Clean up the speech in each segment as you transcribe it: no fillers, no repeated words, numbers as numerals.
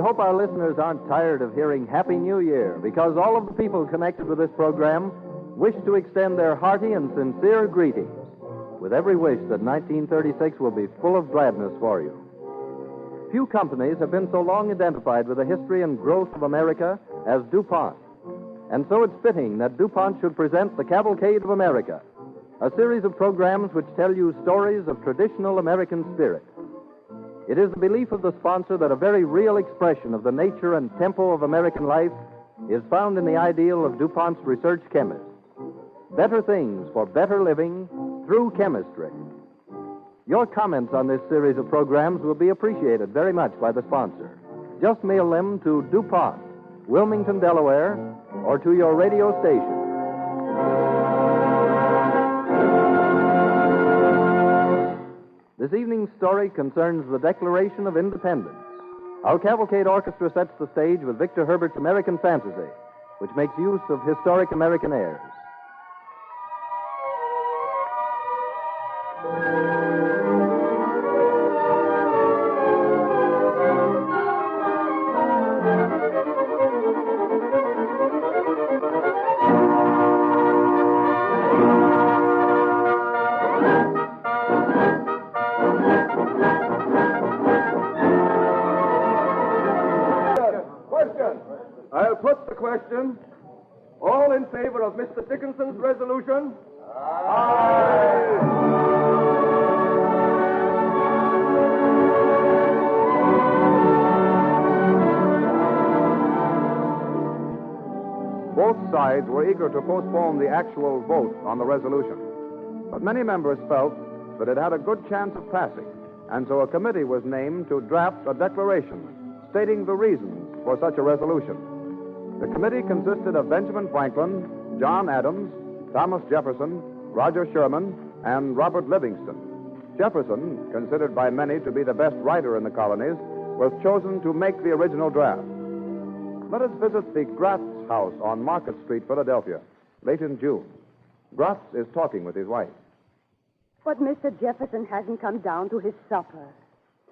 hope our listeners aren't tired of hearing Happy New Year, because all of the people connected with this program wish to extend their hearty and sincere greetings, with every wish that 1936 will be full of gladness for you. Few companies have been so long identified with the history and growth of America as DuPont. And so it's fitting that DuPont should present the Cavalcade of America, a series of programs which tell you stories of traditional American spirit. It is the belief of the sponsor that a very real expression of the nature and tempo of American life is found in the ideal of DuPont's research chemists. Better things for better living through chemistry. Your comments on this series of programs will be appreciated very much by the sponsor. Just mail them to DuPont, Wilmington, Delaware, or to your radio station. This evening's story concerns the Declaration of Independence. Our Cavalcade Orchestra sets the stage with Victor Herbert's American Fantasy, which makes use of historic American airs. I'll put the question. All in favor of Mr. Dickinson's resolution? Aye. Both sides were eager to postpone the actual vote on the resolution. But many members felt that it had a good chance of passing, and so a committee was named to draft a declaration stating the reasons for such a resolution. The committee consisted of Benjamin Franklin, John Adams, Thomas Jefferson, Roger Sherman, and Robert Livingston. Jefferson, considered by many to be the best writer in the colonies, was chosen to make the original draft. Let us visit the Gratz house on Market Street, Philadelphia, late in June. Gratz is talking with his wife. But Mr. Jefferson hasn't come down to his supper.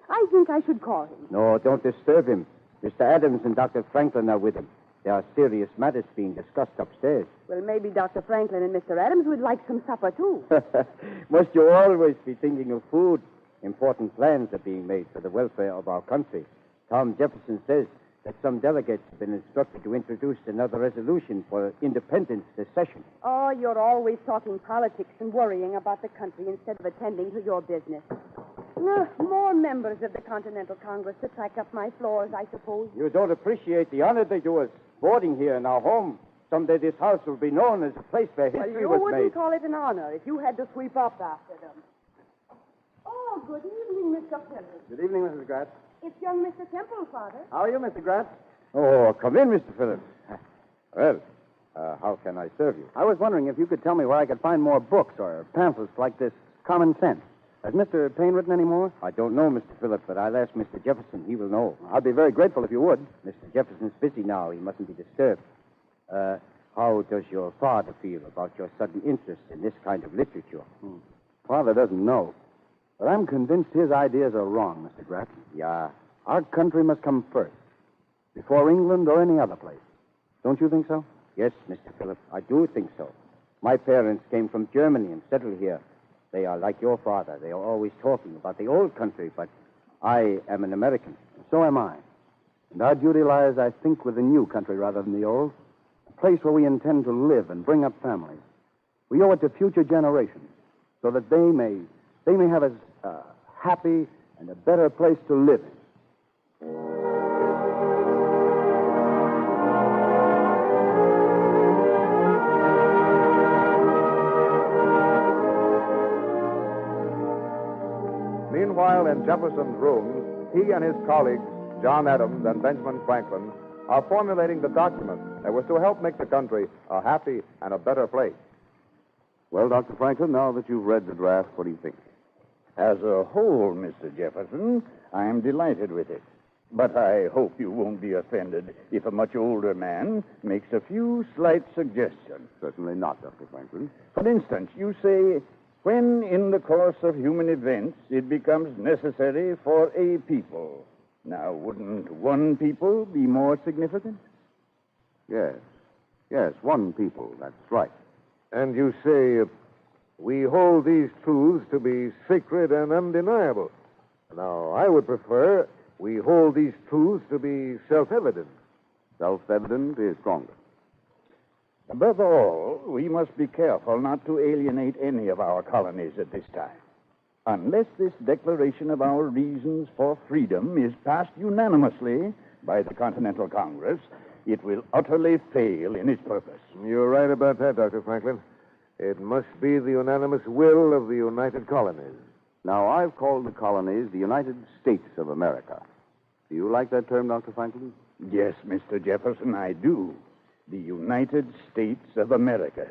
I think I should call him. No, don't disturb him. Mr. Adams and Dr. Franklin are with him. There are serious matters being discussed upstairs. Well, maybe Dr. Franklin and Mr. Adams would like some supper, too. Must you always be thinking of food? Important plans are being made for the welfare of our country. Tom Jefferson says that some delegates have been instructed to introduce another resolution for independence this session. Oh, you're always talking politics and worrying about the country instead of attending to your business. More members of the Continental Congress to track up my floors, I suppose. You don't appreciate the honor they do us boarding here in our home. Someday this house will be known as a place where history was you wouldn't made. call it an honor if you had to sweep up after them. Oh, good evening, Mr. Phillips. Good evening, Mrs. Gratz. It's young Mr. Temple, Father. How are you, Mr. Gratz? Oh, come in, Mr. Phillips. Well, how can I serve you? I was wondering if you could tell me where I could find more books or pamphlets like this Common Sense. Has Mr. Payne written any more? I don't know, Mr. Phillips, but I'll ask Mr. Jefferson. He will know. I'd be very grateful if you would. Mr. Jefferson's busy now. He mustn't be disturbed. How does your father feel about your sudden interest in this kind of literature? Father doesn't know. But I'm convinced his ideas are wrong, Mr. Gratz. Yeah. Our country must come first, before England or any other place. Don't you think so? Yes, Mr. Phillips, I do think so. My parents came from Germany and settled here. They are like your father. They are always talking about the old country, but I am an American. So am I. And our duty lies, I think, with the new country rather than the old. A place where we intend to live and bring up families. We owe it to future generations so that they may have a happy and a better place to live in. Meanwhile, in Jefferson's rooms, he and his colleagues, John Adams and Benjamin Franklin, are formulating the document that was to help make the country a happy and a better place. Well, Dr. Franklin, now that you've read the draft, what do you think? As a whole, Mr. Jefferson, I am delighted with it. But I hope you won't be offended if a much older man makes a few slight suggestions. Certainly not, Dr. Franklin. For instance, you say, when in the course of human events it becomes necessary for a people Now, wouldn't one people be more significant? Yes. Yes, one people. That's right. And you say, we hold these truths to be sacred and undeniable. Now, I would prefer we hold these truths to be self-evident. Self-evident is stronger. Above all, we must be careful not to alienate any of our colonies at this time. Unless this declaration of our reasons for freedom is passed unanimously by the Continental Congress, it will utterly fail in its purpose. You're right about that, Dr. Franklin. It must be the unanimous will of the United Colonies. Now, I've called the colonies the United States of America. Do you like that term, Dr. Franklin? Yes, Mr. Jefferson, I do. The United States of America.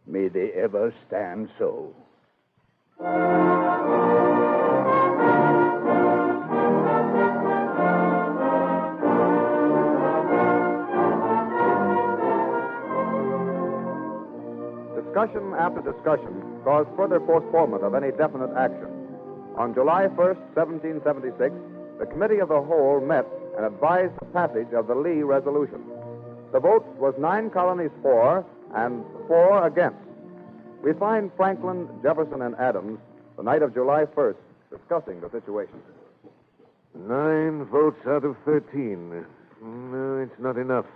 May they ever stand so. Discussion after discussion caused further postponement of any definite action. On July 1st, 1776, the Committee of the Whole met and advised the passage of the Lee Resolution. The vote was 9 colonies for and 4 against. We find Franklin, Jefferson, and Adams the night of July 1st discussing the situation. 9 votes out of 13. No, it's not enough.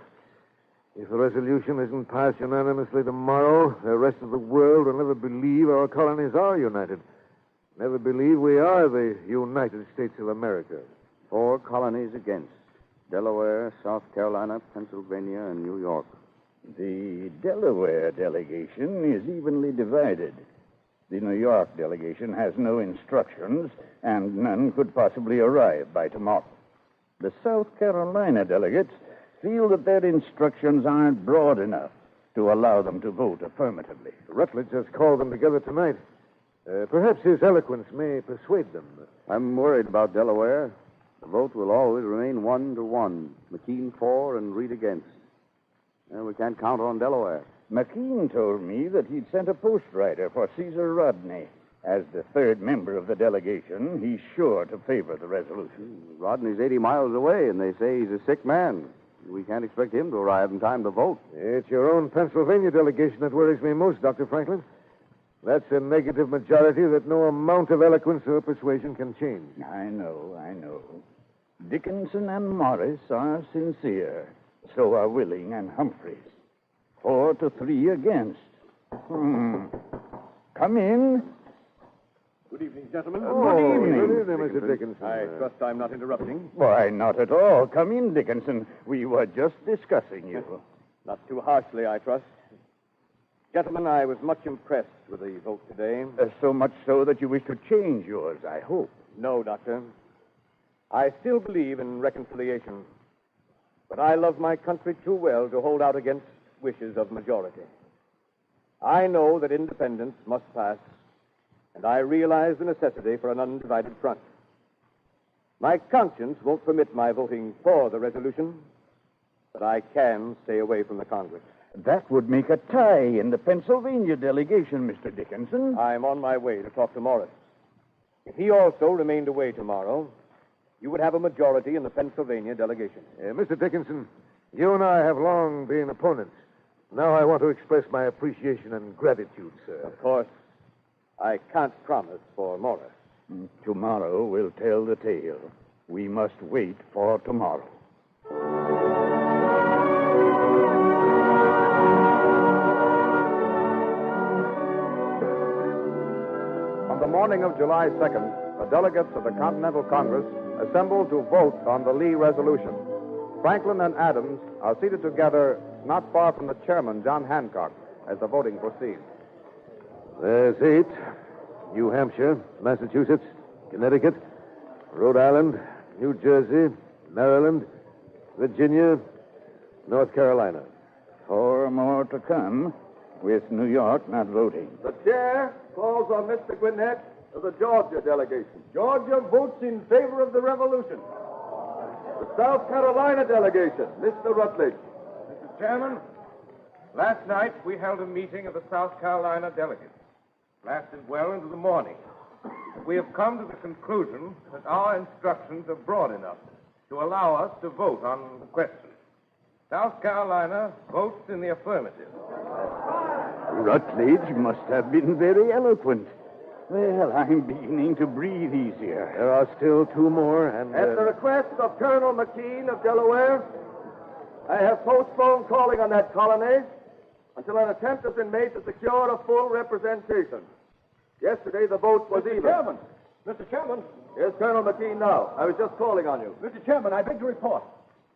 If the resolution isn't passed unanimously tomorrow, the rest of the world will never believe our colonies are united. Never believe we are the United States of America. 4 colonies against. Delaware, South Carolina, Pennsylvania, and New York. The Delaware delegation is evenly divided. The New York delegation has no instructions, and none could possibly arrive by tomorrow. The South Carolina delegates feel that their instructions aren't broad enough to allow them to vote affirmatively. Rutledge has called them together tonight. Perhaps his eloquence may persuade them. I'm worried about Delaware. The vote will always remain 1-1. McKean for and Reed against. We can't count on Delaware. McKean told me that he'd sent a postwriter for Caesar Rodney. As the third member of the delegation, he's sure to favor the resolution. Rodney's 80 miles away, and they say he's a sick man. We can't expect him to arrive in time to vote. It's your own Pennsylvania delegation that worries me most, Dr. Franklin. That's a negative majority that no amount of eloquence or persuasion can change. I know. Dickinson and Morris are sincere. So are Willing and Humphreys. 4-3 against. Come in. Good evening, gentlemen. Good evening, Mr. Dickinson. I trust I'm not interrupting. Why, not at all. Come in, Dickinson. We were just discussing you. Not too harshly, I trust. Gentlemen, I was much impressed with the vote today. So much so that you wish to change yours, I hope. No, Doctor. I still believe in reconciliation. But I love my country too well to hold out against wishes of majority. I know that independence must pass, and I realize the necessity for an undivided front. My conscience won't permit my voting for the resolution, but I can stay away from the Congress. That would make a tie in the Pennsylvania delegation, Mr. Dickinson. I'm on my way to talk to Morris. If he also remained away tomorrow, you would have a majority in the Pennsylvania delegation. Mr. Dickinson, you and I have long been opponents. Now I want to express my appreciation and gratitude, sir. Of course, I can't promise for Morris. Tomorrow will tell the tale. We must wait for tomorrow. On the morning of July 2nd, the delegates of the Continental Congress assembled to vote on the Lee Resolution. Franklin and Adams are seated together not far from the chairman, John Hancock, as the voting proceeds. There's 8. New Hampshire, Massachusetts, Connecticut, Rhode Island, New Jersey, Maryland, Virginia, North Carolina. 4 more to come, with New York not voting. The chair calls on Mr. Gwinnett of the Georgia delegation. Georgia votes in favor of the revolution. The South Carolina delegation, Mr. Rutledge. Mr. Chairman, last night we held a meeting of the South Carolina delegates. It lasted well into the morning. We have come to the conclusion that our instructions are broad enough to allow us to vote on the question. South Carolina votes in the affirmative. Rutledge must have been very eloquent. Well, I'm beginning to breathe easier. There are still two more, and... At the request of Colonel McKean of Delaware, I have postponed calling on that colony until an attempt has been made to secure a full representation. Yesterday, the vote was even. Mr. Chairman. Here's Colonel McKean now. I was just calling on you. Mr. Chairman, I beg to report.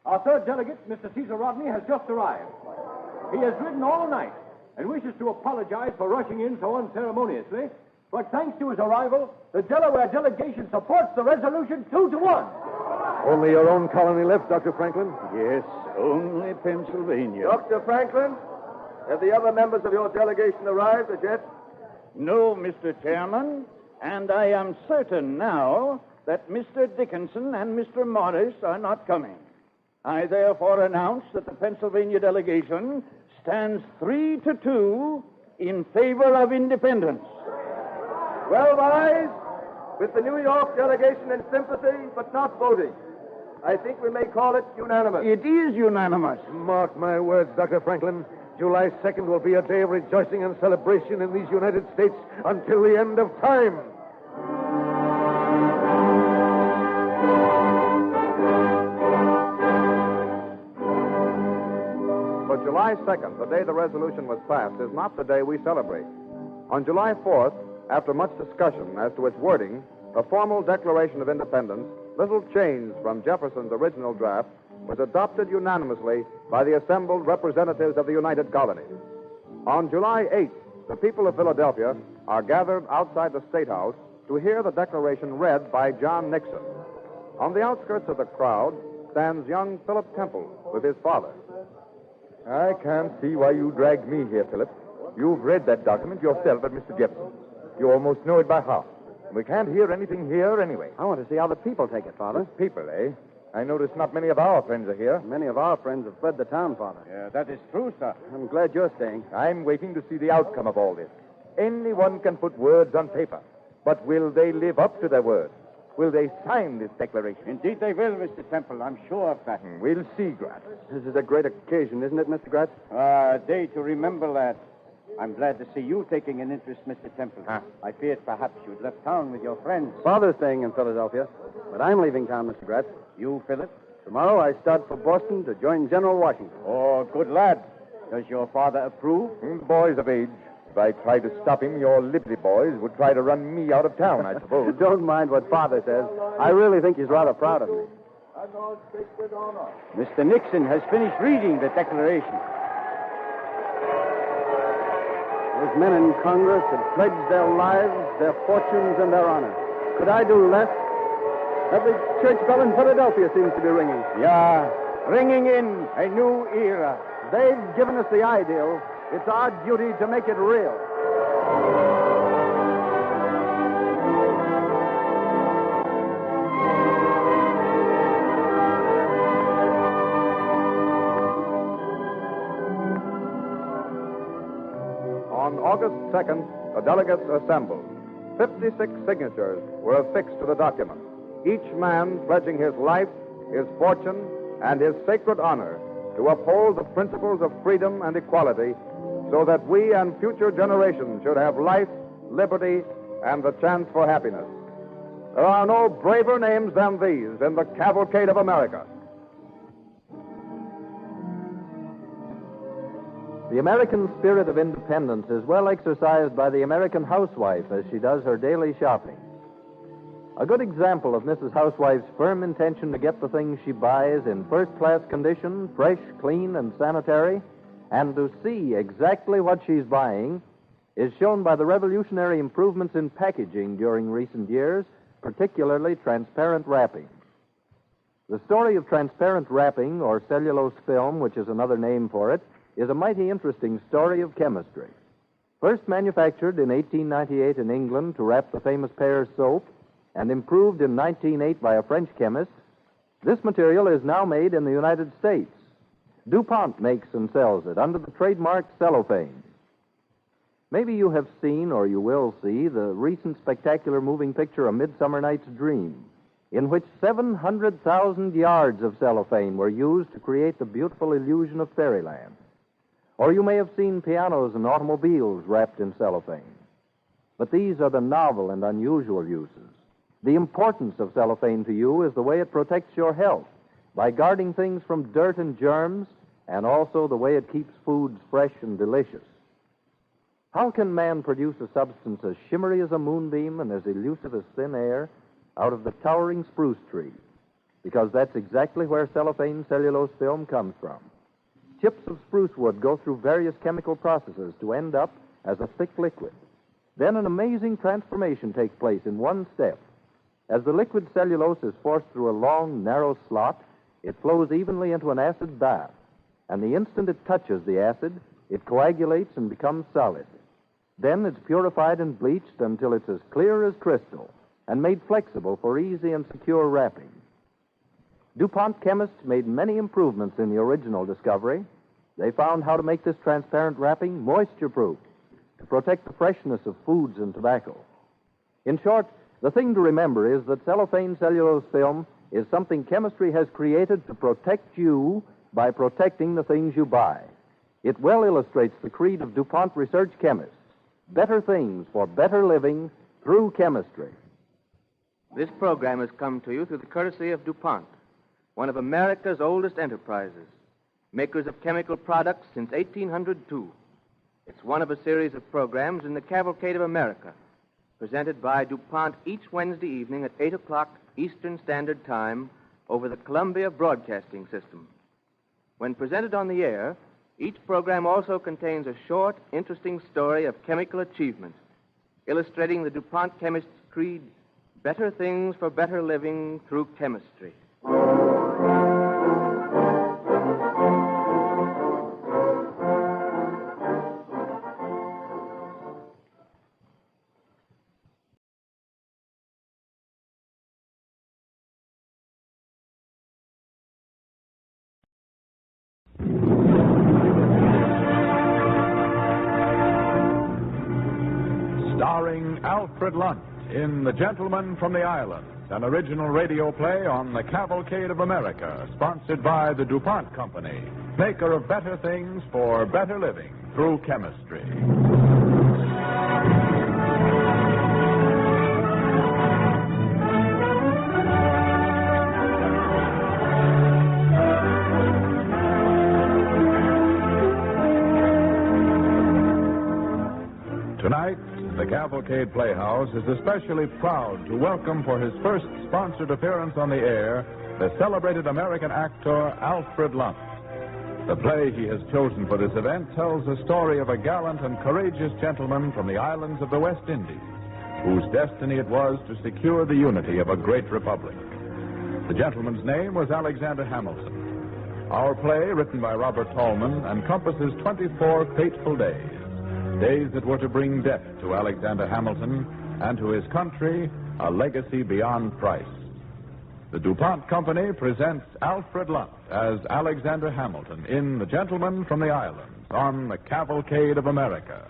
Our third delegate, Mr. Caesar Rodney, has just arrived. He has ridden all night and wishes to apologize for rushing in so unceremoniously. But thanks to his arrival, the Delaware delegation supports the resolution 2-1. Only your own colony left, Dr. Franklin? Yes, only Pennsylvania. Dr. Franklin, have the other members of your delegation arrived as yet? No, Mr. Chairman, and I am certain now that Mr. Dickinson and Mr. Morris are not coming. I therefore announce that the Pennsylvania delegation stands 3-2 in favor of independence. Well, boys, with the New York delegation in sympathy but not voting, I think we may call it unanimous. It is unanimous. Mark my words, Dr. Franklin. July 2nd will be a day of rejoicing and celebration in these United States until the end of time. But July 2nd, the day the resolution was passed, is not the day we celebrate. On July 4th, after much discussion as to its wording, a formal Declaration of Independence, little changed from Jefferson's original draft, was adopted unanimously by the assembled representatives of the United Colonies. On July 8th, the people of Philadelphia are gathered outside the State House to hear the Declaration read by John Nixon. On the outskirts of the crowd stands young Philip Temple with his father. I can't see why you dragged me here, Philip. You've read that document yourself at Mr. Jefferson. You almost know it by heart. We can't hear anything here anyway. I want to see how the people take it, Father. People, eh? I notice not many of our friends are here. Many of our friends have fled the town, Father. Yeah, that is true, sir. I'm glad you're staying. I'm waiting to see the outcome of all this. Anyone can put words on paper, but will they live up to their words? Will they sign this declaration? Indeed they will, Mr. Temple. I'm sure of that. We'll see, Gratz. This is a great occasion, isn't it, Mr. Gratz? A day to remember, lad. I'm glad to see you taking an interest, Mr. Temple. Huh? I feared perhaps you'd left town with your friends. Father's staying in Philadelphia, but I'm leaving town, Mr. Gratz. You, Philip? Tomorrow I start for Boston to join General Washington. Oh, good lad. Does your father approve? The boy's of age. If I tried to stop him, your Liberty boys would try to run me out of town, I suppose. Don't mind what Father says. I really think he's rather proud of me. Mr. Nixon has finished reading the Declaration. Those men in Congress have pledged their lives, their fortunes, and their honor. Could I do less? Every church bell in Philadelphia seems to be ringing. Yeah, ringing in a new era. They've given us the ideal. It's our duty to make it real. On August 2nd, the delegates assembled. 56 signatures were affixed to the document, each man pledging his life, his fortune, and his sacred honor to uphold the principles of freedom and equality so that we and future generations should have life, liberty, and the chance for happiness. There are no braver names than these in the Cavalcade of America. The American spirit of independence is well exercised by the American housewife as she does her daily shopping. A good example of Mrs. Housewife's firm intention to get the things she buys in first-class condition, fresh, clean, and sanitary, and to see exactly what she's buying, is shown by the revolutionary improvements in packaging during recent years, particularly transparent wrapping. The story of transparent wrapping, or cellulose film, which is another name for it, is a mighty interesting story of chemistry. First manufactured in 1898 in England to wrap the famous Pears soap, and improved in 1908 by a French chemist, this material is now made in the United States. DuPont makes and sells it under the trademark cellophane. Maybe you have seen, or you will see, the recent spectacular moving picture, A Midsummer Night's Dream. in which 700,000 yards of cellophane were used to create the beautiful illusion of fairyland. Or you may have seen pianos and automobiles wrapped in cellophane. But these are the novel and unusual uses. The importance of cellophane to you is the way it protects your health by guarding things from dirt and germs, and also the way it keeps foods fresh and delicious. How can man produce a substance as shimmery as a moonbeam and as elusive as thin air out of the towering spruce tree? Because that's exactly where cellophane cellulose film comes from. Chips of spruce wood go through various chemical processes to end up as a thick liquid. Then an amazing transformation takes place in one step. As the liquid cellulose is forced through a long, narrow slot, it flows evenly into an acid bath. And the instant it touches the acid, it coagulates and becomes solid. Then it's purified and bleached until it's as clear as crystal and made flexible for easy and secure wrapping. DuPont chemists made many improvements in the original discovery. They found how to make this transparent wrapping moisture-proof to protect the freshness of foods and tobacco. In short, the thing to remember is that cellophane cellulose film is something chemistry has created to protect you by protecting the things you buy. It well illustrates the creed of DuPont research chemists: better things for better living through chemistry. This program has come to you through the courtesy of DuPont, one of America's oldest enterprises, makers of chemical products since 1802. It's one of a series of programs in the Cavalcade of America, presented by DuPont each Wednesday evening at 8 o'clock Eastern Standard Time over the Columbia Broadcasting System. When presented on the air, each program also contains a short, interesting story of chemical achievement, illustrating the DuPont chemist's creed: better things for better living through chemistry. Starring Alfred Lunt in The Gentleman from the Islands, an original radio play on the Cavalcade of America, sponsored by the DuPont Company, maker of better things for better living through chemistry. Tonight, the Cavalcade Playhouse is especially proud to welcome for his first sponsored appearance on the air the celebrated American actor Alfred Lunt. The play he has chosen for this event tells the story of a gallant and courageous gentleman from the islands of the West Indies, whose destiny it was to secure the unity of a great republic. The gentleman's name was Alexander Hamilton. Our play, written by Robert Tallman, encompasses 24 fateful days. Days that were to bring death to Alexander Hamilton and to his country a legacy beyond price. The DuPont Company presents Alfred Lunt as Alexander Hamilton in The Gentleman from the Islands on the Cavalcade of America.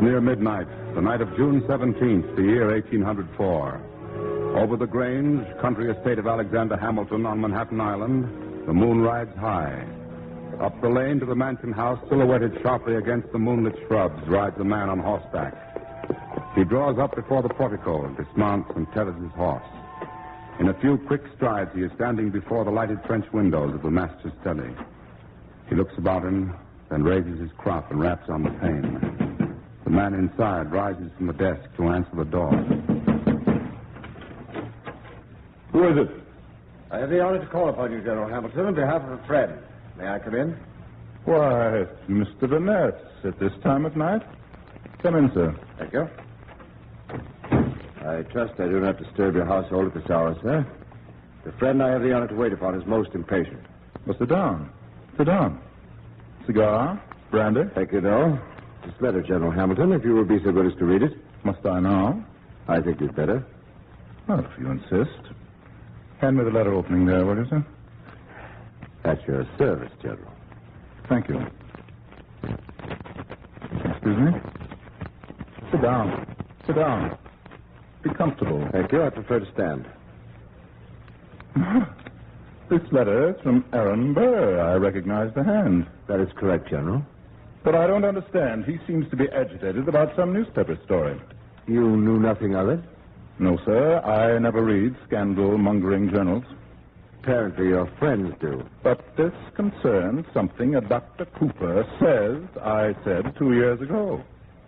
Near midnight, the night of June 17th, the year 1804. Over the Grange, country estate of Alexander Hamilton on Manhattan Island, the moon rides high. Up the lane to the mansion house, silhouetted sharply against the moonlit shrubs, rides a man on horseback. He draws up before the portico, dismounts, and tethers his horse. In a few quick strides, he is standing before the lighted French windows of the master's study. He looks about him, then raises his crop and raps on the pane. The man inside rises from the desk to answer the door. Who is it? I have the honor to call upon you, General Hamilton, on behalf of a friend. May I come in? Why, Mr. Burnett, at this time of night? Come in, sir. Thank you. I trust I do not disturb your household at this hour, sir. The friend I have the honor to wait upon is most impatient. Well, sit down. Sit down. Cigar? Brandy? Thank you, no. This letter, General Hamilton, if you will be so good as to read it. Must I now? I think you'd better. Well, if you insist. Hand me the letter opening there, will you, sir? At your service, General. Thank you. Excuse me? Sit down. Sit down. Be comfortable. Thank you. I prefer to stand. This letter is from Aaron Burr. I recognize the hand. That is correct, General. But I don't understand. He seems to be agitated about some newspaper story. You knew nothing of it? No, sir. I never read scandal-mongering journals. Apparently your friends do. But this concerns something a Dr. Cooper says I said 2 years ago.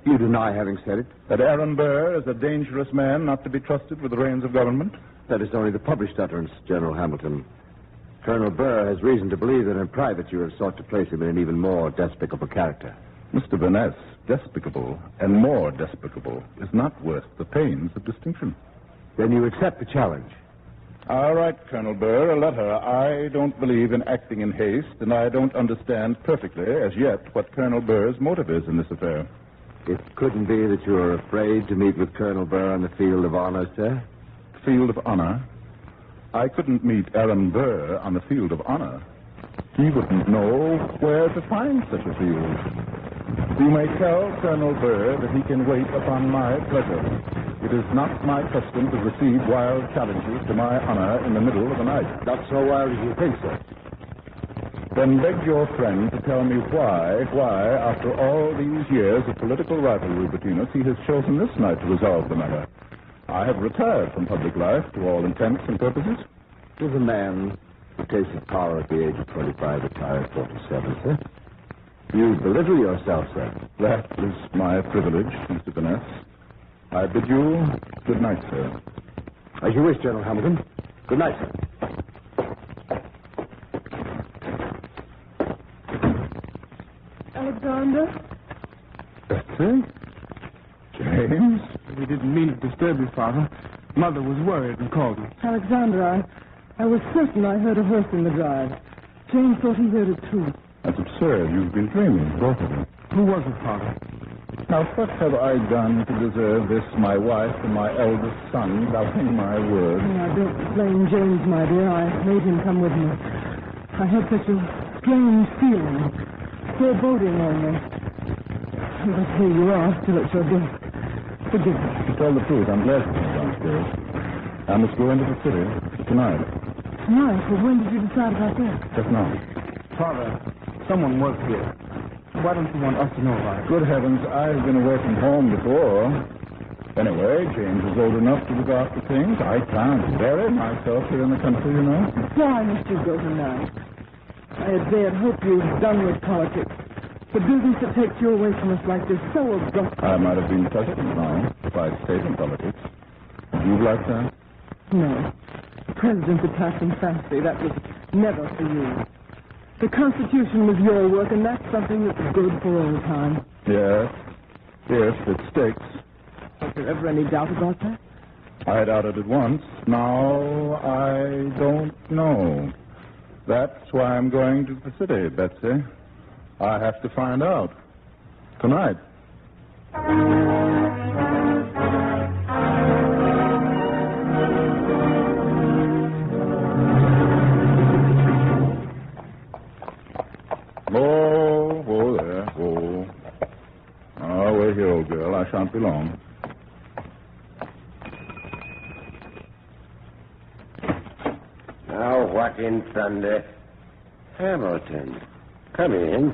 You deny having said it? That Aaron Burr is a dangerous man not to be trusted with the reins of government? That is only the published utterance, General Hamilton. Colonel Burr has reason to believe that in private you have sought to place him in an even more despicable character. Mr. Van despicable and more despicable is not worth the pains of distinction. Then you accept the challenge? All right, Colonel Burr, a letter. I don't believe in acting in haste, and I don't understand perfectly, as yet, what Colonel Burr's motive is in this affair. It couldn't be that you are afraid to meet with Colonel Burr on the field of honor, sir? Field of honor? I couldn't meet Aaron Burr on the field of honor. He wouldn't know where to find such a field. You may tell Colonel Burr that he can wait upon my pleasure. It is not my custom to receive wild challenges to my honor in the middle of the night. Not so wild as you think, sir. Then beg your friend to tell me why, after all these years of political rivalry between us, he has chosen this night to resolve the matter. I have retired from public life to all intents and purposes. Does a man who tasted power at the age of 25 retire at 47, sir? You belittle yourself, sir. That is my privilege, Mr. Van I bid you good night, sir. As you wish, General Hamilton. Good night, sir. Alexander? Betsy? James? We didn't mean to disturb you, Father. Mother was worried and called me. Alexander, I was certain I heard a horse in the drive. James thought he heard it, too. That's absurd. You've been dreaming, both of you. Who was it, Father? Now, what have I done to deserve this, my wife and my eldest son, doubting my word? Now, don't blame James, my dear. I made him come with me. I had such a strange feeling. Foreboding, almost. But here you are, still at your desk. Forgive me. To tell the truth, I'm glad to be downstairs. I must go into the city tonight. Tonight? Well, when did you decide about that? Just now. Father, someone works here. Why don't you want us to know about it? Good heavens, I've been away from home before. Anyway, James is old enough to look after things. I can't bury myself here in the country, you know. Why must you go tonight? I had dared hope you'd done with politics. The business that takes you away from us like this so abrupt. I might have been president now if I'd stayed in politics. Would you like that? No. President's a passing fancy. That was never for you. The Constitution was your work, and that's something that's good for all time. Yes, if it sticks. Was there ever any doubt about that? I doubted it once. Now I don't know. That's why I'm going to the city, Betsy. I have to find out. Tonight. Oh, there. Oh. Oh, wait here, old girl. I shan't be long. Now, what in thunder? Hamilton, come in.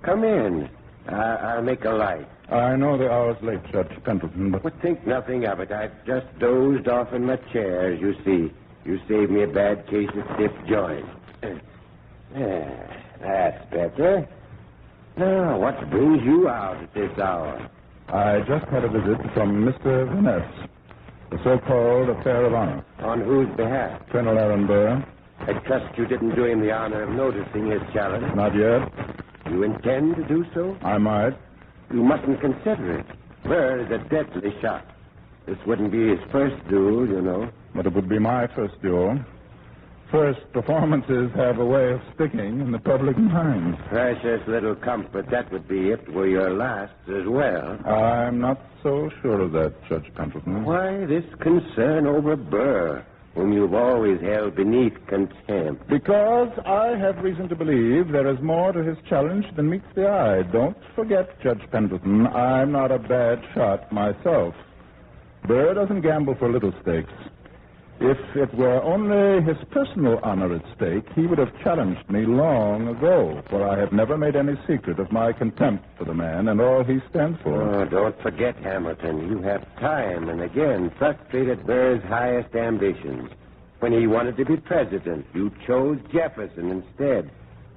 Come in. I'll make a light. I know the hour's late, Judge Pendleton, but... But think nothing of it. I've just dozed off in my chair, as you see. You saved me a bad case of stiff joints. That's better. Now, what brings you out at this hour? I just had a visit from Mr. Van the so-called affair of honor. On whose behalf? Colonel Aaron Burr. I trust you didn't do him the honor of noticing his challenge. Not yet. You intend to do so? I might. You mustn't consider it. Burr is a deadly shot. This wouldn't be his first duel, you know. But it would be my first duel. First performances have a way of sticking in the public mind. Precious little comfort that would be if it were your last as well. I'm not so sure of that, Judge Pendleton. Why this concern over Burr, whom you've always held beneath contempt? Because I have reason to believe there is more to his challenge than meets the eye. Don't forget, Judge Pendleton, I'm not a bad shot myself. Burr doesn't gamble for little stakes. If it were only his personal honor at stake, he would have challenged me long ago, for I have never made any secret of my contempt for the man and all he stands for. Oh, don't forget, Hamilton, you have time and again frustrated Burr's highest ambitions. When he wanted to be president, you chose Jefferson instead.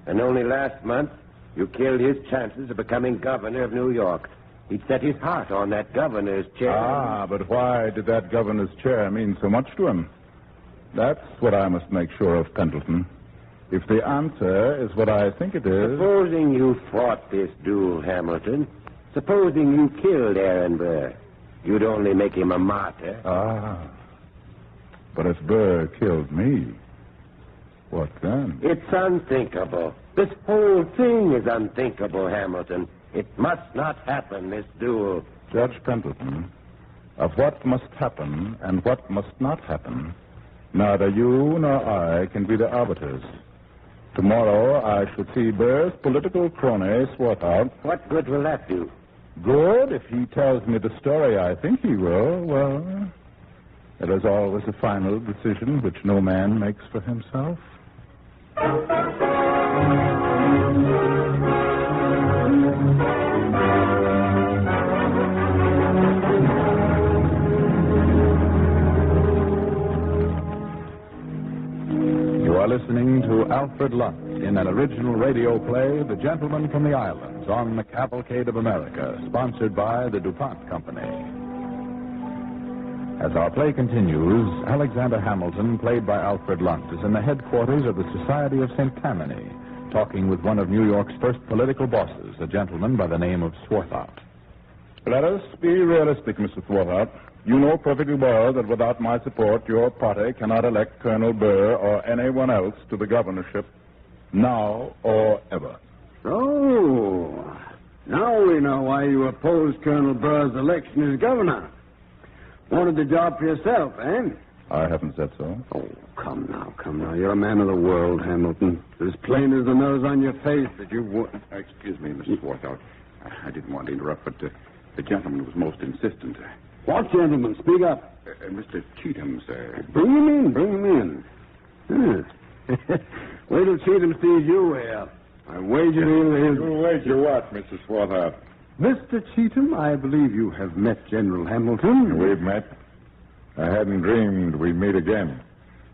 And only last month, you killed his chances of becoming governor of New York. He'd set his heart on that governor's chair. Ah, but why did that governor's chair mean so much to him? That's what I must make sure of, Pendleton. If the answer is what I think it is... Supposing you fought this duel, Hamilton. Supposing you killed Aaron Burr. You'd only make him a martyr. Ah. But if Burr killed me, what then? It's unthinkable. This whole thing is unthinkable, Hamilton. It must not happen, this duel. Judge Pendleton, of what must happen and what must not happen, neither you nor I can be the arbiters. Tomorrow I shall see Burr's political crony Swarthout. What good will that do? Good? If he tells me the story I think he will, well, it is always a final decision which no man makes for himself. You are listening to Alfred Lunt in an original radio play, The Gentleman from the Islands, on the Cavalcade of America, sponsored by the DuPont Company. As our play continues, Alexander Hamilton, played by Alfred Lunt, is in the headquarters of the Society of St. Tammany, talking with one of New York's first political bosses, a gentleman by the name of Swarthout. Let us be realistic, Mr. Swarthout. You know perfectly well that without my support, your party cannot elect Colonel Burr or anyone else to the governorship, now or ever. Oh, now we know why you opposed Colonel Burr's election as governor. Wanted the job for yourself, eh? I haven't said so. Oh, come now. You're a man of the world, Hamilton. As plain as the nose on your face that you... Excuse me, Mr. Swarthout. I didn't want to interrupt, but the gentleman was most insistent. What gentleman? Speak up. Mr. Cheatham, sir. Bring him in. Wait till Cheatham sees you here. I wager he'll... You'll wager what, Mr. Swarthout? Mr. Cheatham, I believe you have met General Hamilton. We've met. I hadn't dreamed we'd meet again.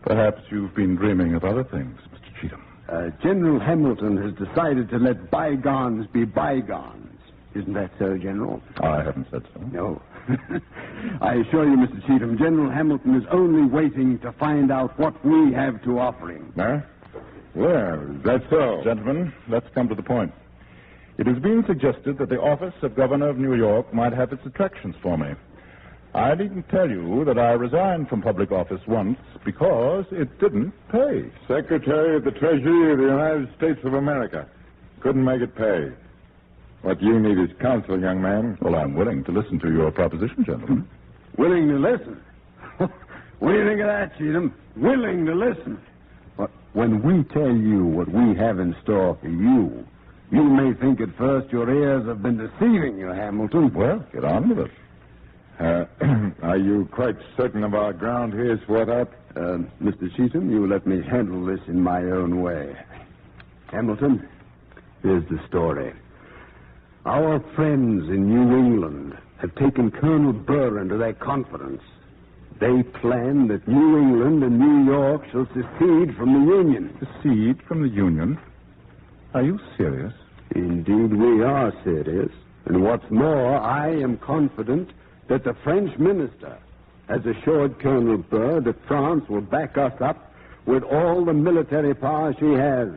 Perhaps you've been dreaming of other things, Mr. Cheatham. General Hamilton has decided to let bygones be bygones. Isn't that so, General? I haven't said so. No. I assure you, Mr. Cheatham, General Hamilton is only waiting to find out what we have to offer him. Huh? Well, that's so. Gentlemen, let's come to the point. It has been suggested that the office of Governor of New York might have its attractions for me. I needn't tell you that I resigned from public office once because it didn't pay. Secretary of the Treasury of the United States of America. Couldn't make it pay. What you need is counsel, young man. Well, I'm willing to listen to your proposition, gentlemen. Willing to listen? What do you think of that, Cheatham? Willing to listen. But when we tell you what we have in store for you, you may think at first your ears have been deceiving you, Hamilton. Well, get on with it. Are you quite certain of our ground here, Swarthout? Mr. Cheatham, you let me handle this in my own way. Hamilton, here's the story. Our friends in New England have taken Colonel Burr into their confidence. They plan that New England and New York shall secede from the Union. Secede from the Union? Are you serious? Indeed, we are serious. And what's more, I am confident that the French minister has assured Colonel Burr that France will back us up with all the military power she has.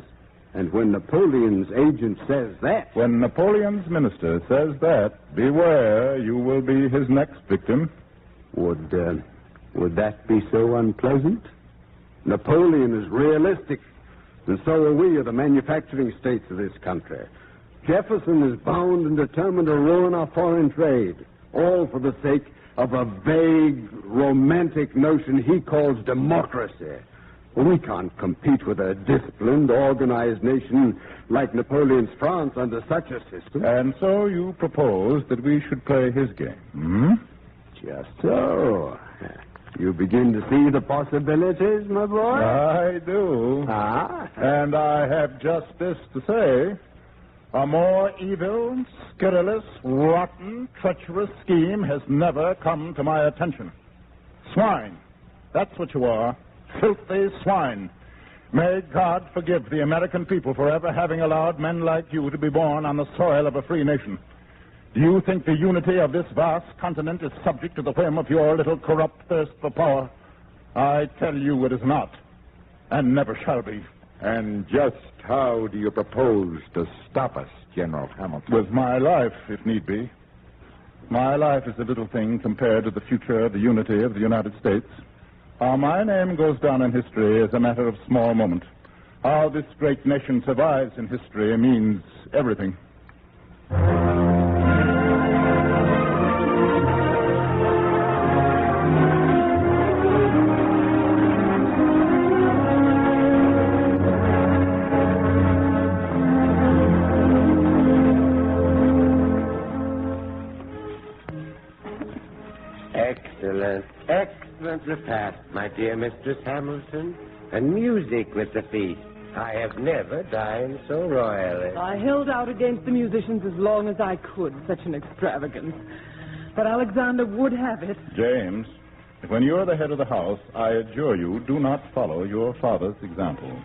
And when Napoleon's agent says that... When Napoleon's minister says that, beware, you will be his next victim. Would that be so unpleasant? Napoleon is realistic, and so are we of the manufacturing states of this country. Jefferson is bound and determined to ruin our foreign trade, all for the sake of a vague, romantic notion he calls democracy. We can't compete with a disciplined, organized nation like Napoleon's France under such a system. And so you propose that we should play his game, hmm? Just so. You begin to see the possibilities, my boy? I do. Ah? And I have just this to say. A more evil, scurrilous, rotten, treacherous scheme has never come to my attention. Swine. That's what you are. Filthy swine. May God forgive the American people for ever having allowed men like you to be born on the soil of a free nation. Do you think the unity of this vast continent is subject to the whim of your little corrupt thirst for power? I tell you it is not, and never shall be. And just how do you propose to stop us, General Hamilton? With my life, if need be. My life is a little thing compared to the future of the unity of the United States. How my name goes down in history is a matter of small moment. How this great nation survives in history means everything. Excellent repast, my dear Mistress Hamilton. And music with the feast. I have never dined so royally. I held out against the musicians as long as I could. Such an extravagance. But Alexander would have it. James, when you're the head of the house, I adjure you, do not follow your father's example.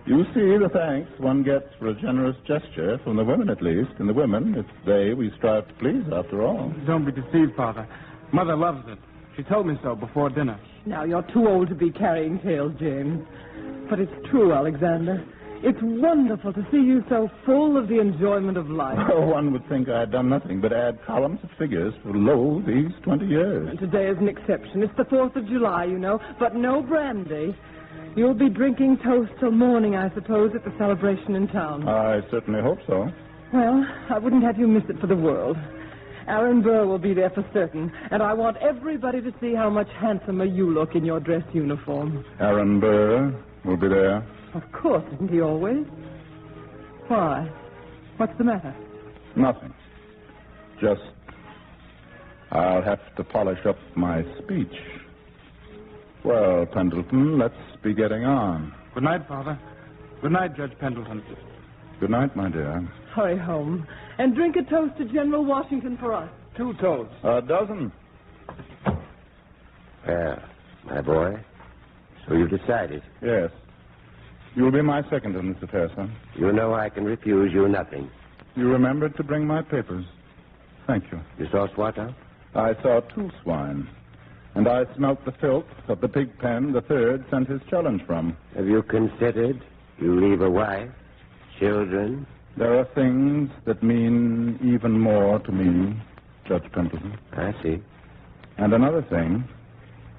You see the thanks one gets for a generous gesture, from the women at least. And the women, it's they we strive to please, after all. Don't be deceived, Father. Mother loves it. She told me so before dinner. Now, you're too old to be carrying tales, James. But it's true, Alexander. It's wonderful to see you so full of the enjoyment of life. Oh, one would think I had done nothing but add columns of figures for, lo, these 20 years. And today is an exception. It's the 4th of July, you know, but no brandy. You'll be drinking toast till morning, I suppose, at the celebration in town. I certainly hope so. Well, I wouldn't have you miss it for the world. Aaron Burr will be there for certain, and I want everybody to see how much handsomer you look in your dress uniform. Aaron Burr will be there. Of course, isn't he always? Why? What's the matter? Nothing. Just, I'll have to polish up my speech. Well, Pendleton, let's be getting on. Good night, Father. Good night, Judge Pendleton. Good night, my dear. Hurry home and drink a toast to General Washington for us. 2 toasts. A dozen. Well, my boy, so you've decided. Yes. You'll be my second in this affair, son. You know I can refuse you nothing. You remembered to bring my papers. Thank you. You saw Swatow? I saw 2 swine. And I smelt the filth of the pig pen the third sent his challenge from. Have you considered you leave a wife, children? There are things that mean even more to me, Judge Pendleton. I see. And another thing,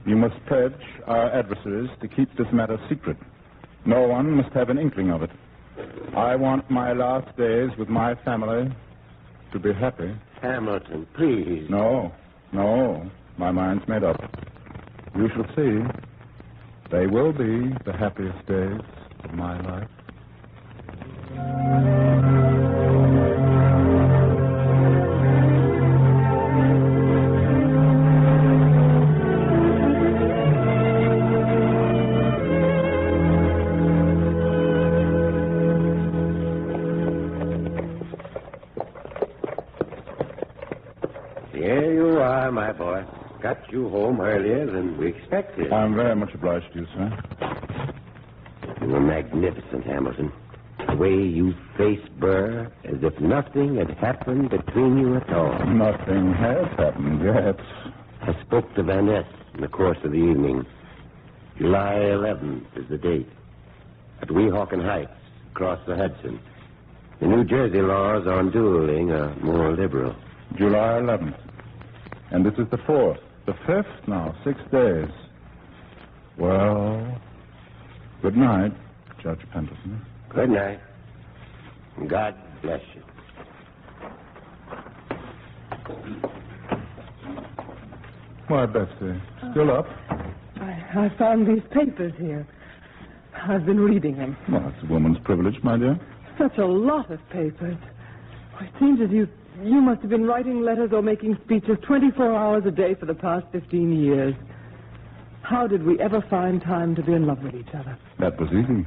you must pledge our adversaries to keep this matter secret. No one must have an inkling of it. I want my last days with my family to be happy. Hamilton, please. No. My mind's made up. You shall see. They will be the happiest days of my life. Here you are, my boy. Got you home earlier than we expected. I'm very much obliged to you, sir. You were magnificent, Hamilton. The way you faced Burr as if nothing had happened between you at all. Nothing has happened yet. I spoke to Van Ness in the course of the evening. July 11th is the date. At Weehawken Heights, across the Hudson. The New Jersey laws on dueling are more liberal. July 11th. And this is the 4th. The 5th now, 6 days. Well, Good night, Judge Pendleton. Good night. God bless you. Why, Betsy, still up? I found these papers here. I've been reading them. Well, it's a woman's privilege, my dear. Such a lot of papers. It seems as you must have been writing letters or making speeches 24 hours a day for the past 15 years. How did we ever find time to be in love with each other? That was easy.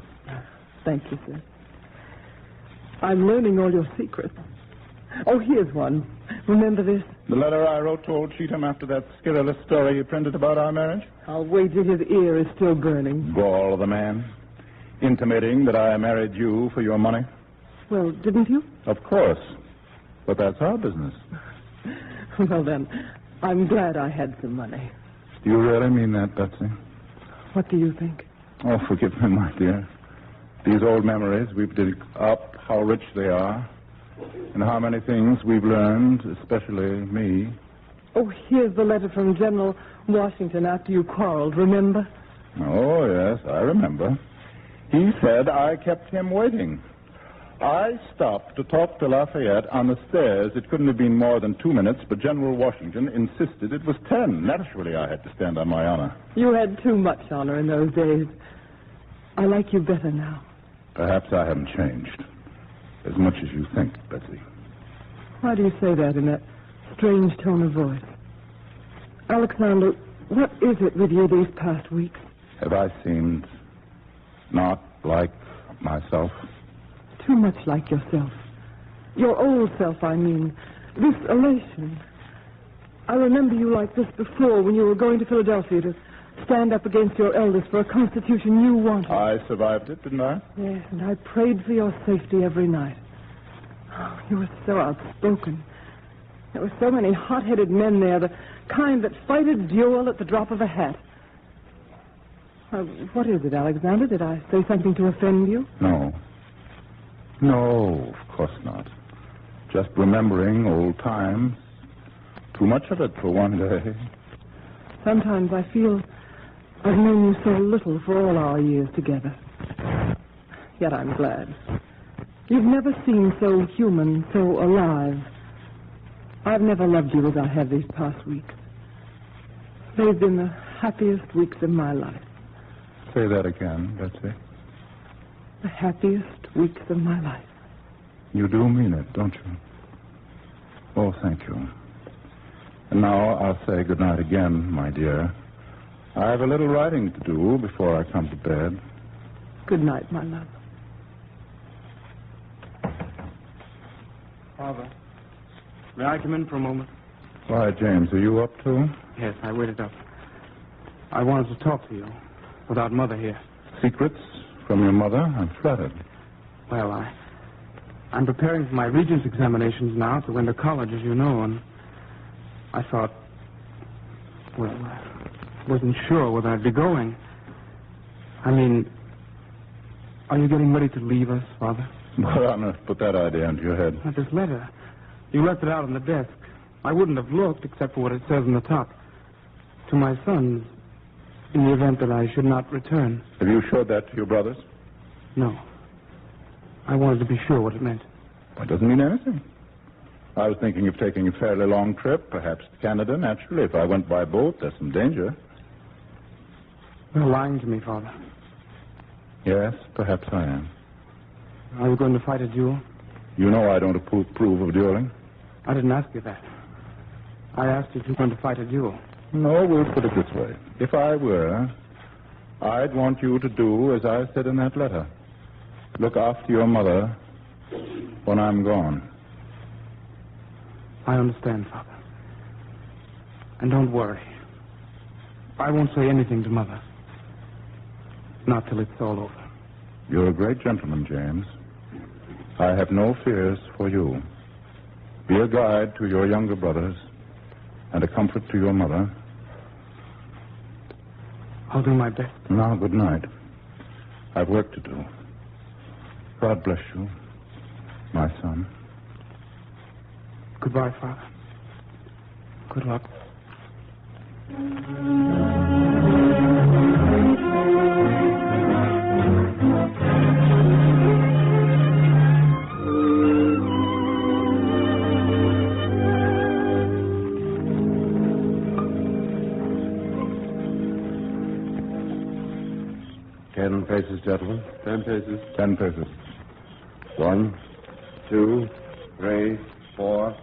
Thank you, sir. I'm learning all your secrets. Oh, here's one. Remember this? The letter I wrote to old Cheatham after that scurrilous story you printed about our marriage? I'll wager his ear is still burning. Gall of the man. Intimating that I married you for your money. Well, didn't you? Of course. But that's our business. Well, then, I'm glad I had some money. Do you really mean that, Betsy? What do you think? Oh, forgive me, my dear. These old memories, we've dig up how rich they are, and how many things we've learned, especially me. Oh, here's the letter from General Washington after you quarreled, remember? Oh, yes, I remember. He said I kept him waiting. I stopped to talk to Lafayette on the stairs. It couldn't have been more than 2 minutes, but General Washington insisted it was 10. Naturally, I had to stand on my honor. You had too much honor in those days. I like you better now. Perhaps I haven't changed as much as you think, Betsy. Why do you say that in that strange tone of voice? Alexander, what is it with you these past weeks? Have I seemed not like myself? Too much like yourself. Your old self, I mean. This elation. I remember you like this before when you were going to Philadelphia to stand up against your elders for a constitution you wanted. I survived it, didn't I? Yes, and I prayed for your safety every night. Oh, you were so outspoken. There were so many hot-headed men there, the kind that fight a duel at the drop of a hat. What is it, Alexander? Did I say something to offend you? No. No, of course not. Just remembering old times. Too much of it for one day. Sometimes I feel I've known you so little for all our years together. Yet I'm glad. You've never seemed so human, so alive. I've never loved you as I have these past weeks. They've been the happiest weeks of my life. Say that again, Betsy. The happiest weeks of my life. You do mean it, don't you? Oh, thank you. And now I'll say good night again, my dear. I have a little writing to do before I come to bed. Good night, my love. Father, may I come in for a moment? Why, James, are you up too? Yes, I waited up. I wanted to talk to you without Mother here. Secrets from your mother? I'm flattered. Well, I'm preparing for my Regents examinations now to enter college, as you know, and I thought, well, I wasn't sure whether I'd be going. I mean, are you getting ready to leave us, Father? What on earth put that idea into your head? This letter. You left it out on the desk. I wouldn't have looked except for what it says on the top. To my sons, in the event that I should not return. Have you showed that to your brothers? No. I wanted to be sure what it meant. Well, it doesn't mean anything. I was thinking of taking a fairly long trip, perhaps to Canada, naturally. If I went by boat, there's some danger. You're lying to me, Father. Yes, perhaps I am. Are you going to fight a duel? You know I don't approve of dueling. I didn't ask you that. I asked if you were going to fight a duel. No, we'll put it this way. If I were, I'd want you to do as I said in that letter. Look after your mother when I'm gone. I understand, Father. And don't worry. I won't say anything to Mother. Not till it's all over. You're a great gentleman, James. I have no fears for you. Be a guide to your younger brothers and a comfort to your mother. I'll do my best. Now, good night. I've work to do. God bless you, my son. Goodbye, Father. Good luck. 10 paces, gentlemen. 10 paces. 10 paces. 1, 2, 3, 4,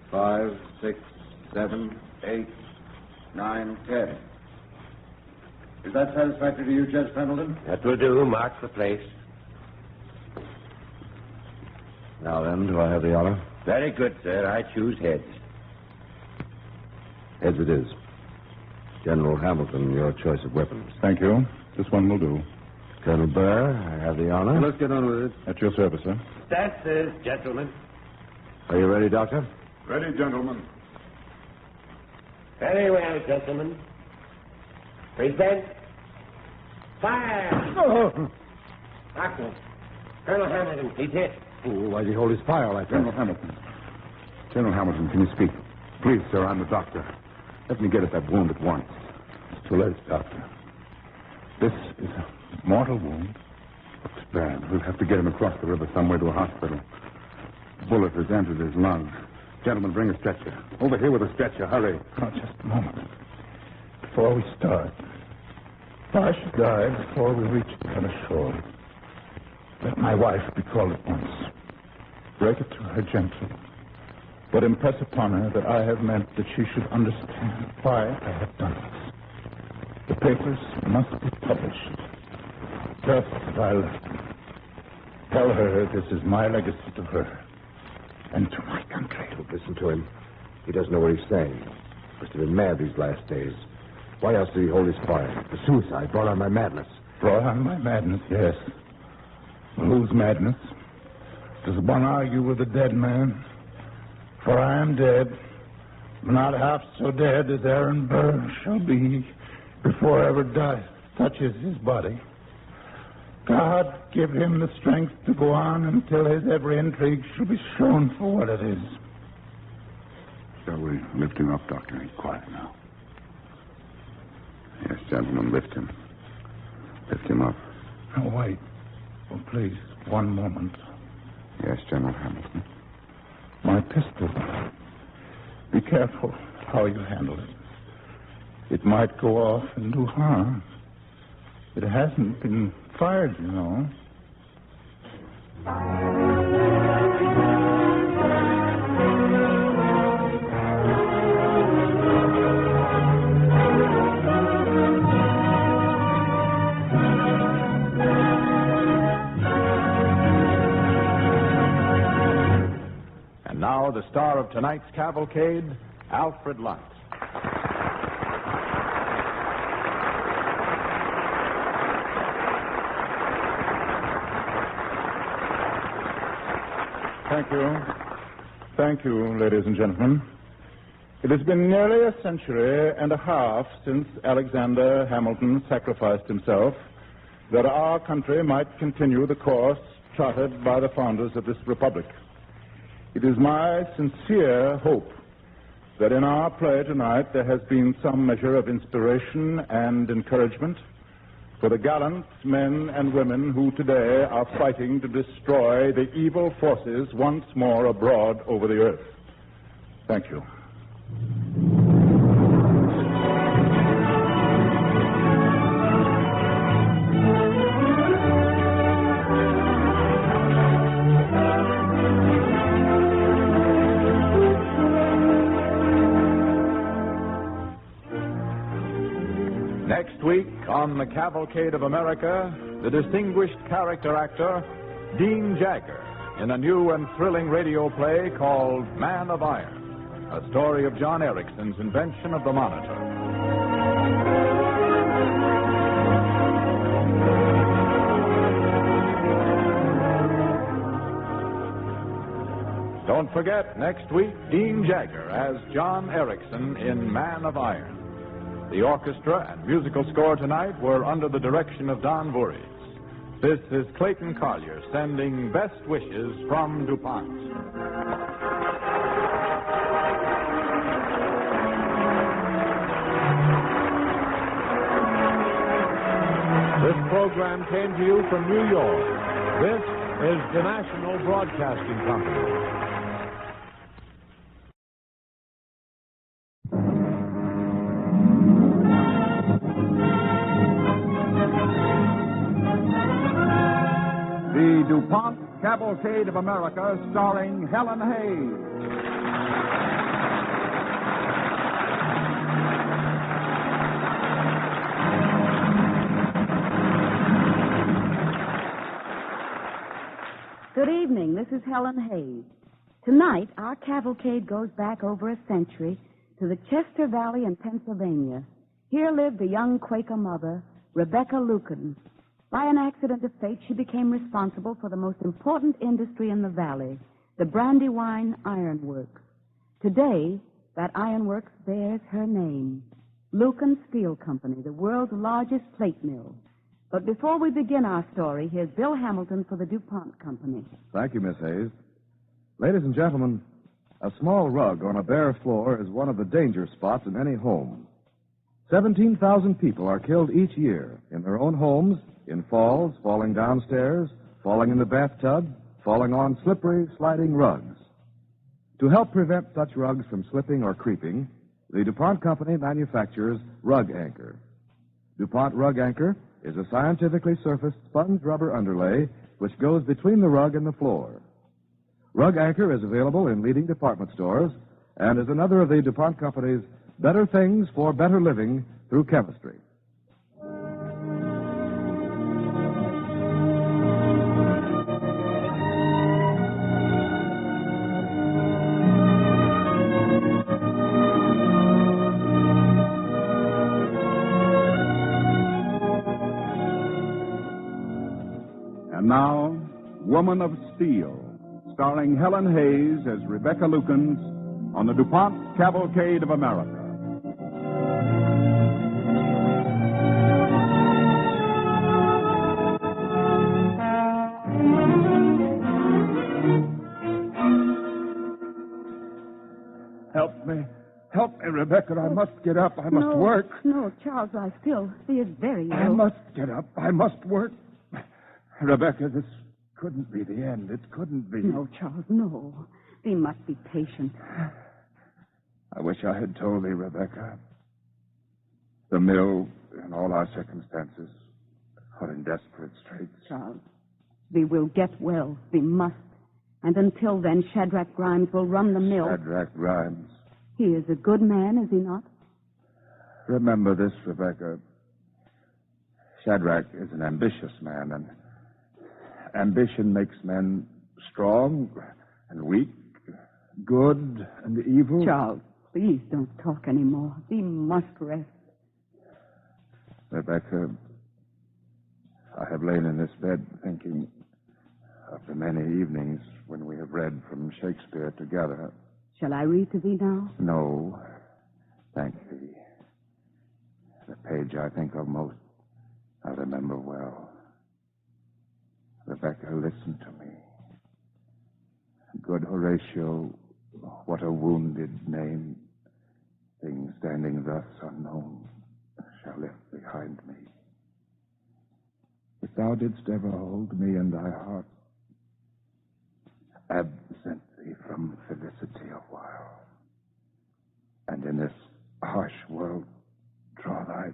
5, 6, 7, 8, 9, 10. Is that satisfactory to you, Judge Pendleton? That will do. Mark the place. Now then, do I have the honor? Very good, sir. I choose heads. Heads it is. General Hamilton, your choice of weapons. Thank you. This one will do. Colonel Burr, I have the honor. Let's get on with it. At your service, sir. Stances, gentlemen. Are you ready, Doctor? Ready, gentlemen. Very well, gentlemen. Present. Fire! Oh. Doctor. Colonel Hamilton, he's hit. Oh, why did he hold his fire like that? General Hamilton. General Hamilton, can you speak? Please, sir, I'm the doctor. Let me get at that wound at once. It's too late, Doctor. This is a mortal wound. Looks bad. We'll have to get him across the river somewhere to a hospital. The bullet has entered his lung. Gentlemen, bring a stretcher. Over here with a stretcher. Hurry. Oh, just a moment. Before we start, if I should die before we reach the other shore, let my wife be called at once. Break it to her gently, but impress upon her that I have meant that she should understand why I have done this. The papers must be published, just as I left them. Tell her this is my legacy to her and to my country. Don't listen to him. He doesn't know what he's saying. Must have been mad these last days. Why else did he hold his fire? The suicide brought on my madness. Brought on my madness, yes. Whose madness? Does one argue with a dead man? For I am dead, but not half so dead as Aaron Burr shall be before ever death touches his body. God give him the strength to go on until his every intrigue shall be shown for what it is. Shall we lift him up, Doctor? He's quiet now. Yes, gentlemen, lift him. Lift him up. Oh, wait. Oh, please, one moment. Yes, General Hamilton. My pistol. Be careful how you handle it. It might go off and do harm. It hasn't been fired, you know. And now the star of tonight's cavalcade, Alfred Lunt. Thank you, ladies and gentlemen. It has been nearly a century and a half since Alexander Hamilton sacrificed himself that our country might continue the course charted by the founders of this republic. It is my sincere hope that in our play tonight there has been some measure of inspiration and encouragement for the gallant men and women who today are fighting to destroy the evil forces once more abroad over the earth. Thank you. Next week on the Cavalcade of America, the distinguished character actor Dean Jagger in a new and thrilling radio play called Man of Iron, a story of John Ericsson's invention of the monitor. Don't forget, next week, Dean Jagger as John Ericsson in Man of Iron. The orchestra and musical score tonight were under the direction of Don Voorhees. This is Clayton Collier sending best wishes from DuPont. This program came to you from New York. This is the National Broadcasting Company. DuPont Cavalcade of America, starring Helen Hayes. Good evening. This is Helen Hayes. Tonight, our cavalcade goes back over a century to the Chester Valley in Pennsylvania. Here lived a young Quaker mother, Rebecca Lucan. By an accident of fate, she became responsible for the most important industry in the valley, the Brandywine Iron Works. Today, that ironworks bears her name, Lucan Steel Company, the world's largest plate mill. But before we begin our story, here's Bill Hamilton for the DuPont Company. Thank you, Miss Hayes. Ladies and gentlemen, a small rug on a bare floor is one of the danger spots in any home. 17,000 people are killed each year in their own homes, in falls, falling downstairs, falling in the bathtub, falling on slippery, sliding rugs. To help prevent such rugs from slipping or creeping, the DuPont Company manufactures Rug Anchor. DuPont Rug Anchor is a scientifically surfaced sponge rubber underlay which goes between the rug and the floor. Rug Anchor is available in leading department stores and is another of the DuPont Company's better things for better living through chemistry. And now, Woman of Steel, starring Helen Hayes as Rebecca Lucans on the DuPont Cavalcade of America. Help me, Rebecca. I must get up. I must work. No, Charles, lie still. He is very ill. I must get up. I must work. Rebecca, this couldn't be the end. It couldn't be. No, Charles, no. We must be patient. I wish I had told thee, Rebecca. The mill, in all our circumstances, are in desperate straits. Charles, we will get well. We must. And until then, Shadrach Grimes will run the mill. Shadrach Grimes. He is a good man, is he not? Remember this, Rebecca. Shadrach is an ambitious man, and ambition makes men strong and weak, good and evil. Charles, please don't talk anymore. We must rest. Rebecca, I have lain in this bed thinking of the many evenings when we have read from Shakespeare together. Shall I read to thee now? No, thank thee. The page I think of most, I remember well. Rebecca, listen to me. Good Horatio, what a wounded name, thing standing thus unknown, shall lift behind me. If thou didst ever hold me in thy heart, absent thee from felicity a while, and in this harsh world draw thy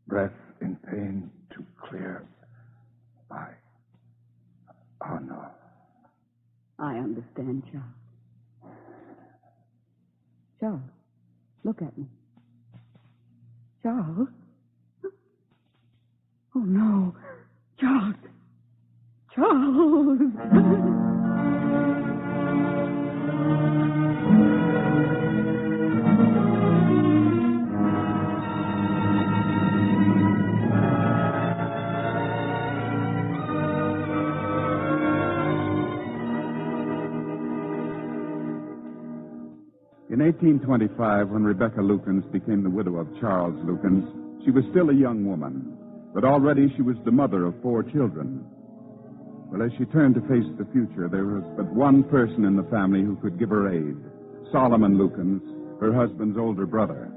breath in pain to clear my honor. I understand, Charles. Charles, look at me. Charles? Oh, no. Charles! Charles! In 1825, when Rebecca Lucans became the widow of Charles Lucans, she was still a young woman, but already she was the mother of 4 children. Well, as she turned to face the future, there was but one person in the family who could give her aid, Solomon Lucans, her husband's older brother.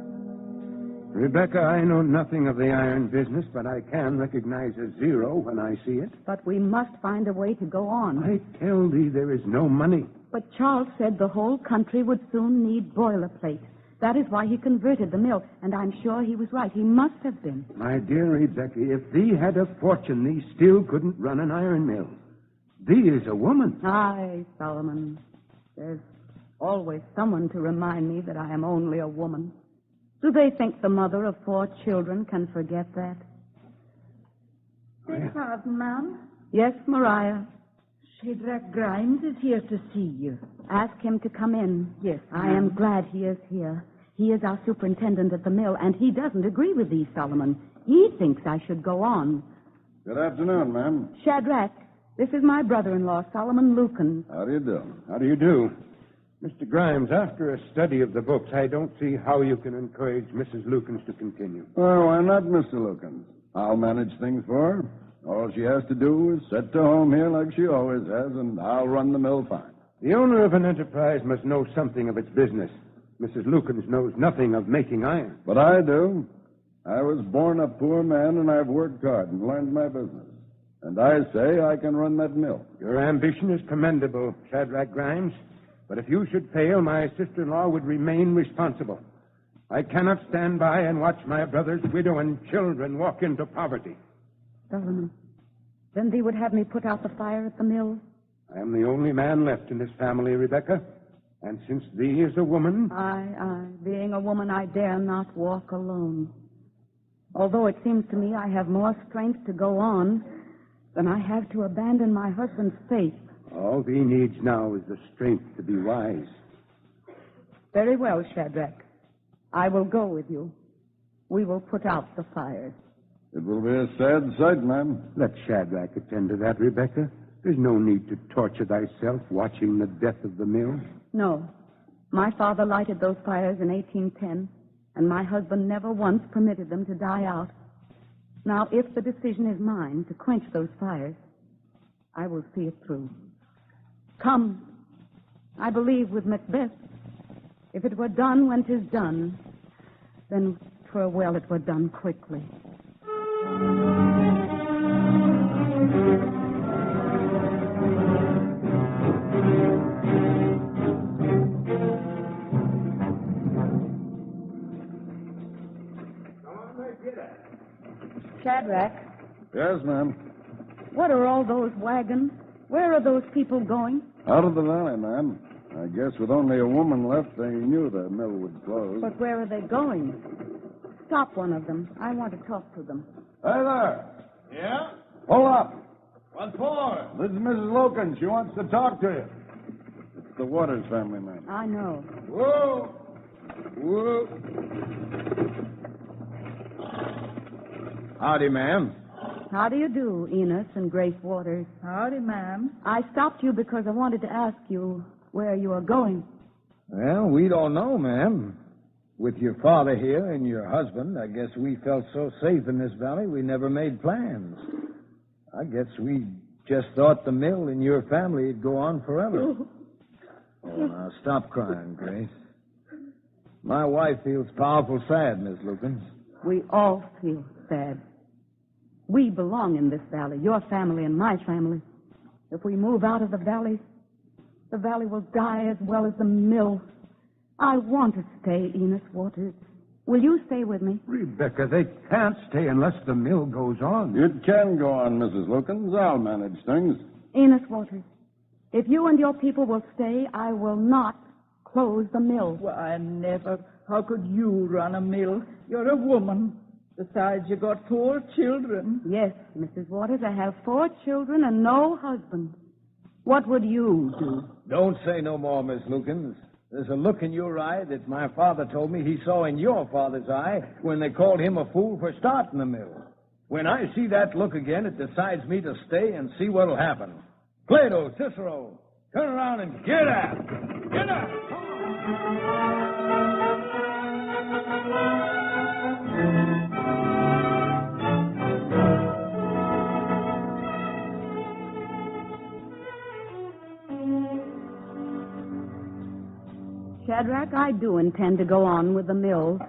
Rebecca, I know nothing of the iron business, but I can recognize a zero when I see it. But we must find a way to go on. I tell thee there is no money. But Charles said the whole country would soon need boilerplate. That is why he converted the mill, and I'm sure he was right. He must have been. My dear Rebecca, if thee had a fortune, thee still couldn't run an iron mill. Thee is a woman. Aye, Solomon. There's always someone to remind me that I am only a woman. Do they think the mother of 4 children can forget that? Beg pardon, ma'am. Yes, Mariah. Shadrach Grimes is here to see you. Ask him to come in. Yes, I am glad he is here. He is our superintendent at the mill, and he doesn't agree with thee, Solomon. He thinks I should go on. Good afternoon, ma'am. Shadrach, this is my brother-in-law, Solomon Lucan. How do you do? How do you do? Mr. Grimes, after a study of the books, I don't see how you can encourage Mrs. Lukens to continue. Oh, why not, Mr. Lukens? I'll manage things for her. All she has to do is set to home here like she always has, and I'll run the mill fine. The owner of an enterprise must know something of its business. Mrs. Lukens knows nothing of making iron. But I do. I was born a poor man, and I've worked hard and learned my business. And I say I can run that mill. Your ambition is commendable, Shadrach Grimes. But if you should fail, my sister-in-law would remain responsible. I cannot stand by and watch my brother's widow and children walk into poverty. Solomon, then thee would have me put out the fire at the mill? I am the only man left in this family, Rebecca. And since thee is a woman... Aye. Being a woman, I dare not walk alone. Although it seems to me I have more strength to go on than I have to abandon my husband's faith. All thee needs now is the strength to be wise. Very well, Shadrach. I will go with you. We will put out the fires. It will be a sad sight, ma'am. Let Shadrach attend to that, Rebecca. There's no need to torture thyself watching the death of the mill. No. My father lighted those fires in 1810, and my husband never once permitted them to die out. Now, if the decision is mine to quench those fires, I will see it through. Come. I believe with Macbeth, if it were done when 'tis done, then 'twere well it were done quickly. Shadrach. Yes, ma'am. What are all those wagons? Where are those people going? Out of the valley, ma'am. I guess with only a woman left, they knew the mill would close. But where are they going? Stop one of them. I want to talk to them. Hey there. Yeah? Pull up. What for? This is Mrs. Loken. She wants to talk to you. It's the Waters family, ma'am. I know. Whoa. Whoa. Howdy, ma'am. How do you do, Enos and Grace Waters? Howdy, ma'am. I stopped you because I wanted to ask you where you are going. Well, we don't know, ma'am. With your father here and your husband, I guess we felt so safe in this valley we never made plans. I guess we just thought the mill and your family would go on forever. Oh, now, stop crying, Grace. My wife feels powerful sad, Miss Lukens. We all feel sad. We belong in this valley, your family and my family. If we move out of the valley will die as well as the mill. I want to stay, Enos Waters. Will you stay with me? Rebecca, they can't stay unless the mill goes on. It can go on, Mrs. Lukens. I'll manage things. Enos Waters, if you and your people will stay, I will not close the mill. Why, never. How could you run a mill? You're a woman. Besides, you got 4 children. Yes, Mrs. Waters, I have 4 children and no husband. What would you do? Don't say no more, Miss Lukens. There's a look in your eye that my father told me he saw in your father's eye when they called him a fool for starting the mill. When I see that look again, it decides me to stay and see what'll happen. Plato, Cicero, turn around and get out. Get out. Come on. Shadrach, I do intend to go on with the mill.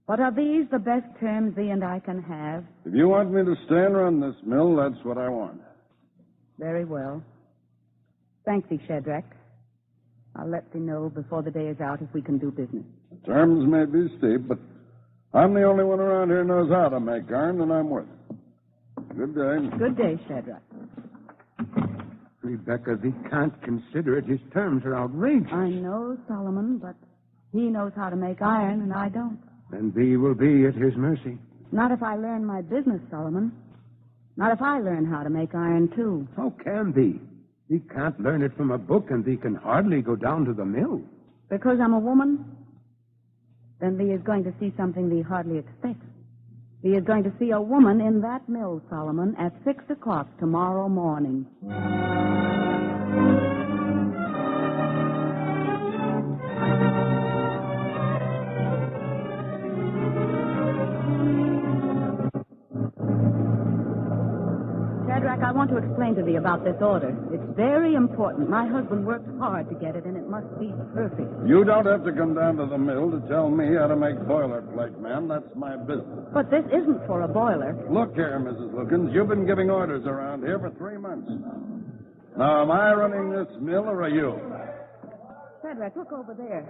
But are these the best terms thee and I can have? If you want me to stay and run this mill, that's what I want. Very well. Thank thee, Shadrach. I'll let thee know before the day is out if we can do business. The terms may be steep, but I'm the only one around here who knows how to make iron, and I'm worth it. Good day. Good day, Shadrach. Rebecca, thee can't consider it. His terms are outrageous. I know, Solomon, but he knows how to make iron, and I don't. Then thee will be at his mercy. Not if I learn my business, Solomon. Not if I learn how to make iron, too. How can thee? Thee can't learn it from a book, and thee can hardly go down to the mill. Because I'm a woman? Then thee is going to see something thee hardly expects. Thee is going to see a woman in that mill, Solomon, at 6 o'clock tomorrow morning. Shadrach, I want to explain to thee about this order. It's very important. My husband worked hard to get it, and it must be perfect. You don't have to come down to the mill to tell me how to make boilerplate, ma'am. That's my business. But this isn't for a boiler. Look here, Mrs. Lookins. You've been giving orders around here for 3 months. Now, am I running this mill or are you? Shadrach, look over there.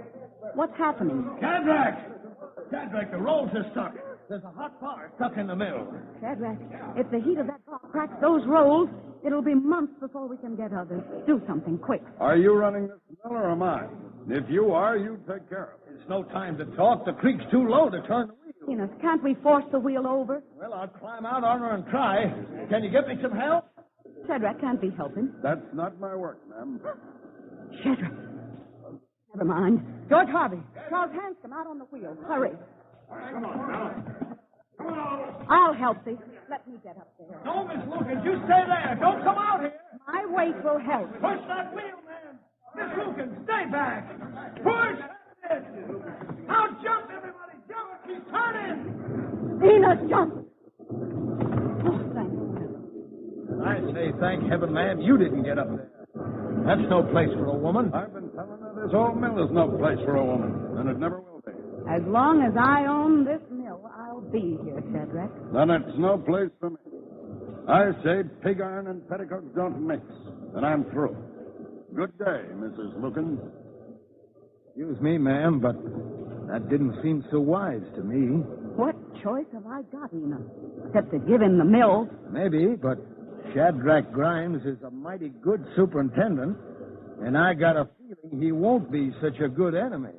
What's happening? Shadrach, the rolls are stuck. There's a hot bar stuck in the mill. Shadrach, if the heat of that bar cracks those rolls, it'll be months before we can get others. Do something quick. Are you running this mill or am I? If you are, you take care of it. It's no time to talk. The creek's too low to turn the wheel. Enos, can't we force the wheel over? Well, I'll climb out on her and try. Can you get me some help? Shadrach, can't we help him? That's not my work, ma'am. Shadrach. Never mind. George Harvey, Charles Hanscom, out on the wheel. Hurry. Come on now. I'll help thee. Let me get up there. No, Miss Lucas, you stay there. Don't come out here. My weight will help. Push that wheel, man. Miss Lucas, stay back. Push. That's it. Now jump, everybody. Jump. Keep turning. Enos, jump. Oh, thank you. I say, thank heaven, man, you didn't get up there. That's no place for a woman. I've been telling her this whole mill is no place for a woman, and it never will be. As long as I own this mill, I'll be here, Shadrach. Then it's no place for me. I say pig iron and petticoats don't mix, and I'm through. Good day, Mrs. Lookins. Excuse me, ma'am, but that didn't seem so wise to me. What choice have I got, Enos? Except to give him the mill. Maybe, but Shadrach Grimes is a mighty good superintendent, and I got a feeling he won't be such a good enemy.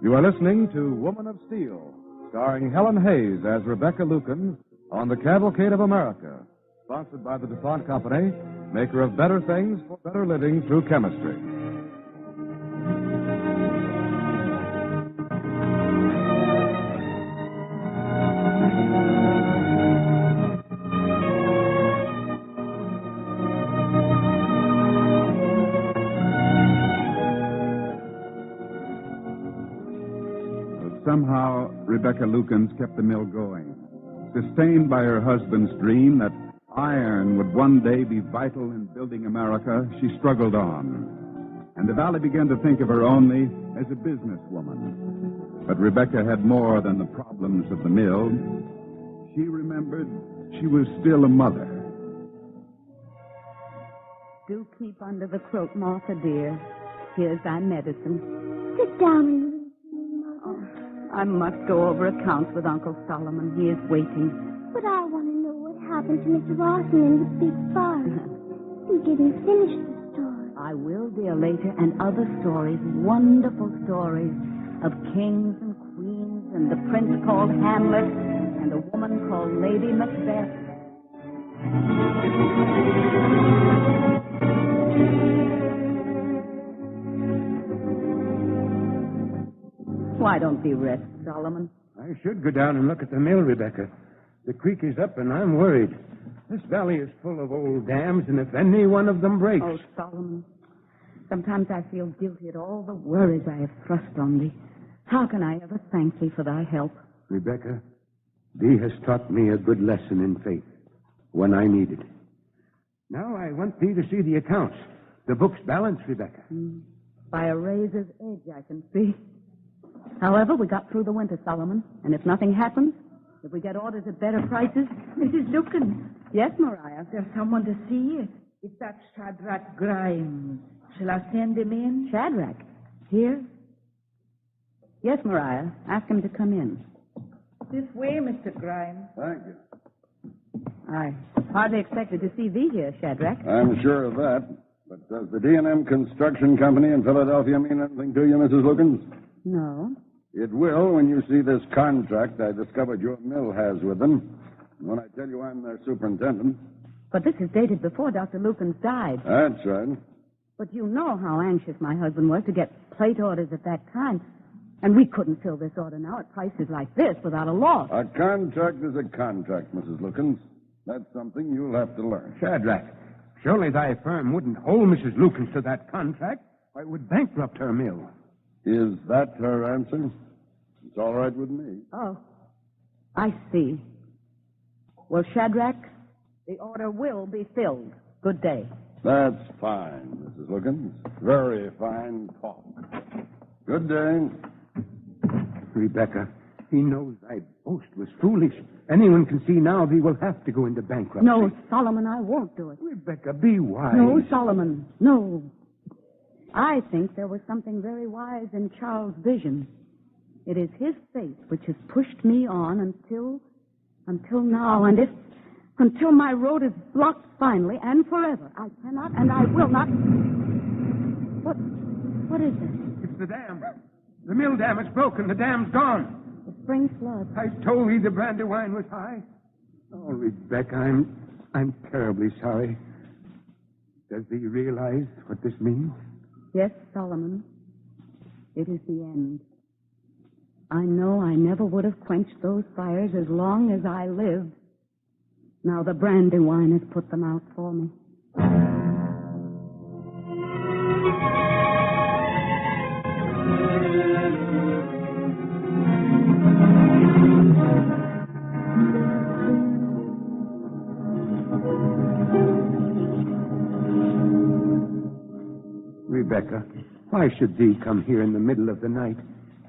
You are listening to Woman of Steel, starring Helen Hayes as Rebecca Lukens on the Cavalcade of America, sponsored by the DuPont Company, maker of better things for better living through chemistry. Somehow, Rebecca Lukens kept the mill going. Sustained by her husband's dream that iron would one day be vital in building America, she struggled on. And the Valley began to think of her only as a businesswoman. But Rebecca had more than the problems of the mill. She remembered she was still a mother. Do keep under the cloak, Martha, dear. Here's thy medicine. Sit down. I must go over accounts with Uncle Solomon. He is waiting. But I want to know what happened to Mr. Rawson in the big farm. You didn't finish the story. I will, dear, later, and other stories, wonderful stories of kings and queens and the prince called Hamlet and a woman called Lady Macbeth. Why don't thee rest, Solomon? I should go down and look at the mill, Rebecca. The creek is up, and I'm worried. This valley is full of old dams, and if any one of them breaks... Oh, Solomon, sometimes I feel guilty at all the worries I have thrust on thee. How can I ever thank thee for thy help? Rebecca, thee has taught me a good lesson in faith, when I need it. Now I want thee to see the accounts. The book's balanced, Rebecca. By a razor's edge, I can see. However, we got through the winter, Solomon, and if nothing happens, if we get orders at better prices... Mrs. Lukens. Yes, Maria. There's someone to see you. It's that Shadrach Grimes. Shall I send him in? Shadrach? Here? Yes, Mariah. Ask him to come in. This way, Mr. Grimes. Thank you. I hardly expected to see thee here, Shadrach. I'm sure of that. But does the D&M Construction Company in Philadelphia mean anything to you, Mrs. Lukens? No. It will when you see this contract I discovered your mill has with them. When I tell you I'm their superintendent. But this is dated before Dr. Lukens died. That's right. But you know how anxious my husband was to get plate orders at that time. And we couldn't fill this order now at prices like this without a loss. A contract is a contract, Mrs. Lukens. That's something you'll have to learn. Shadrach, surely thy firm wouldn't hold Mrs. Lukens to that contract, or it would bankrupt her mill. Is that her answer? It's all right with me. Oh, I see. Well, Shadrach, the order will be filled. Good day. That's fine, Mrs. Lukens. Very fine talk. Good day. Rebecca, he knows thy boast was foolish. Anyone can see now thee will have to go into bankruptcy. No, Solomon, I won't do it. Rebecca, be wise. No, Solomon, no. I think there was something very wise in Charles' vision. It is his faith which has pushed me on until now. And until my road is blocked finally and forever, I cannot and I will not. What is it? It's the dam. The mill dam is broken. The dam's gone. The spring flood. I told thee the Brandywine was high. Oh, Rebecca, I'm terribly sorry. Does thee realize what this means? Yes, Solomon. It is the end. I know I never would have quenched those fires as long as I lived. Now the Brandywine has put them out for me. Rebecca, why should thee come here in the middle of the night?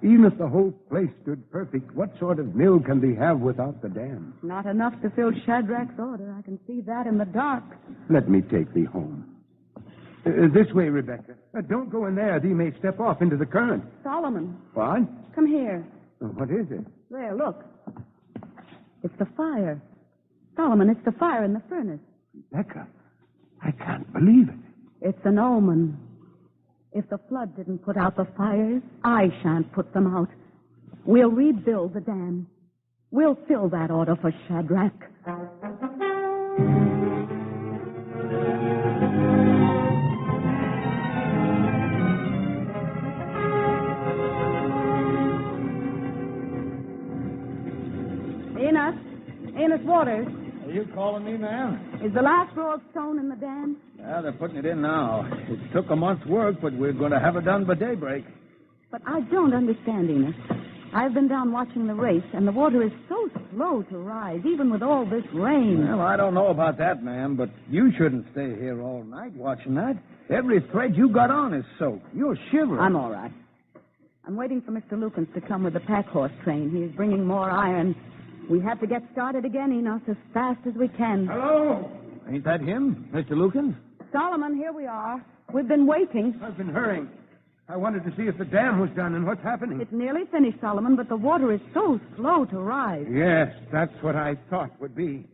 Even if the whole place stood perfect, what sort of mill can thee have without the dam? Not enough to fill Shadrach's order. I can see that in the dark. Let me take thee home. This way, Rebecca. Don't go in there. Thee may step off into the current. Solomon. What? Come here. What is it? There, look. It's the fire. Solomon, it's the fire in the furnace. Rebecca, I can't believe it. It's an omen. If the flood didn't put out the fires, I shan't put them out. We'll rebuild the dam. We'll fill that order for Shadrach. Enos Waters. Are you calling me, ma'am? Is the last row of stone in the dam? Yeah, they're putting it in now. It took a month's work, but we're going to have it done by daybreak. But I don't understand, Enos. I've been down watching the race, and the water is so slow to rise, even with all this rain. Well, I don't know about that, ma'am, but you shouldn't stay here all night watching that. Every thread you got on is soaked. You're shivering. I'm all right. I'm waiting for Mr. Lukens to come with the pack horse train. He is bringing more iron. We have to get started again, Enos, as fast as we can. Hello? Ain't that him, Mr. Lukens? Solomon, here we are. We've been waiting. I've been hurrying. I wanted to see if the dam was done and what's happening. It's nearly finished, Solomon, but the water is so slow to rise. Yes, that's what I thought would be.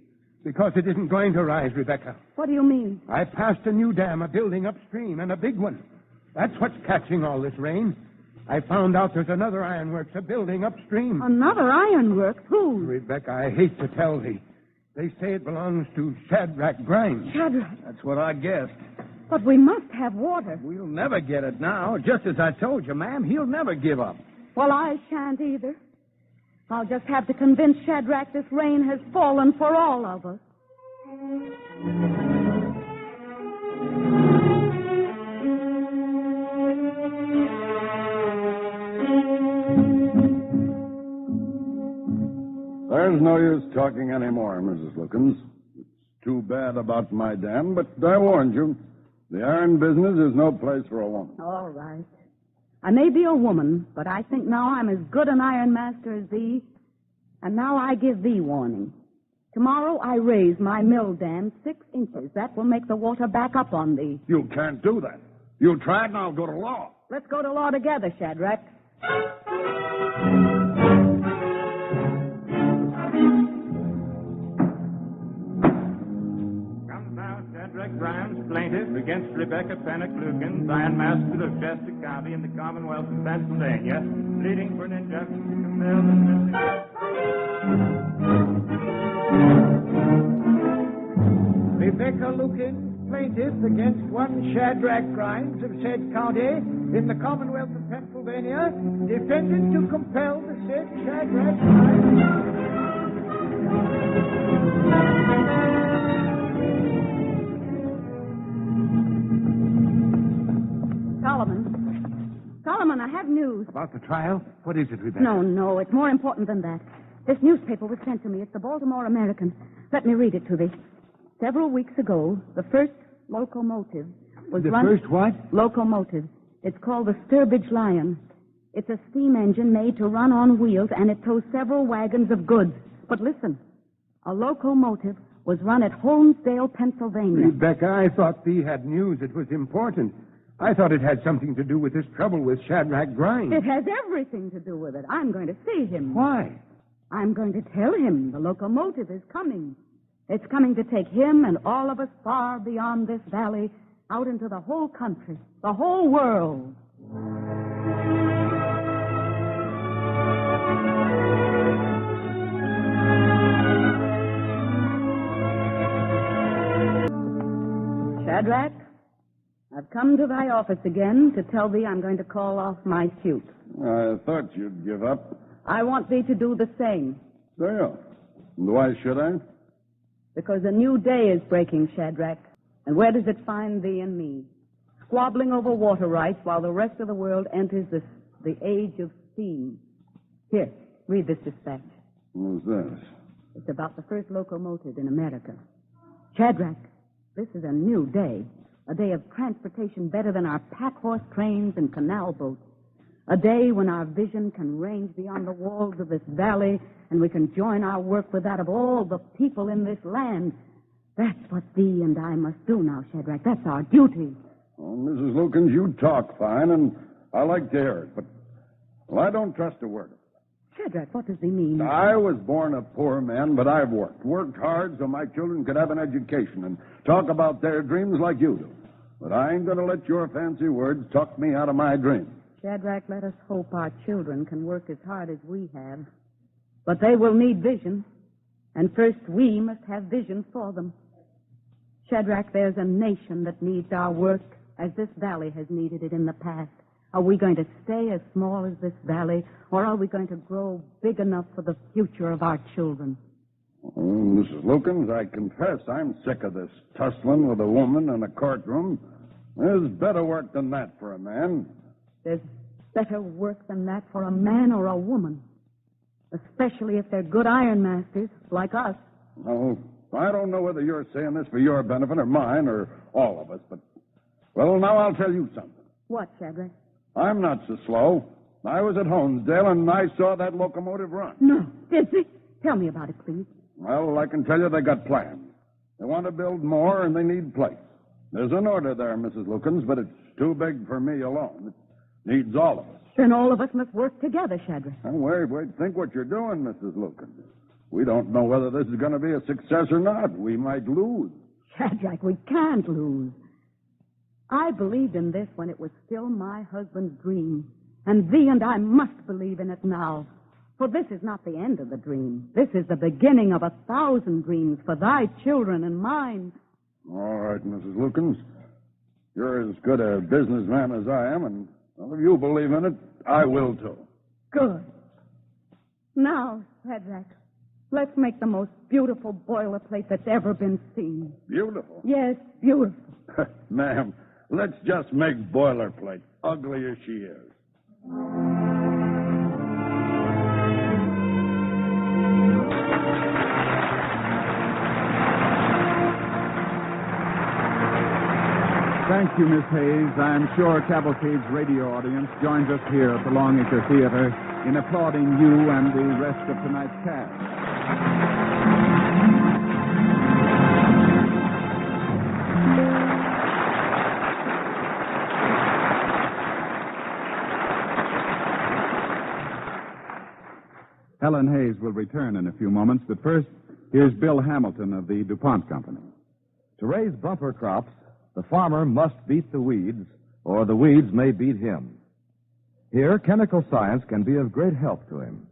Because it isn't going to rise, Rebecca. What do you mean? I passed a new dam, a building upstream, and a big one. That's what's catching all this rain. I found out there's another ironworks, a building upstream. Another ironworks? Who? Rebecca, I hate to tell thee. They say it belongs to Shadrach Grimes. Shadrach? That's what I guessed. But we must have water. We'll never get it now. Just as I told you, ma'am, he'll never give up. Well, I shan't either. I'll just have to convince Shadrach this rain has fallen for all of us. There's no use talking anymore, Mrs. Lukens. It's too bad about my dam, but I warned you. The iron business is no place for a woman. All right. I may be a woman, but I think now I'm as good an iron master as thee, and now I give thee warning. Tomorrow I raise my mill dam 6 inches. That will make the water back up on thee. You can't do that. You try it and I'll go to law. Let's go to law together, Shadrach. Comes now Shadrach Grimes, plaintiff against Rebecca Pennock Lucan, Ironmaster of Chester County in the Commonwealth of Pennsylvania, pleading for an injunction to compel the Rebecca Lucan, plaintiff against one Shadrach Grimes of said county in the Commonwealth of Pennsylvania, defendant to compel the said Shadrach Grimes. Solomon, I have news. About the trial? What is it, Rebecca? No, it's more important than that. This newspaper was sent to me. It's the Baltimore American. Let me read it to thee. Several weeks ago, the first locomotive was run... The first what? Locomotive. It's called the Sturbridge Lion. It's a steam engine made to run on wheels, and it tows several wagons of goods. But listen, a locomotive was run at Holmesdale, Pennsylvania. Rebecca, I thought thee had news that was important. I thought it had something to do with this trouble with Shadrach Grimes. It has everything to do with it. I'm going to see him. Why? I'm going to tell him the locomotive is coming. It's coming to take him and all of us far beyond this valley, out into the whole country, the whole world. Shadrach, I've come to thy office again to tell thee I'm going to call off my suit. I thought you'd give up. I want thee to do the same. There. Why should I? Because a new day is breaking, Shadrach. And where does it find thee and me? Squabbling over water rights while the rest of the world enters the age of steam. Here, read this dispatch. Who's this? It's about the first locomotive in America. Shadrach, this is a new day. A day of transportation better than our pack-horse trains and canal boats. A day when our vision can range beyond the walls of this valley and we can join our work with that of all the people in this land. That's what thee and I must do now, Shadrach. That's our duty. Well, Mrs. Lukens, you talk fine, and I like to hear it, but I don't trust a word of it. Shadrach, what does he mean? I was born a poor man, but I've worked hard so my children could have an education and talk about their dreams like you do. But I ain't going to let your fancy words talk me out of my dreams. Shadrach, let us hope our children can work as hard as we have. But they will need vision, and first we must have vision for them. Shadrach, there's a nation that needs our work as this valley has needed it in the past. Are we going to stay as small as this valley, or are we going to grow big enough for the future of our children? Oh, Mrs. Lukens, I confess I'm sick of this tussling with a woman in a courtroom. There's better work than that for a man. There's better work than that for a man or a woman, especially if they're good ironmasters like us. No, I don't know whether you're saying this for your benefit or mine or all of us, but, well, now I'll tell you something. What, Shadrach? I'm not so slow. I was at Holmesdale, and I saw that locomotive run. No, did they? Tell me about it, please. Well, I can tell you they got plans. They want to build more, and they need place. There's an order there, Mrs. Lukens, but it's too big for me alone. It needs all of us. Then all of us must work together, Shadrach. Now, wait. Think what you're doing, Mrs. Lukens. We don't know whether this is going to be a success or not. We might lose. Shadrach, we can't lose. I believed in this when it was still my husband's dream. And thee and I must believe in it now. For this is not the end of the dream. This is the beginning of 1,000 dreams for thy children and mine. All right, Mrs. Lukens. You're as good a businessman as I am, and well, if you believe in it, I will too. Good. Now, Shadrach, let's make the most beautiful boilerplate that's ever been seen. Beautiful? Yes, beautiful. Ma'am, let's just make boilerplate, ugly as she is. Thank you, Miss Hayes. I'm sure Cavalcade's radio audience joins us here at the Longacre Theater in applauding you and the rest of tonight's cast. Helen Hayes will return in a few moments, but first, here's Bill Hamilton of the DuPont Company. To raise bumper crops, the farmer must beat the weeds, or the weeds may beat him. Here, chemical science can be of great help to him.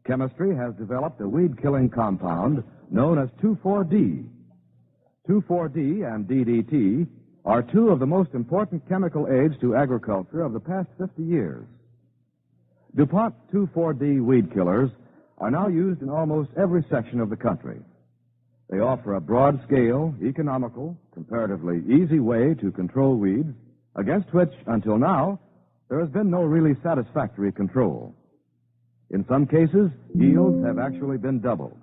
Chemistry has developed a weed-killing compound known as 2,4-D. 2,4-D and DDT are two of the most important chemical aids to agriculture of the past 50 years. DuPont 2,4-D weed killers are now used in almost every section of the country. They offer a broad-scale, economical, comparatively easy way to control weeds, against which, until now, there has been no really satisfactory control. In some cases, yields have actually been doubled.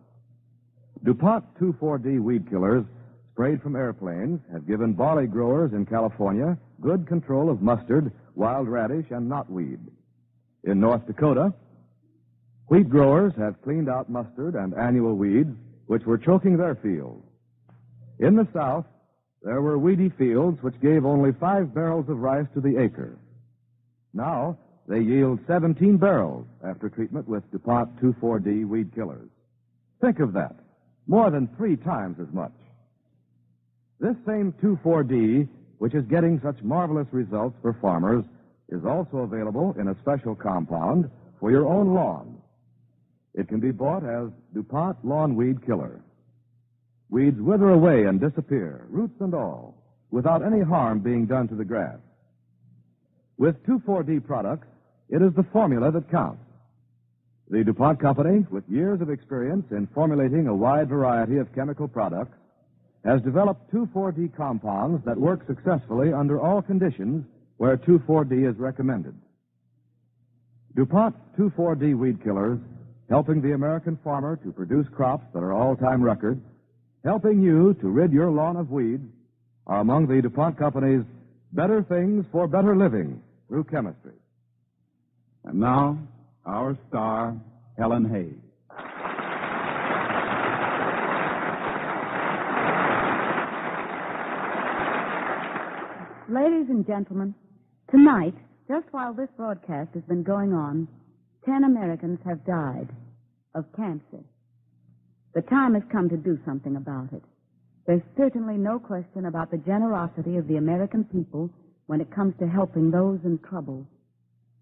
DuPont 2,4-D weed killers sprayed from airplanes have given barley growers in California good control of mustard, wild radish, and knotweed. In North Dakota, wheat growers have cleaned out mustard and annual weeds, which were choking their fields. In the South, there were weedy fields which gave only 5 barrels of rice to the acre. Now, they yield 17 barrels after treatment with DuPont 2,4-D weed killers. Think of that. More than 3 times as much. This same 2,4-D, which is getting such marvelous results for farmers, is also available in a special compound for your own lawn. It can be bought as DuPont Lawn Weed Killer. Weeds wither away and disappear, roots and all, without any harm being done to the grass. With 2,4-D products, it is the formula that counts. The DuPont Company, with years of experience in formulating a wide variety of chemical products, has developed 2,4-D compounds that work successfully under all conditions where 2,4-D is recommended. DuPont 2,4-D weed killers, helping the American farmer to produce crops that are all-time records, helping you to rid your lawn of weeds, are among the DuPont Company's better things for better living through chemistry. And now, our star, Helen Hayes. Ladies and gentlemen, tonight, just while this broadcast has been going on, 10 Americans have died of cancer. The time has come to do something about it. There's certainly no question about the generosity of the American people when it comes to helping those in trouble.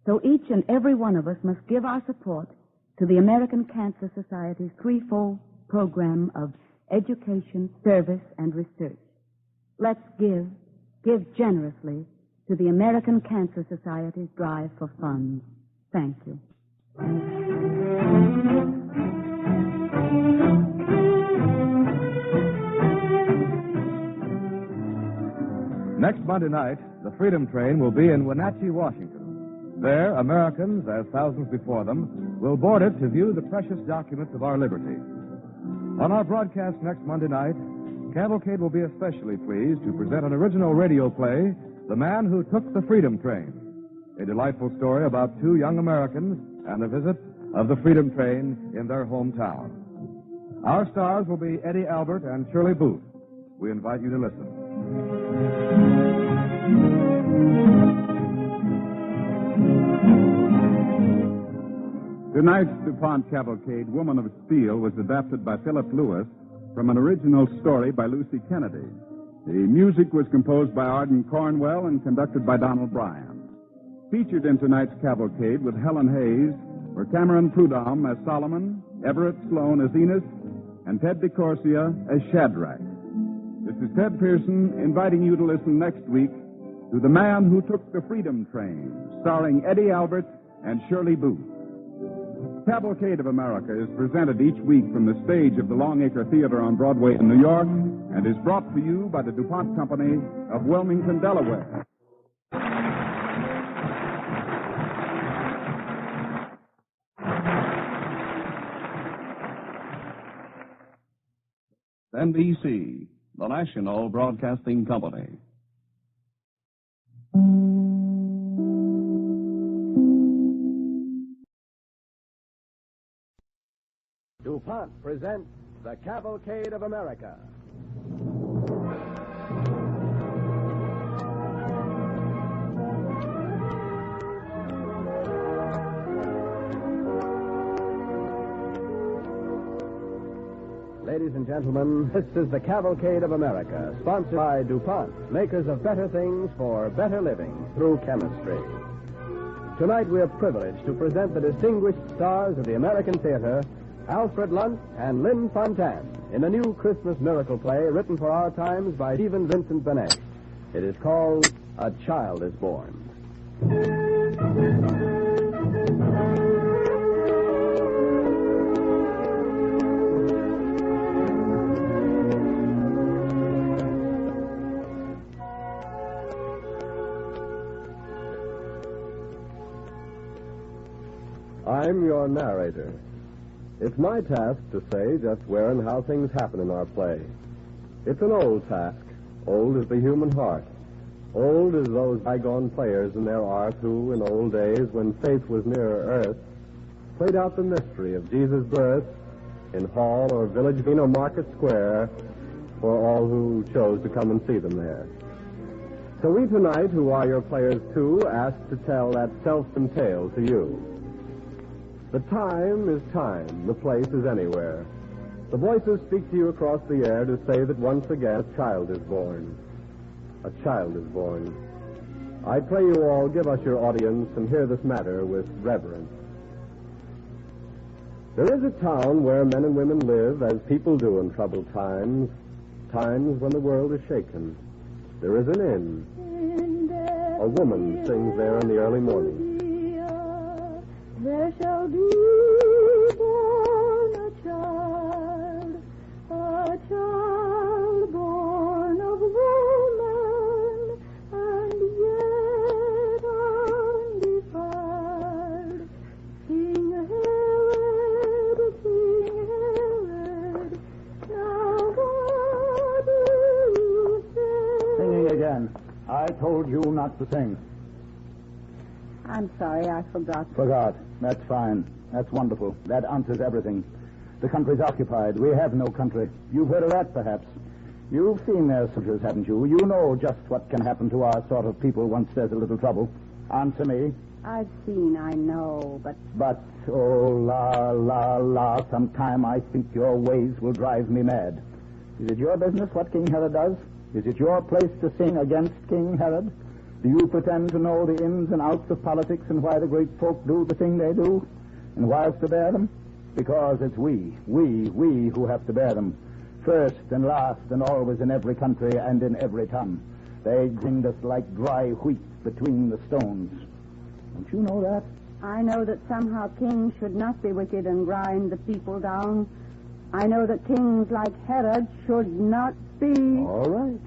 So each and every one of us must give our support to the American Cancer Society's threefold program of education, service, and research. Let's give generously to the American Cancer Society's drive for funds. Thank you. Next Monday night, the Freedom Train will be in Wenatchee, Washington. There, Americans, as thousands before them, will board it to view the precious documents of our liberty. On our broadcast next Monday night, Cavalcade will be especially pleased to present an original radio play, The Man Who Took the Freedom Train, a delightful story about 2 young Americans and the visit of the Freedom Train in their hometown. Our stars will be Eddie Albert and Shirley Booth. We invite you to listen. Tonight's DuPont Cavalcade, Woman of Steel, was adapted by Philip Lewis from an original story by Lucy Kennedy. The music was composed by Arden Cornwell and conducted by Donald Bryan. Featured in tonight's Cavalcade with Helen Hayes were Cameron Prudhomme as Solomon, Everett Sloan as Enos, and Ted DeCorsia as Shadrach. This is Ted Pearson inviting you to listen next week to The Man Who Took the Freedom Train, starring Eddie Albert and Shirley Booth. Cavalcade of America is presented each week from the stage of the Longacre Theater on Broadway in New York and is brought to you by the DuPont Company of Wilmington, Delaware. NBC, the National Broadcasting Company. DuPont presents the Cavalcade of America. Ladies and gentlemen, this is the Cavalcade of America, sponsored by DuPont, makers of better things for better living through chemistry. Tonight we are privileged to present the distinguished stars of the American theater, Alfred Lunt and Lynn Fontanne, in a new Christmas miracle play written for our times by Stephen Vincent Benet. It is called A Child is Born. I'm your narrator. It's my task to say just where and how things happen in our play. It's an old task. Old as the human heart. Old as those bygone players in their art who, in old days, when faith was nearer earth, played out the mystery of Jesus' birth in hall or village green or market square for all who chose to come and see them there. So we tonight, who are your players too, ask to tell that self-same tale to you. The time is time. The place is anywhere. The voices speak to you across the air to say that once again a child is born. A child is born. I pray you all give us your audience and hear this matter with reverence. There is a town where men and women live as people do in troubled times, times when the world is shaken. There is an inn. A woman sings there in the early morning. There shall be born a child born of woman, and yet undefiled. King Herod, now what do you say? Singing again. I told you not to sing. I'm sorry, I forgot. Forgot. That's fine. That's wonderful. That answers everything. The country's occupied. We have no country. You've heard of that, perhaps. You've seen their soldiers, haven't you? You know just what can happen to our sort of people once there's a little trouble. Answer me. I've seen, I know, but... But, oh, la, sometime I think your ways will drive me mad. Is it your business what King Herod does? Is it your place to sing against King Herod? Do you pretend to know the ins and outs of politics and why the great folk do the thing they do? And why it's to bear them? Because it's we who have to bear them. First and last and always in every country and in every town. They grind us like dry wheat between the stones. Don't you know that? I know that somehow kings should not be wicked and grind the people down. I know that kings like Herod should not be... All right.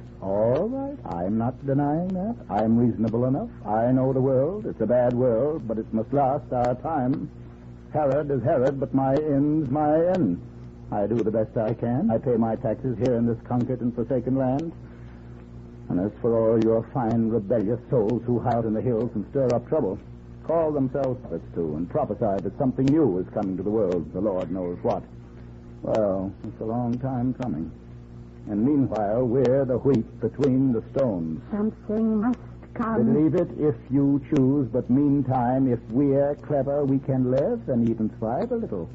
I'm not denying that. I'm reasonable enough. I know the world. It's a bad world, but it must last our time. Herod is Herod, but my end's my end. I do the best I can. I pay my taxes here in this conquered and forsaken land. And as for all your fine, rebellious souls who hide in the hills and stir up trouble, call themselves prophets too and prophesy that something new is coming to the world, the Lord knows what. Well, it's a long time coming. And meanwhile, we're the wheat between the stones. Something must come. Believe it if you choose, but meantime, if we're clever, we can live and even thrive a little.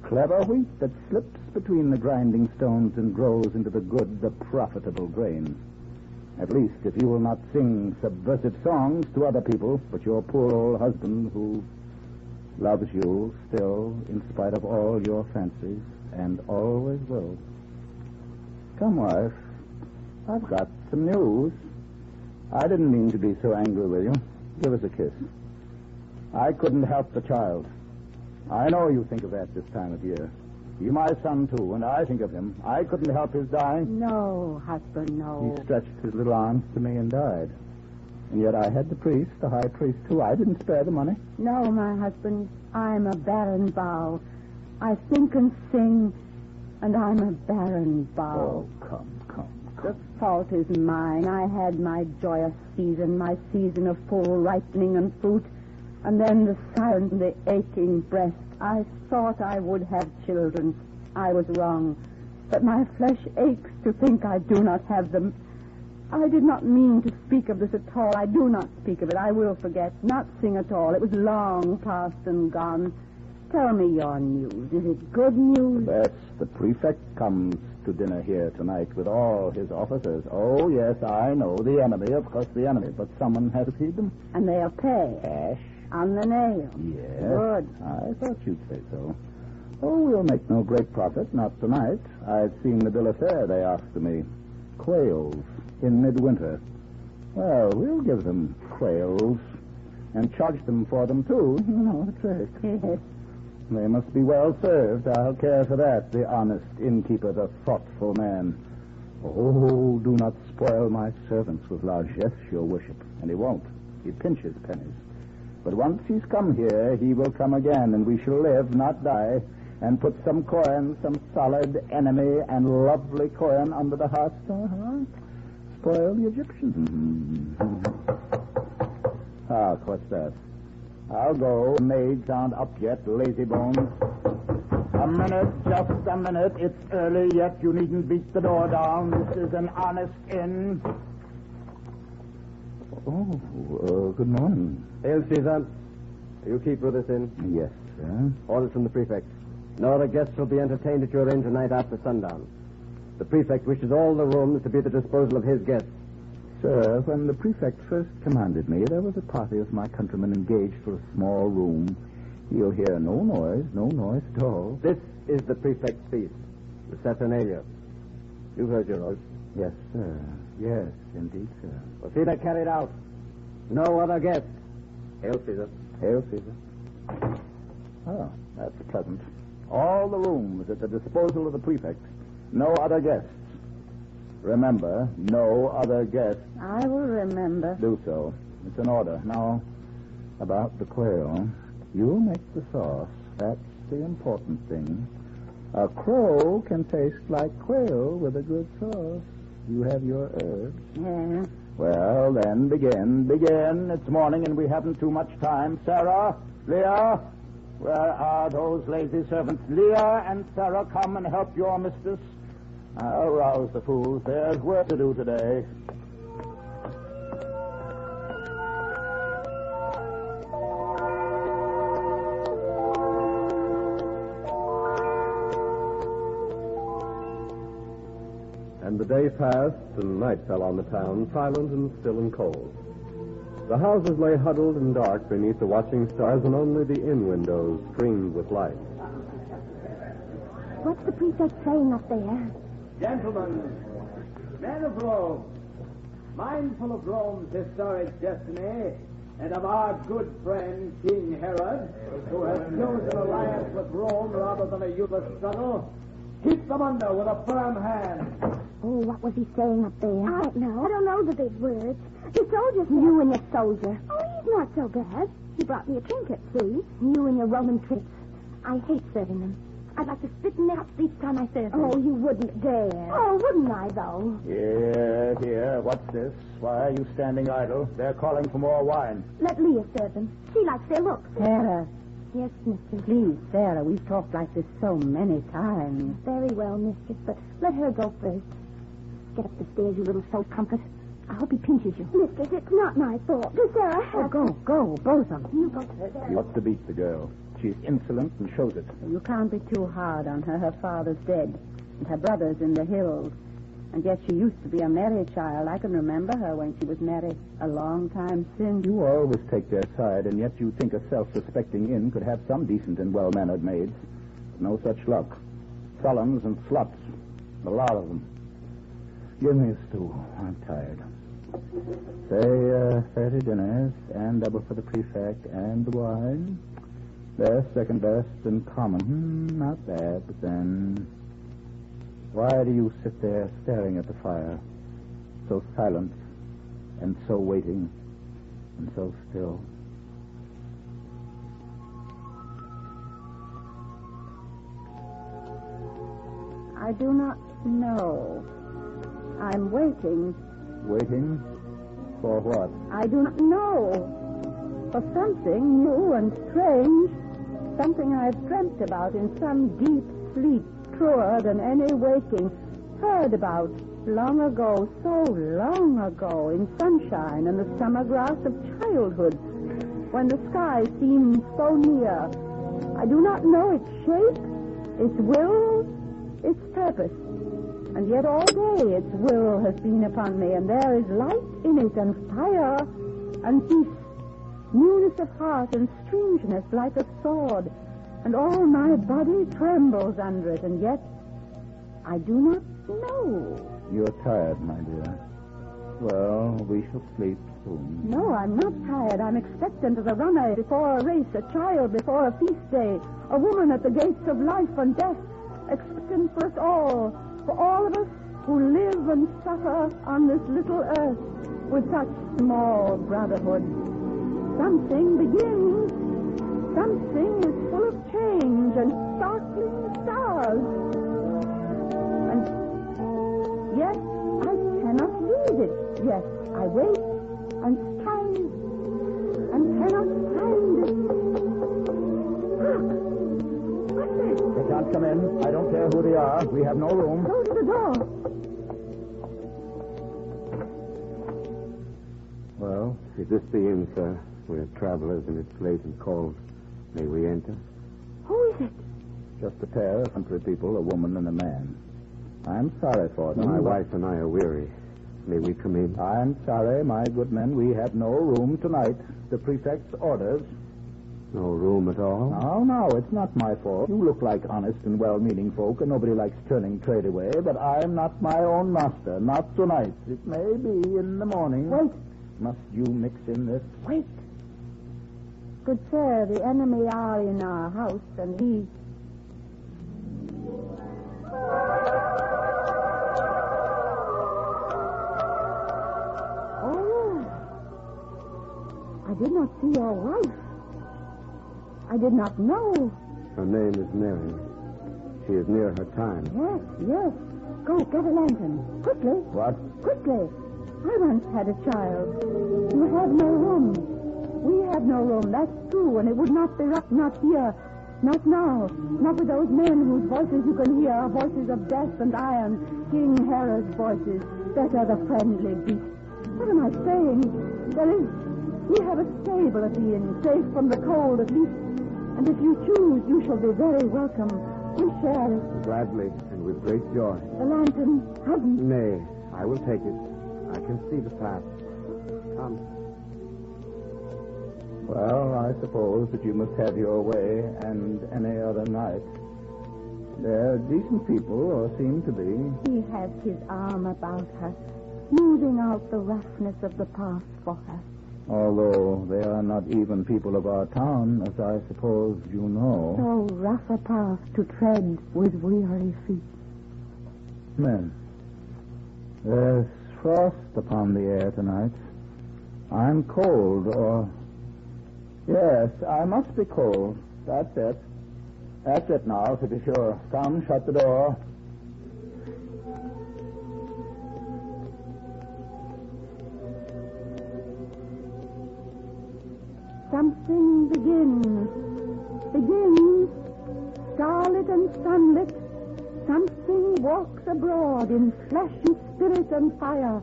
Clever wheat that slips between the grinding stones and grows into the good, the profitable grain. At least if you will not sing subversive songs to other people, but your poor old husband who loves you still in spite of all your fancies and always will. Come, wife, I've got some news. I didn't mean to be so angry with you. Give us a kiss. I couldn't help the child. I know you think of that this time of year. You're my son, too, and I think of him. I couldn't help his dying. No, husband, no. He stretched his little arms to me and died. And yet I had the priest, the high priest, too. I didn't spare the money. No, my husband, I'm a barren bough. I think and sing, and I'm a barren bough. Oh, come. The fault is mine. I had my joyous season, my season of full ripening and fruit, and then the silent, the aching breast. I thought I would have children. I was wrong. But my flesh aches to think I do not have them. I did not mean to speak of this at all. I do not speak of it. I will forget, not sing at all. It was long past and gone. Tell me your news. Is it good news? Yes, the prefect comes to dinner here tonight with all his officers. Oh, yes, I know. The enemy, of course, the enemy. But someone has to feed them. And they'll pay. Cash. On the nail. Yes. Good. I thought you'd say so. Oh, we'll make no great profit, not tonight. I've seen the bill of fare they asked of me. Quails in midwinter. Well, we'll give them quails and charge them for them, too. You know the trick. Yes. They must be well served. I'll care for that. The honest innkeeper, the thoughtful man. Oh, do not spoil my servants with largesse, your worship. And he won't. He pinches pennies. But once he's come here, he will come again, and we shall live, not die, and put some coin, some solid, enemy, and lovely coin under the hearts. Spoil the Egyptians. What's that? I'll go. The maids aren't up yet, lazy bones. A minute, just a minute. It's early yet. You needn't beat the door down. This is an honest inn. Oh, good morning. Hail, Caesar. You keep with us in? Yes, sir. Orders from the prefect. No other guests will be entertained at your inn tonight after sundown. The prefect wishes all the rooms to be at the disposal of his guests. Sir, when the prefect first commanded me, there was a party of my countrymen engaged for a small room. He'll hear no noise at all. This is the prefect's feast, the Saturnalia. You've heard your oath. Yes, sir. Yes, indeed, sir. Well, see that carried out. No other guests. Hail, Caesar. Hail, Caesar. Oh, that's pleasant. All the rooms at the disposal of the prefect. No other guests. Remember, no other guests. I will remember. Do so. It's an order. Now, about the quail. You'll make the sauce. That's the important thing. A crow can taste like quail with a good sauce. You have your herbs. Yeah. Well, then, begin. It's morning and we haven't too much time. Sarah, Leah, where are those lazy servants? Leah and Sarah, come and help your mistress. I'll rouse the fools. There's work to do today. And the day passed, and night fell on the town, silent and still and cold. The houses lay huddled and dark beneath the watching stars, and only the inn windows streamed with light. What's the prefect saying up there? Gentlemen, men of Rome, mindful of Rome's historic destiny and of our good friend King Herod, who has chosen alliance with Rome rather than a useless struggle, keep them under with a firm hand. Oh, what was he saying up there? I don't know. I don't know the big words. The soldier said... You and your soldier. Oh, he's not so bad. He brought me a trinket, see? You and your Roman tricks. I hate serving them. I'd like to spit in their cups each time I serve them. Oh, you wouldn't dare. Oh, wouldn't I, though? Here. What's this? Why are you standing idle? They're calling for more wine. Let Leah serve them. She likes their looks. Sarah. Yes, mistress. Please, Sarah, we've talked like this so many times. Very well, mistress, but let her go first. Get up the stairs, you little soul comfort. I hope he pinches you. Mistress, it's not my fault. Does Sarah have... Go, both of them. You go first. You ought to beat the girl. She's insolent and shows it. You can't be too hard on her. Her father's dead, and her brother's in the hills. And yet she used to be a merry child. I can remember her when she was merry a long time since. You always take their side, and yet you think a self-respecting inn could have some decent and well-mannered maids. No such luck. Sullens and sluts. A lot of them. Give me a stool. I'm tired. Say 30 dinners, and double for the prefect, and the wine. Best, second best, and common. Not bad, but then... Why do you sit there staring at the fire, so silent, and so waiting, and so still? I do not know. I'm waiting. Waiting? For what? I do not know. For something new and strange. Something I've dreamt about in some deep sleep, truer than any waking. Heard about long ago, so long ago, in sunshine and the summer grass of childhood, when the sky seemed so near. I do not know its shape, its will, its purpose. And yet all day its will has been upon me, and there is light in it, and fire, and peace, newness of heart, and strangeness like a sword, and all my body trembles under it, and yet I do not know. You're tired, my dear. Well, we shall sleep soon. No, I'm not tired. I'm expectant as a runner before a race, a child before a feast day, a woman at the gates of life and death, expectant for us all, for all of us who live and suffer on this little earth with such small brotherhood. Something begins. Something is full of change and startling stars. And yet I cannot read it. Yes, I wait and strive and cannot find it. Look! What's that? They can't come in. I don't care who they are. We have no room. Go to the door. Well, if this be inn, sir, we're travelers and it's late and cold. May we enter? Who is it? Just a pair of country people, a woman and a man. I'm sorry for them. My wife and I are weary. May we come in? I'm sorry, my good men. We have no room tonight. The prefect's orders. No room at all? No, it's not my fault. You look like honest and well-meaning folk, and nobody likes turning trade away, but I'm not my own master. Not tonight. It may be in the morning. Wait. Must you mix in this? Wait. Good sir, the enemy are in our house, and he... Oh, I did not see your wife. I did not know. Her name is Mary. She is near her time. Yes. Go, get a lantern. Quickly. What? Quickly. I once had a child. You have no room. We have no room, that's true, and it would not be up, not here, not now, not with those men whose voices you can hear are voices of death and iron, King Herod's voices, better the friendly beast. What am I saying? We have a stable at the inn, safe from the cold at least, and if you choose, you shall be very welcome. We share it. Gladly, and with great joy. The lantern, husband. Nay, I will take it. I can see the path. Come. Well, I suppose that you must have your way, and any other night. They're decent people, or seem to be. He has his arm about her, smoothing out the roughness of the past for her. Although they are not even people of our town, as I suppose you know. So rough a path to tread with weary feet. Men, there's frost upon the air tonight. I'm cold, or... Yes, I must be cold. That's it. That's it now, to be sure. Come, shut the door. Something begins, starlit and sunlit. Something walks abroad in flesh and spirit and fire.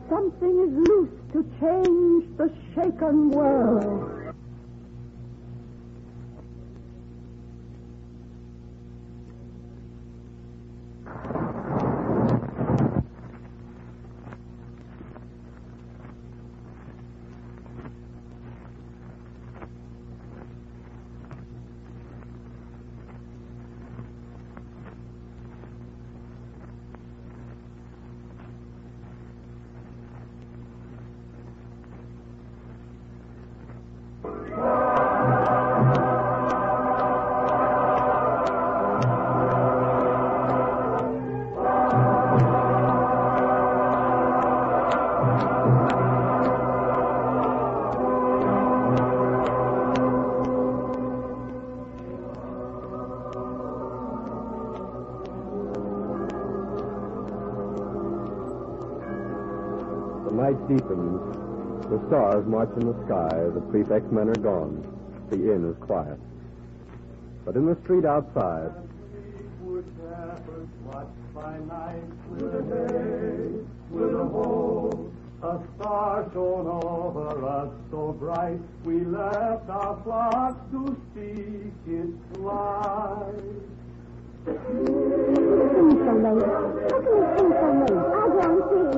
Something is loose to change the shaken world. night deepens. The stars march in the sky. The prefect's men are gone. The inn is quiet. But in the street outside... Would watch by night with a day, with a hope, A star shone over us so bright, we left our flocks to seek its light. It's so late. How can it be so late? I don't see.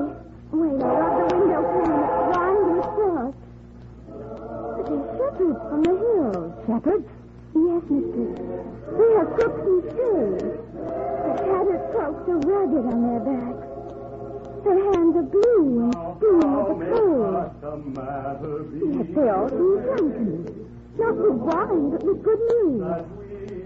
Wait, I love the window pane. It's blind and dark. But they're shepherds from the hills. Shepherds? Yes, mistress. They have crooks and staves. The tattered cloaks are rugged on their backs. Their hands are blue and steam with the cold. Yes, they all seem drunken. Not with wine, but with good news.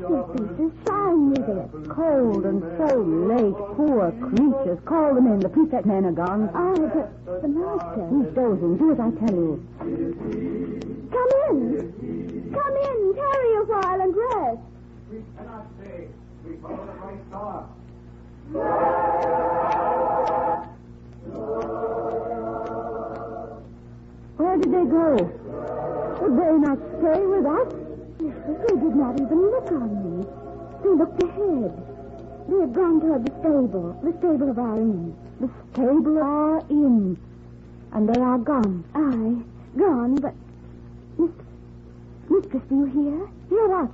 Their faces shine with it. Cold and so late. Poor creatures. Call them in. The prefect men are gone. But the master. He's dozing. Do as I tell you. Come in. Come in. Tarry a while and rest. We cannot stay. We follow the bright star. Where did they go? Would they not stay with us? They did not even look on me. They looked ahead. They had gone toward the stable of our inn. The stable of our inn. And they are gone. Aye, gone, but... Mistress, do you hear? Hear what?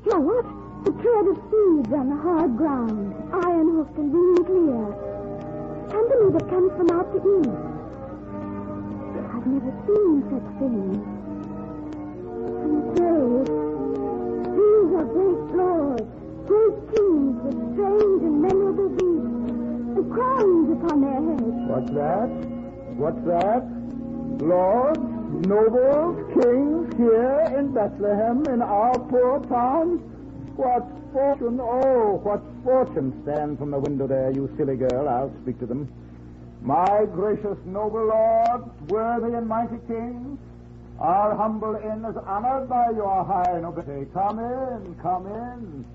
Hear what? The tread of seeds on the hard ground. Iron hoofed and ringing clear. And the me that comes from out the east. I've never seen such things. And these are great lords, great kings with strange and memorable deeds, and crowns upon their heads. What's that? What's that? Lords, nobles, kings here in Bethlehem, in our poor town? What fortune, oh, what fortune! Stand from the window there, you silly girl. I'll speak to them. My gracious noble lords, worthy and mighty kings, our humble inn is honored by your high nobility. Come in, come in.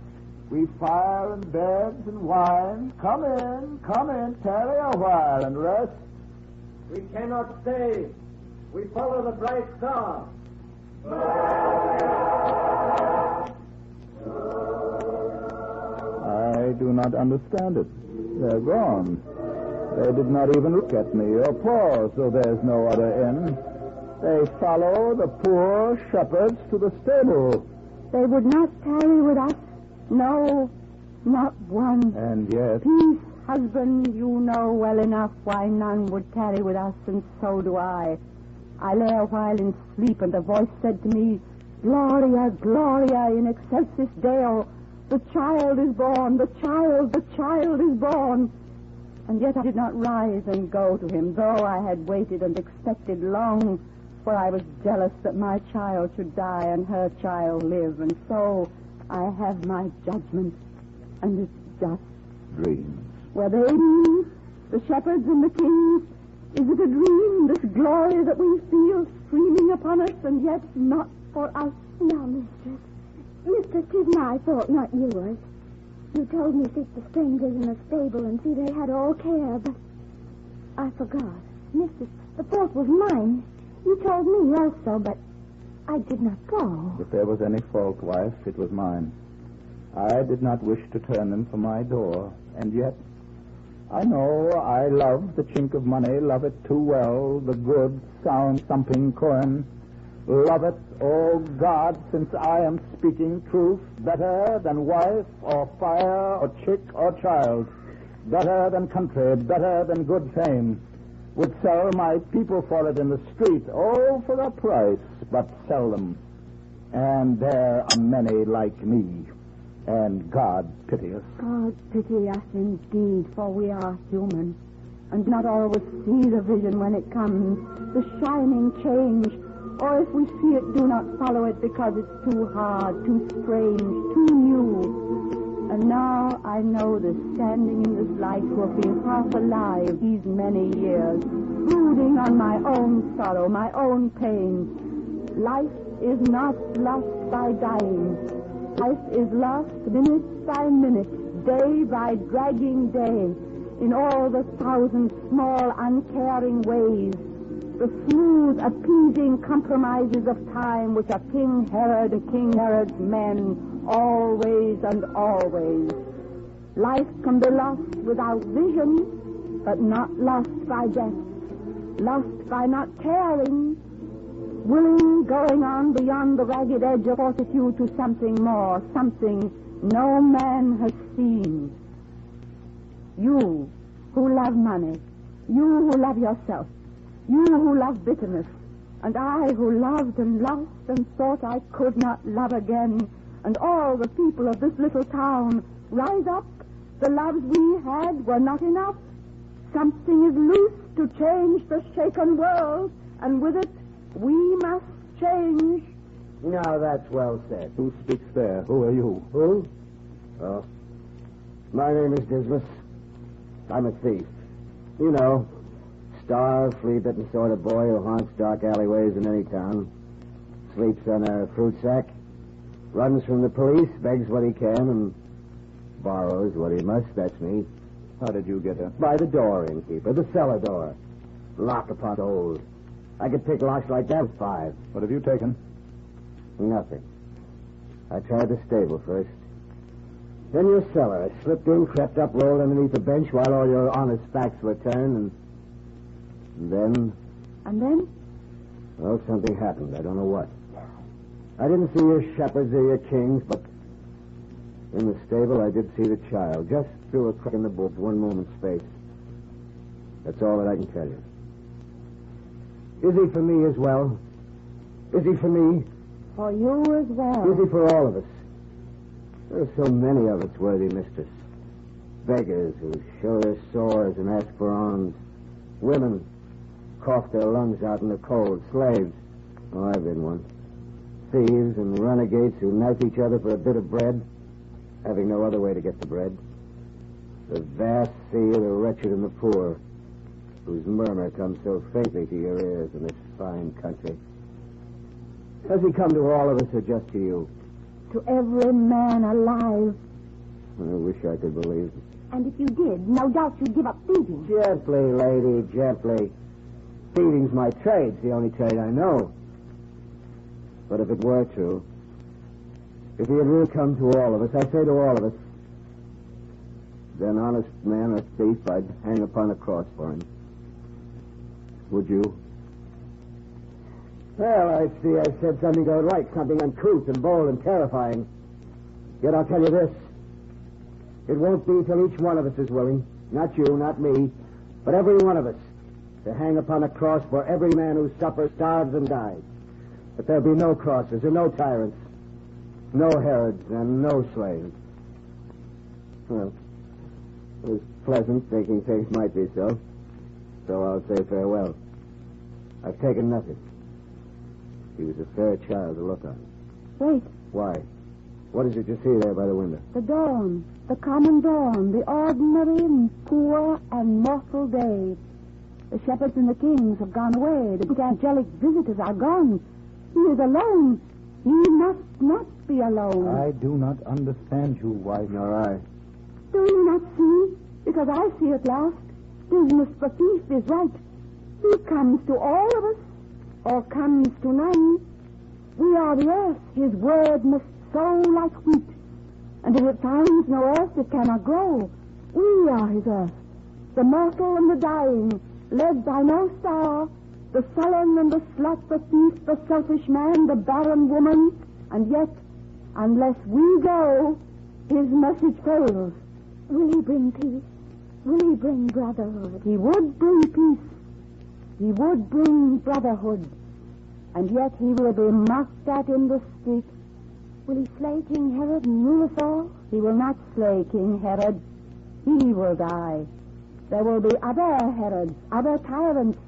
We've fire and beds and wine. Come in, tarry a while and rest. We cannot stay. We follow the bright star. I do not understand it. They're gone. They did not even look at me or pause, so there's no other inn. They follow the poor shepherds to the stable. They would not tarry with us. No, not one. And yet... Peace, husband, you know well enough why none would tarry with us, and so do I. I lay a while in sleep, and the voice said to me, Gloria, Gloria, in excelsis Deo. The child is born, the child is born. And yet I did not rise and go to him, though I had waited and expected long, for I was jealous that my child should die and her child live. And so I have my judgment, and it's just. Dreams. Were they dreams? The shepherds and the kings? Is it a dream, this glory that we feel streaming upon us, and yet not for us? No, mistress. Mistress, 'tis my fault, not yours. You told me to seek the strangers in the stable and see they had all care, but I forgot. Mistress, the fault was mine. You told me also, but I did not go. If there was any fault, wife, it was mine. I did not wish to turn them from my door, and yet I know I love the chink of money, love it too well, the good, sound, thumping coin. Love it, oh God, since I am speaking truth, better than wife or fire or chick or child, better than country, better than good fame. Would sell my people for it in the street, oh, for a price, but sell them. And there are many like me, and God pity us. God pity us indeed, for we are human, and not always see the vision when it comes, the shining change. Or if we see it, do not follow it because it's too hard, too strange, too new. And now I know that standing in this light who have been half alive these many years, brooding on my own sorrow, my own pain. Life is not lost by dying. Life is lost minute by minute, day by dragging day, in all the thousand small, uncaring ways. The smooth, appeasing compromises of time which are King Herod and King Herod's men, always and always. Life can be lost without vision, but not lost by death. lost by not caring, willing, going on beyond the ragged edge of fortitude to something more, something no man has seen. You who love money, you who love yourself, you who love bitterness, and I who loved and lost and thought I could not love again, and all the people of this little town, rise up. The loves we had were not enough. Something is loose to change the shaken world, and with it we must change. Now, that's well said. Who speaks there? Who are you? Who? Oh, my name is Dismas. I'm a thief. You know, starved, flea-bitten sort of boy who haunts dark alleyways in any town, sleeps on a fruit sack, runs from the police, begs what he can, and borrows what he must. That's me. How did you get in? By the door, innkeeper, the cellar door. Lock upon old. I could pick locks like that with 5. What have you taken? Nothing. I tried the stable first. Then your cellar. I slipped in, crept up, rolled underneath the bench while all your honest backs were turned, and then... And then? Well, something happened. I don't know what. I didn't see your shepherds or your kings, but in the stable I did see the child, just through a crack in the boards, one moment's space. That's all that I can tell you. Is he for me as well? Is he for me? For you as well. Is he for all of us? There are so many of us, worthy mistress. Beggars who show their sores and ask for alms. Women cough their lungs out in the cold. Slaves. Oh, I've been one. Thieves and renegades who knife each other for a bit of bread, having no other way to get the bread. The vast sea of the wretched and the poor, whose murmur comes so faintly to your ears in this fine country. Has he come to all of us or just to you? To every man alive. I wish I could believe it. And if you did, no doubt you'd give up thieving. Gently, lady, gently. Thieving's my trade. It's the only trade I know. But if it were true, if he had really come to all of us, I say to all of us, then honest man or thief, I'd hang upon a cross for him. Would you? Well, I see I said something to right, something uncouth and bold and terrifying. Yet I'll tell you this. It won't be till each one of us is willing, not you, not me, but every one of us, to hang upon a cross for every man who suffers, starves, and dies. But there'll be no crosses and no tyrants, no Herods and no slaves. Well, it was pleasant thinking things might be so. So I'll say farewell. I've taken nothing. He was a fair child to look on. Wait. Why? What is it you see there by the window? The dawn. The common dawn. The ordinary and poor and mortal day. The shepherds and the kings have gone away. The angelic visitors are gone. He is alone. He must not be alone. I do not understand you, wife. Nor I. Do you not see? Because I see at last. Dismas the thief is right. He comes to all of us, or comes to none. We are the earth. His word must sow like wheat. And if it finds no earth, it cannot grow. We are his earth. The mortal and the dying, led by no star. The sullen and the slut, the thief, the selfish man, the barren woman. And yet, unless we go, his message fails. Will he bring peace? Will he bring brotherhood? He would bring peace. He would bring brotherhood. And yet he will be mocked at in the street. Will he slay King Herod and rule us all? He will not slay King Herod. He will die. There will be other Herods, other tyrants,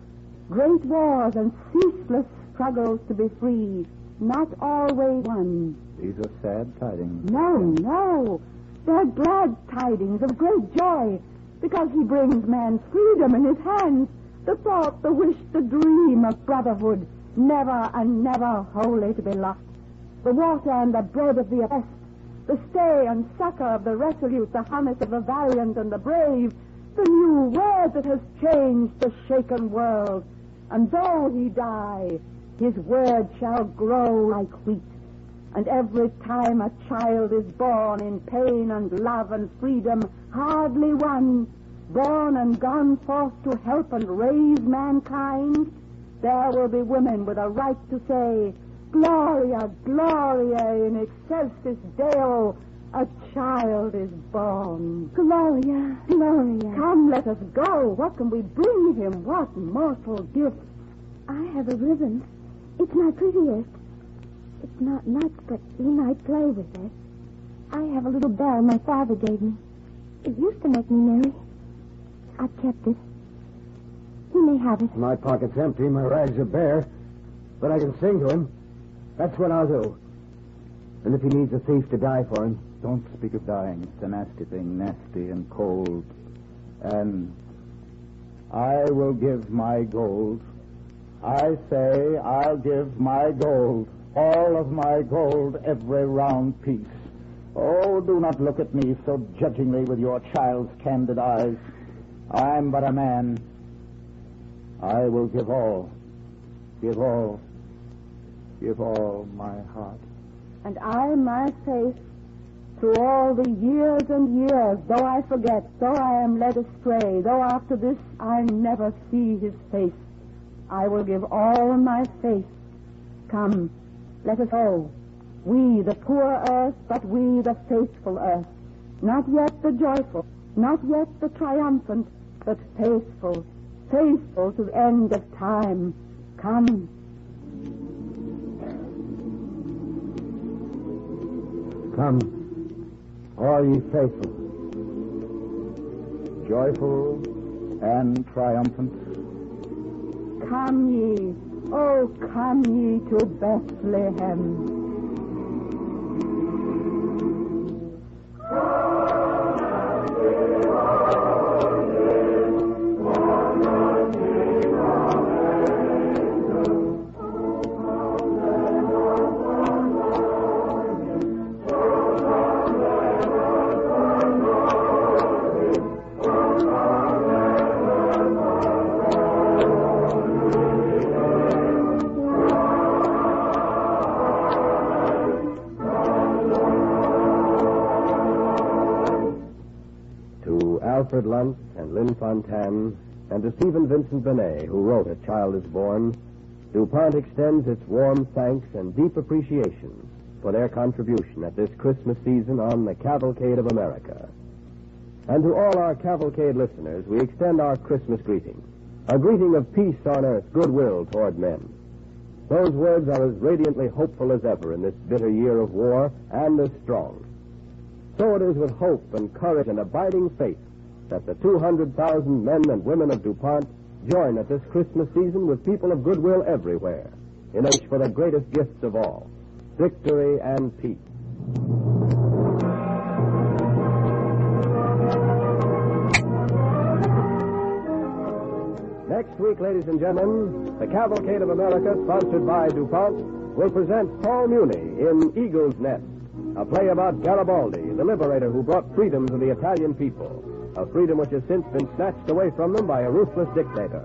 great wars and ceaseless struggles to be free. Not always one. These are sad tidings. No. They're glad tidings of great joy, because he brings man's freedom in his hands. The thought, the wish, the dream of brotherhood, never and never wholly to be lost. The water and the bread of the oppressed, the stay and succor of the resolute, the harness of the valiant and the brave, the new word that has changed the shaken world. And though he die, his word shall grow like wheat. And every time a child is born in pain and love and freedom hardly won, born and gone forth to help and raise mankind, there will be women with a right to say, Gloria, Gloria in excelsis Deo, a child is born. Gloria, Gloria. Come, let us go. What can we bring him? What mortal gift? I have a ribbon. It's my prettiest. It's not much, but he might play with it. I have a little bell my father gave me. It used to make me merry. I've kept it. He may have it. My pocket's empty, my rags are bare, but I can sing to him. That's what I'll do. And if he needs a thief to die for him... Don't speak of dying. It's a nasty thing, nasty and cold. And I will give my gold. I say I'll give my gold. All of my gold, every round piece. Oh, do not look at me so judgingly with your child's candid eyes. I'm but a man. I will give all. Give all. Give all my heart. And I my faith. Through all the years and years, though I forget, though I am led astray, though after this I never see his face, I will give all my faith. Come, let us go. We, the poor earth, but we, the faithful earth. Not yet the joyful, not yet the triumphant, but faithful, faithful to the end of time. Come. Come. All ye faithful. Joyful and triumphant. Come ye, oh, come ye to Bethlehem. Alfred Lunt and Lynn Fontanne, and to Stephen Vincent Benet, who wrote A Child is Born, DuPont extends its warm thanks and deep appreciation for their contribution at this Christmas season on the Cavalcade of America. And to all our Cavalcade listeners, we extend our Christmas greeting, a greeting of peace on earth, goodwill toward men. Those words are as radiantly hopeful as ever in this bitter year of war, and as strong. So it is with hope and courage and abiding faith that the 200,000 men and women of DuPont join at this Christmas season with people of goodwill everywhere in search for the greatest gifts of all, victory and peace. Next week, ladies and gentlemen, the Cavalcade of America, sponsored by DuPont, will present Paul Muni in Eagle's Nest, a play about Garibaldi, the liberator who brought freedom to the Italian people, a freedom which has since been snatched away from them by a ruthless dictator.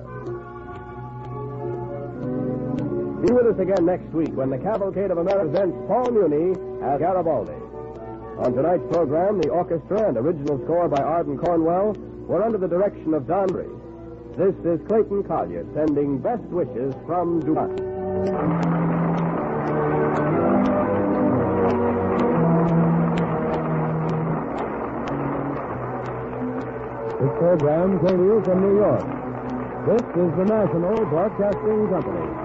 Be with us again next week when the Cavalcade of America presents Paul Muni as Garibaldi. On tonight's program, the orchestra and original score by Arden Cornwell were under the direction of Don Bry. This is Clayton Collier sending best wishes from DuPont. This program came to you from New York. This is the National Broadcasting Company.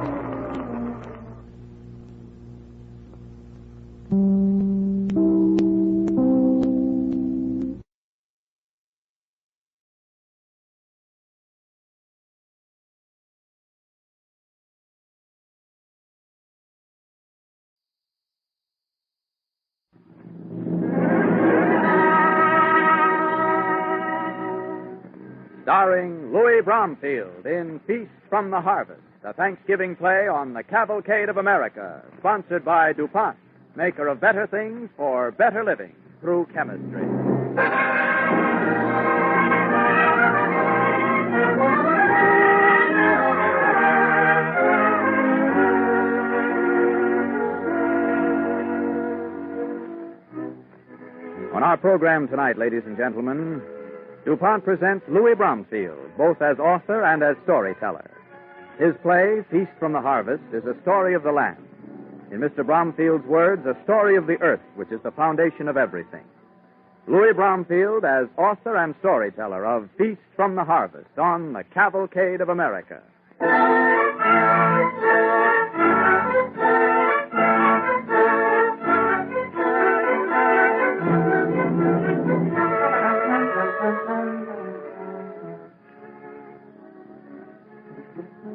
Starring Louis Bromfield in Feast from the Harvest, a Thanksgiving play on the Cavalcade of America, sponsored by DuPont, maker of better things for better living through chemistry. On our program tonight, ladies and gentlemen, DuPont presents Louis Bromfield, both as author and as storyteller. His play, Feast from the Harvest, is a story of the land. In Mr. Bromfield's words, a story of the earth, which is the foundation of everything. Louis Bromfield as author and storyteller of Feast from the Harvest on the Cavalcade of America.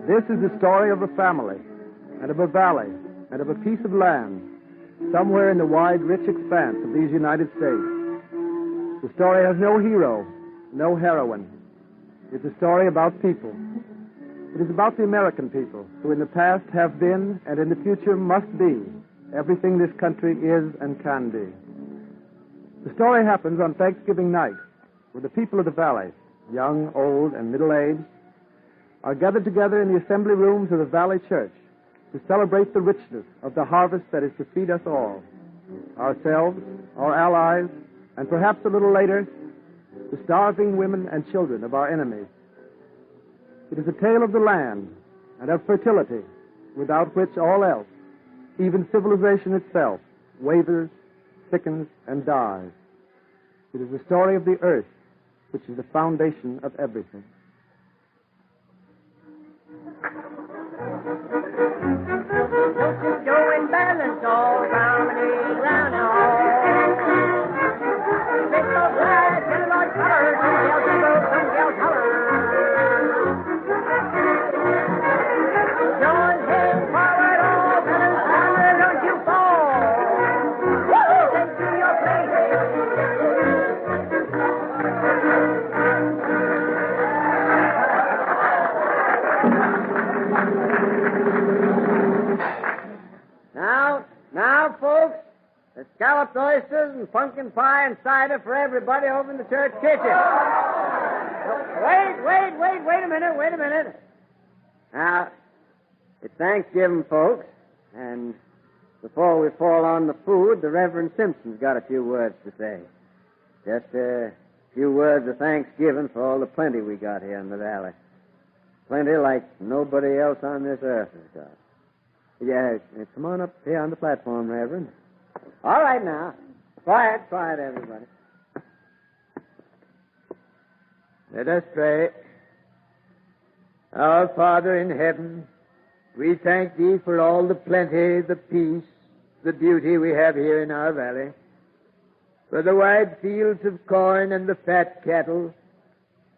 This is the story of a family, and of a valley, and of a piece of land, somewhere in the wide, rich expanse of these United States. The story has no hero, no heroine. It's a story about people. It is about the American people, who in the past have been, and in the future must be, everything this country is and can be. The story happens on Thanksgiving night, where the people of the valley, young, old, and middle-aged, are gathered together in the assembly rooms of the Valley Church to celebrate the richness of the harvest that is to feed us all, ourselves, our allies, and perhaps a little later, the starving women and children of our enemies. It is a tale of the land and of fertility, without which all else, even civilization itself, wavers, sickens, and dies. It is the story of the earth, which is the foundation of everything. Go and balance all round and round and all. Make those lads get a large color, some yell color. Join hands forward, all balance louder, don't you fall. Listen to your places. Now, folks, there's scalloped oysters and pumpkin pie and cider for everybody over in the church kitchen. Wait a minute. Now, it's Thanksgiving, folks, and before we fall on the food, the Reverend Simpson's got a few words to say. Just a few words of Thanksgiving for all the plenty we got here in the valley. Plenty like nobody else on this earth has got. Yeah, come on up here on the platform, Reverend. All right, now. Quiet, everybody. Let us pray. Our Father in heaven, we thank Thee for all the plenty, the peace, the beauty we have here in our valley, for the wide fields of corn and the fat cattle,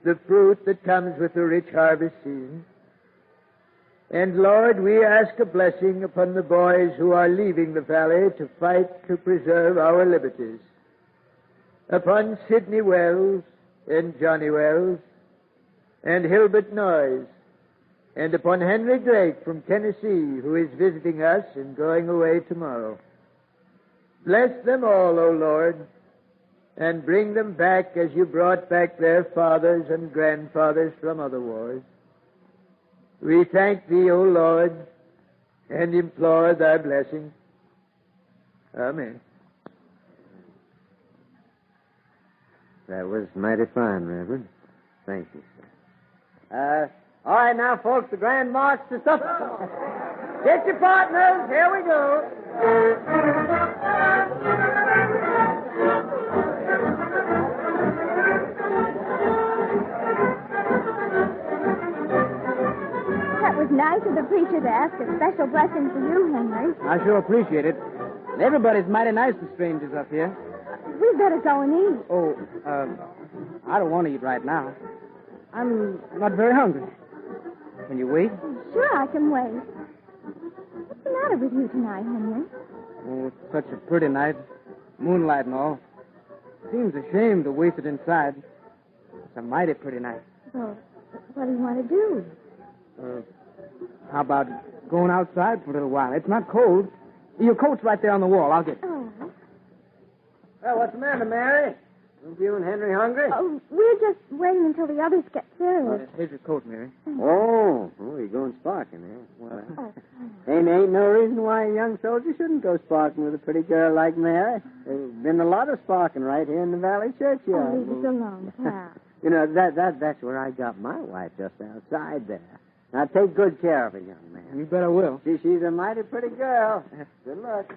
the fruit that comes with the rich harvest season. And, Lord, we ask a blessing upon the boys who are leaving the valley to fight to preserve our liberties. Upon Sidney Wells and Johnny Wells and Hilbert Noyes, and upon Henry Drake from Tennessee, who is visiting us and going away tomorrow. Bless them all, O Lord, and bring them back as you brought back their fathers and grandfathers from other wars. We thank Thee, O Lord, and implore Thy blessing. Amen. That was mighty fine, Reverend. Thank you, sir. All right, now, folks, the grand march to supper. Get your partners. Here we go. Nice of the preacher to ask a special blessing for you, Henry. I sure appreciate it. Everybody's mighty nice to strangers up here. We'd better go and eat. Oh, I don't want to eat right now. I'm not very hungry. Can you wait? Sure, I can wait. What's the matter with you tonight, Henry? Oh, it's such a pretty night. Moonlight and all. Seems a shame to waste it inside. It's a mighty pretty night. Well, what do you want to do? How about going outside for a little while? It's not cold. Your coat's right there on the wall. I'll get it. Oh. Well, what's the matter, Mary? Aren't you and Henry hungry? Oh, we're just waiting until the others get served. Here's your coat, Mary. Oh, you're going sparking, eh? Well, ain't no reason why a young soldier shouldn't go sparking with a pretty girl like Mary. There's been a lot of sparking right here in the Valley Churchyard. Oh, leave us alone, pal. You know, that's where I got my wife, just outside there. Now, take good care of her, young man. You bet I will. She's a mighty pretty girl. Good luck.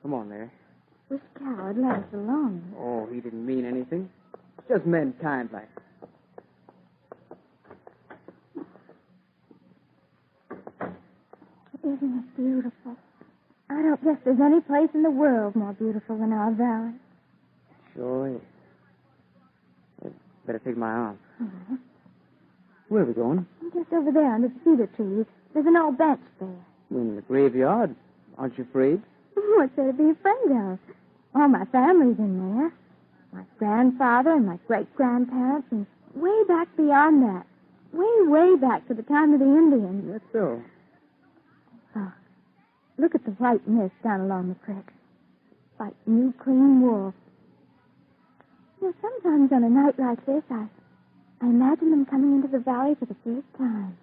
Come on, Mary. Wish Cal would let us alone. Oh, he didn't mean anything. Just meant kind like. Isn't it beautiful? I don't guess there's any place in the world more beautiful than our valley. Sure is. Better take my arm. Mm-hmm. Where are we going? Just over there under the cedar trees. There's an old bench there. In the graveyard. Aren't you afraid? What's there to be afraid of? All my family's in there. My grandfather and my great-grandparents, and way back beyond that. Way back to the time of the Indians. That's so. Oh, look at the white mist down along the creek. Like new, clean wool. You know, sometimes on a night like this, I imagine them coming into the valley for the first time.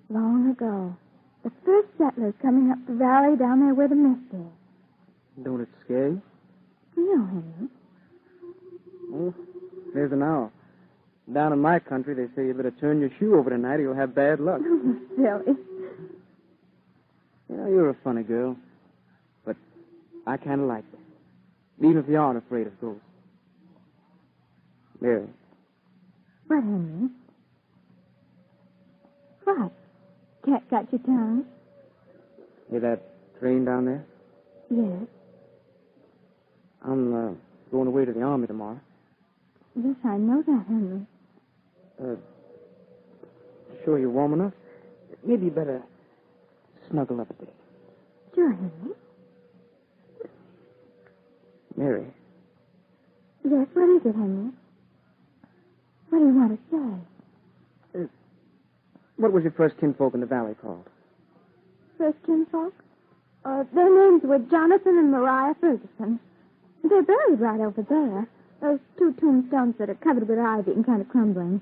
Long ago. The first settlers coming up the valley down there where the mist is. Don't it scare you? No, Henry. Oh, there's an owl. Down in my country, they say you better turn your shoe over tonight or you'll have bad luck. Oh, silly. You know, you're a funny girl. But I kind of like that. Even if you aren't afraid of ghosts. Mary. What, Henry? What? Cat got your tongue? Hear that train down there? Yes. I'm going away to the army tomorrow. Yes, I know that, Henry. Sure you're warm enough? Maybe you better snuggle up a bit. Sure, Henry. Mary. Yes, what is it, Henry? What do you want to say? What was your first kinfolk in the valley called? First kinfolk? Their names were Jonathan and Maria Ferguson. They're buried right over there. Those two tombstones that are covered with ivy and kind of crumbling.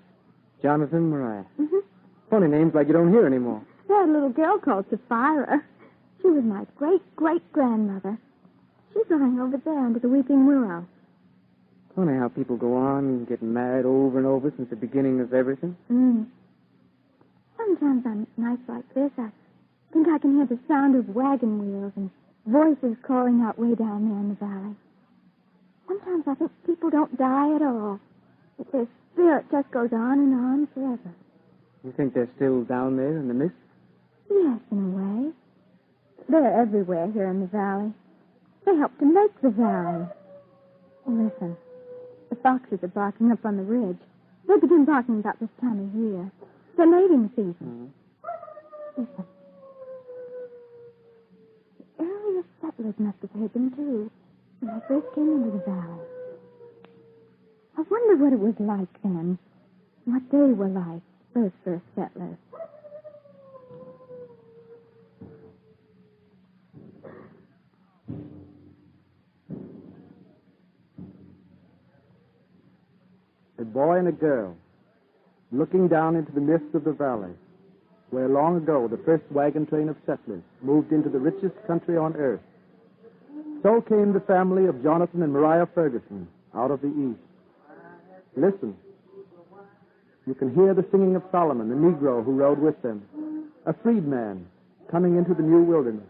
Jonathan, Maria. Mm-hmm. Funny names like you don't hear anymore. They had a little girl called Sapphira. She was my great-great-grandmother. She's lying over there under the weeping willow. Funny how people go on getting married over and over since the beginning of everything. Sometimes on nights like this, I think I can hear the sound of wagon wheels and voices calling out way down there in the valley. Sometimes I think people don't die at all. That their spirit just goes on forever. You think they're still down there in the mist? Yes, in a way. They're everywhere here in the valley. They help to make the valley. Listen, the foxes are barking up on the ridge. They begin barking about this time of year. The mating season. Listen. The earliest settlers must have heard them, too, when they first came into the valley. I wonder what it was like then, what they were like, those first settlers. A boy and a girl, looking down into the mists of the valley, where long ago the first wagon train of settlers moved into the richest country on earth. So came the family of Jonathan and Maria Ferguson out of the east. Listen. You can hear the singing of Solomon, the Negro who rode with them, a freedman coming into the new wilderness.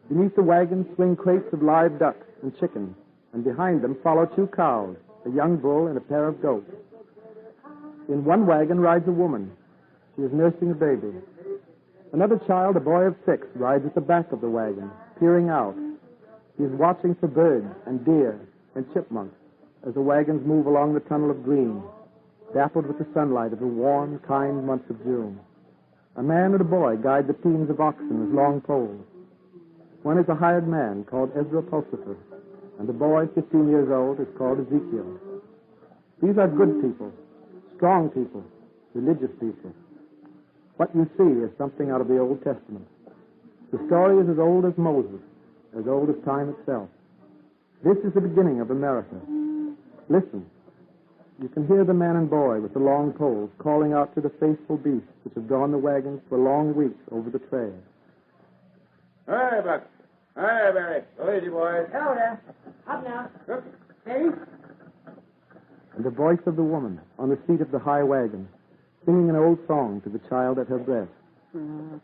Beneath the wagon swing crates of live ducks and chickens, and behind them follow 2 cows, a young bull and a pair of goats. In one wagon rides a woman. She is nursing a baby. Another child, a boy of 6, rides at the back of the wagon, peering out. He is watching for birds and deer and chipmunks as the wagons move along the tunnel of green, dappled with the sunlight of the warm, kind months of June. A man and a boy guide the teams of oxen with long poles. One is a hired man called Ezra Pulsifer, and the boy, 15 years old, is called Ezekiel. These are good people, strong people, religious people. What you see is something out of the Old Testament. The story is as old as Moses, as old as time itself. This is the beginning of America. Listen. You can hear the man and boy with the long poles calling out to the faithful beasts which have drawn the wagons for long weeks over the trail. Hi, Buck. Hi, Barry. Go easy, boys. Hello there. Up now. Steady. And the voice of the woman on the seat of the high wagon, singing an old song to the child at her breast. You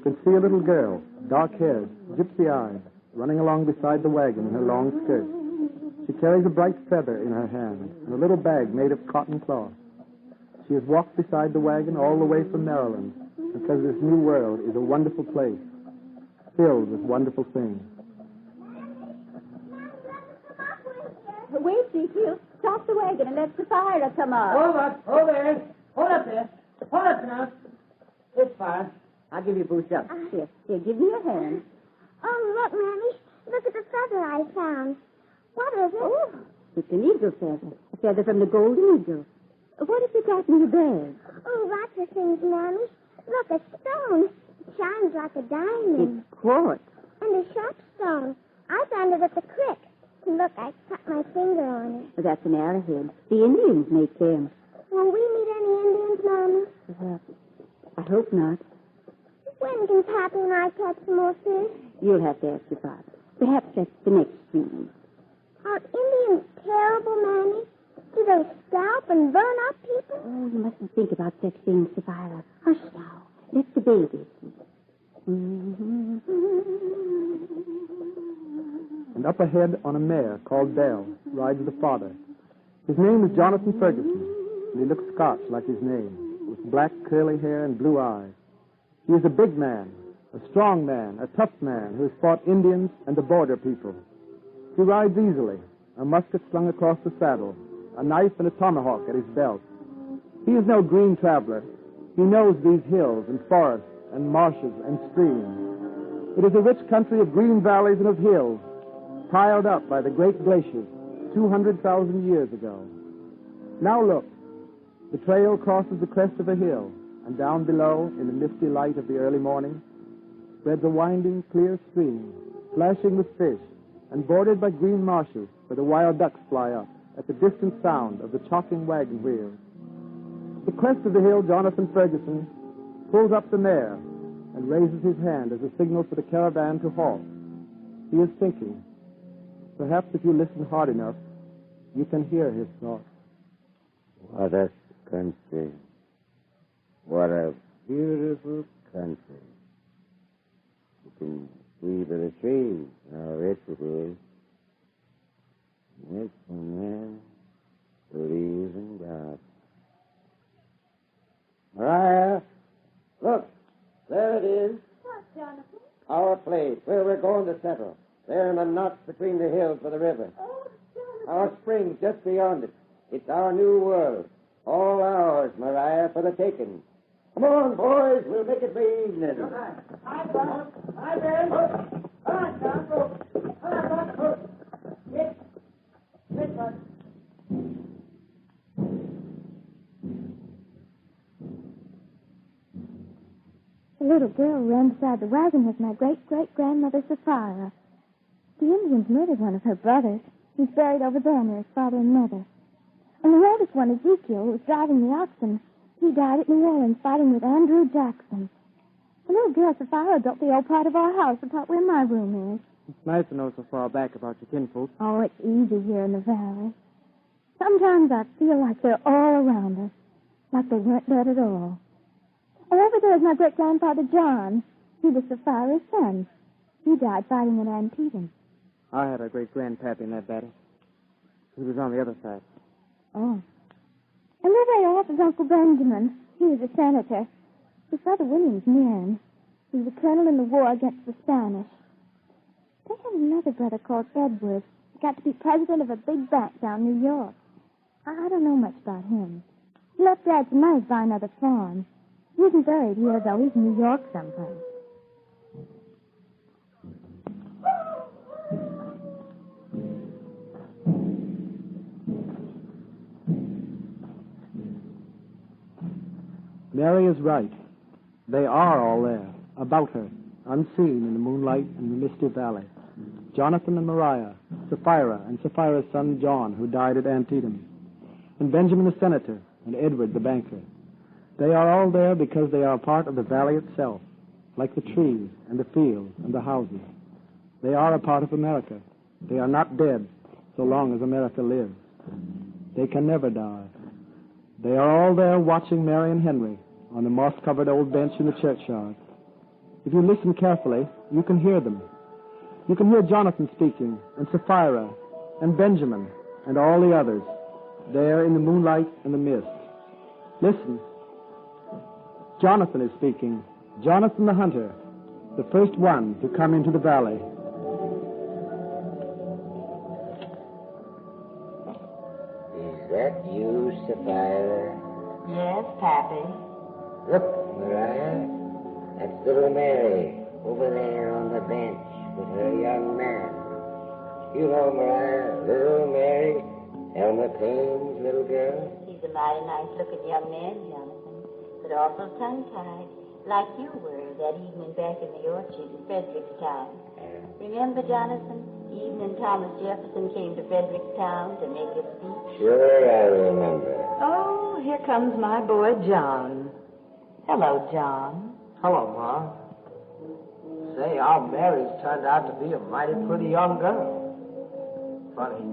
can see a little girl, dark-haired, gypsy-eyed, running along beside the wagon in her long skirt. She carries a bright feather in her hand and a little bag made of cotton cloth. She has walked beside the wagon all the way from Maryland because this new world is a wonderful place, filled with wonderful things. Wait, Ezekiel. Stop the wagon and let the fire come up. Hold up. Hold there. Hold up there. Hold up now. It's fine. I'll give you a boost up. Here, give me your hand. Oh, look, Mammy. Look at the feather I found. What is it? Oh, it's an eagle feather. A feather from the golden eagle. What have you got in your bag? Oh, lots of things, Mammy. Look, a stone. It shines like a diamond. It's quartz. And a sharp stone. I found it at the creek. Look, I cut my finger on it. Well, that's an arrowhead. The Indians make them. Won't we meet any Indians, Mammy? Well, I hope not. When can Pappy and I catch some more fish? You'll have to ask your father. Perhaps that's the next season. Are Indians terrible, Mammy? Do they scalp and burn up people? Oh, you mustn't think about such things, Sapphira. Hush now. Let the baby sleep. And up ahead on a mare called Belle rides the father. His name is Jonathan Ferguson, and he looks Scotch like his name, with black curly hair and blue eyes. He is a big man, a strong man, a tough man who has fought Indians and the border people. He rides easily, a musket slung across the saddle, a knife and a tomahawk at his belt. He is no green traveler. He knows these hills and forests and marshes and streams. It is a rich country of green valleys and of hills, piled up by the great glaciers 200,000 years ago. Now look, the trail crosses the crest of a hill, and down below, in the misty light of the early morning, spreads a winding, clear stream, flashing with fish, and bordered by green marshes where the wild ducks fly up at the distant sound of the chalking wagon wheels. At the crest of the hill, Jonathan Ferguson pulls up the mare and raises his hand as a signal for the caravan to halt. He is thinking. Perhaps if you listen hard enough, you can hear his thoughts. What a country. What a beautiful country. You can see by the trees how rich it is. Rich and then leaves and grass. Mariah, look, there it is. What, Jonathan? Our place, where we're going to settle. There in the notch between the hills by the river. Oh, Jonathan. Our spring's just beyond it. It's our new world. All ours, Mariah, for the taking. Come on, boys. We'll make it by evening. Hi, Bud. Hi, Ben. Come on, John. Go. Come on, Bud. Get, Bud. The little girl ran beside the wagon with my great-great-grandmother, Sapphira. The Indians murdered one of her brothers. He's buried over there near his father and mother. And the oldest one, Ezekiel, who was driving the oxen, he died at New Orleans fighting with Andrew Jackson. The little girl, Sapphira, built the old part of our house about where my room is. It's nice to know so far back about your kinfolk. Oh, it's easy here in the valley. Sometimes I feel like they're all around us, like they weren't dead at all. And over there is my great-grandfather John. He was Sapphira's son. He died fighting in Antietam. I had a great-grandpappy in that battle. He was on the other side. Oh. And there they off is Uncle Benjamin. He was a senator. His brother William's near him. He was a colonel in the war against the Spanish. They had another brother called Edward. He got to be president of a big bank down New York. I don't know much about him. He left Dad tonight to buy another farm. He isn't buried here, though. He's in New York someplace. Mary is right. They are all there, about her, unseen in the moonlight in the misty valley. Jonathan and Mariah, Sapphira and Sapphira's son John, who died at Antietam, and Benjamin the senator, and Edward the banker. They are all there because they are a part of the valley itself, like the trees and the fields and the houses. They are a part of America. They are not dead so long as America lives. They can never die. They are all there watching Mary and Henry on the moss-covered old bench in the churchyard. If you listen carefully, you can hear them. You can hear Jonathan speaking, and Sapphira, and Benjamin, and all the others, there in the moonlight and the mist. Listen. Jonathan is speaking. Jonathan the hunter, the first one to come into the valley. Is that you, Sapphira? Yes, Pappy. Look, Mariah. That's little Mary over there on the bench with her young man. You know, Mariah, little Mary, Elmer Payne's little girl. He's a mighty nice-looking young man, Jonathan, but awful tongue-tied, like you were that evening back in the orchard in Frederickstown. Remember, Jonathan, the evening Thomas Jefferson came to Frederickstown to make his speech? Sure, I remember. Oh, here comes my boy, John. Hello, John. Hello, Ma. Say, our Mary's turned out to be a mighty pretty young girl. Funny.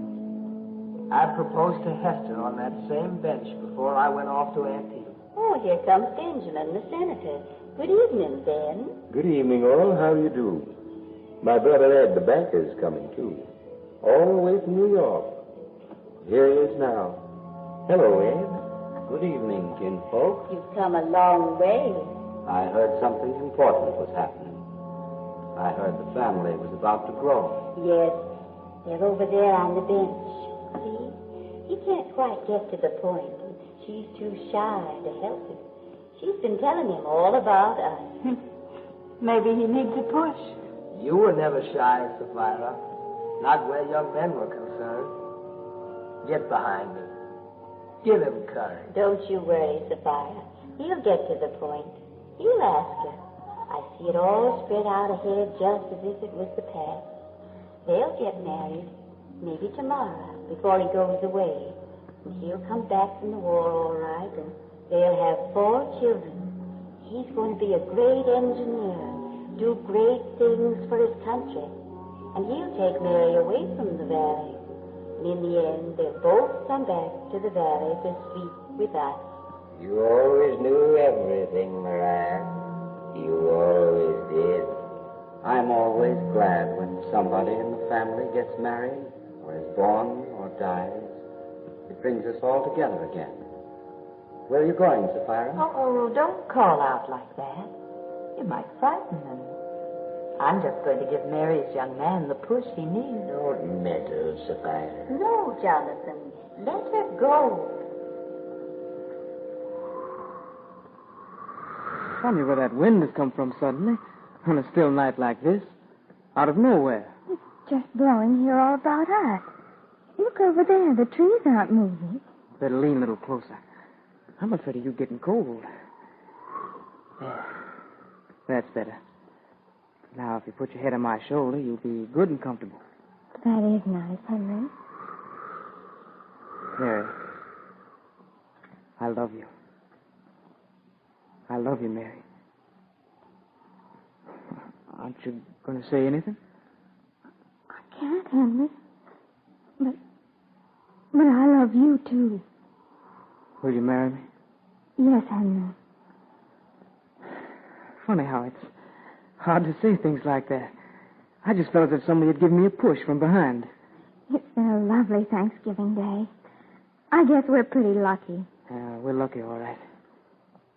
I proposed to Hester on that same bench before I went off to Antietam. Oh, here comes Benjamin, the senator. Good evening, Ben. Good evening, all. How do you do? My brother Ed, the banker's coming, too. All the way from New York. Here he is now. Hello, Ed. Good evening, kinfolk. You've come a long way. I heard something important was happening. I heard the family was about to grow. Yes, they're over there on the bench. See? He can't quite get to the point. She's too shy to help him. She's been telling him all about us. Maybe he needs a push. You were never shy, Sapphira. Not where young men were concerned. Get behind me. Give him courage. Don't you worry, Sapphira. He'll get to the point. He'll ask her. I see it all spread out ahead just as if it was the past. They'll get married, maybe tomorrow, before he goes away. And he'll come back from the war all right, and they'll have 4 children. He's going to be a great engineer, do great things for his country. And he'll take Mary away from the valley. And in the end, they'll both come back to the valley to sleep with us. You always knew everything, Mariah. You always did. I'm always glad when somebody in the family gets married, or is born, or dies. It brings us all together again. Where are you going, Sapphira? Oh, don't call out like that. You might frighten them. I'm just going to give Mary's young man the push he needs. Don't meddle, Sapphira. No, Jonathan. Let her go. Funny where that wind has come from suddenly, on a still night like this. Out of nowhere. It's just blowing here all about us. Look over there. The trees aren't moving. Better lean a little closer. I'm afraid of you getting cold. There. That's better. Now, if you put your head on my shoulder, you'll be good and comfortable. That is nice, Henry. Mary, I love you. I love you, Mary. Aren't you going to say anything? I can't, Henry. But I love you, too. Will you marry me? Yes, Henry. Funny how it's hard to say things like that. I just felt as if somebody had given me a push from behind. It's been a lovely Thanksgiving Day. I guess we're pretty lucky. Yeah, we're lucky, all right.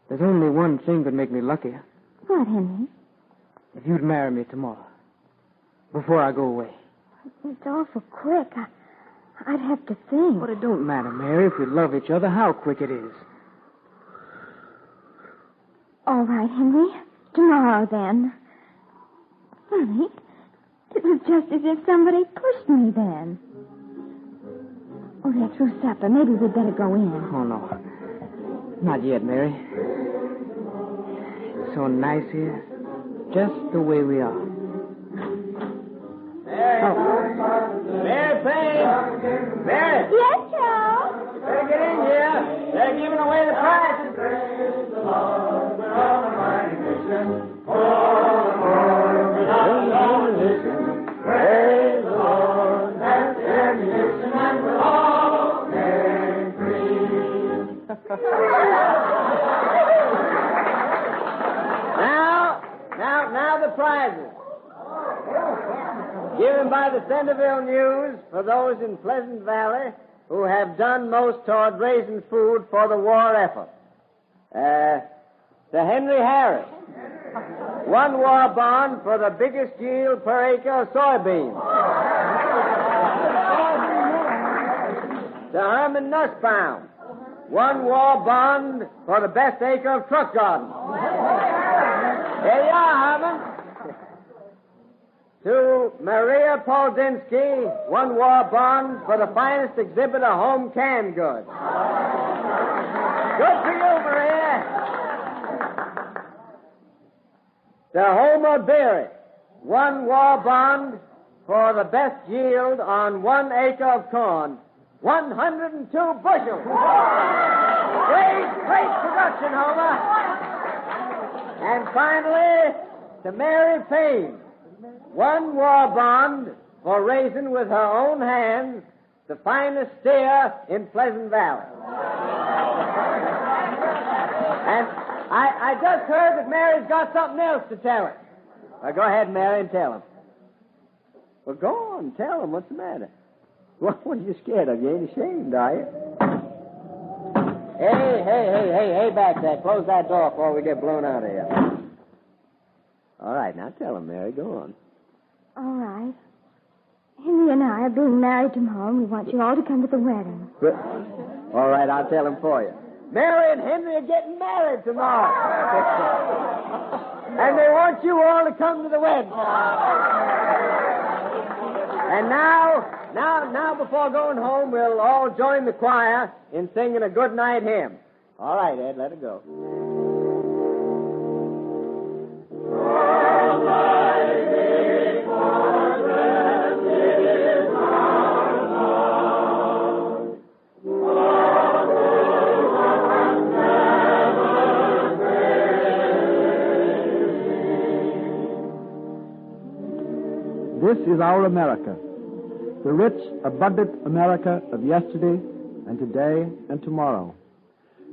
There's only one thing could make me luckier. What, Henry? If you'd marry me tomorrow, before I go away. It's awful quick. I'd have to think. But it don't matter, Mary, if we love each other, how quick it is. All right, Henry. Tomorrow, then. Funny. It was just as if somebody pushed me then. Oh, they're through supper. Maybe we'd better go in. Oh, no. Not yet, Mary. so nice here. Just the way we are. Mary Payne! Mary! Yes, Charles? Better get in here. They're giving away the prizes. Praise the Lord, that's ammunition, and we'll all get free. Now the prizes. Given by the Centerville News for those in Pleasant Valley who have done most toward raising food for the war effort. To Henry Harris, 1 war bond for the biggest yield per acre of soybeans. To Herman Nussbaum, 1 war bond for the best acre of truck garden. Here you are, Herman. To Maria Poldinsky, 1 war bond for the finest exhibit of home canned goods. Good for you, Maria. To Homer Beery, 1 war bond for the best yield on 1 acre of corn. 102 bushels. Great production, Homer. And finally, to Mary Payne, 1 war bond for raising with her own hands the finest steer in Pleasant Valley. And I just heard that Mary's got something else to tell her. Well, go ahead, Mary, and tell him. Well, go on, tell him. What's the matter? What are you scared of? You ain't ashamed, are you? Hey, back there. Close that door before we get blown out of here. All right, now tell him, Mary. Go on. All right. Henry and I are being married tomorrow, and we want you all to come to the wedding. Good. All right, I'll tell him for you. Mary and Henry are getting married tomorrow. And they want you all to come to the wedding. And now, before going home, we'll all join the choir in singing a good night hymn. All right, Ed, let it go. This is our America, the rich, abundant America of yesterday and today and tomorrow.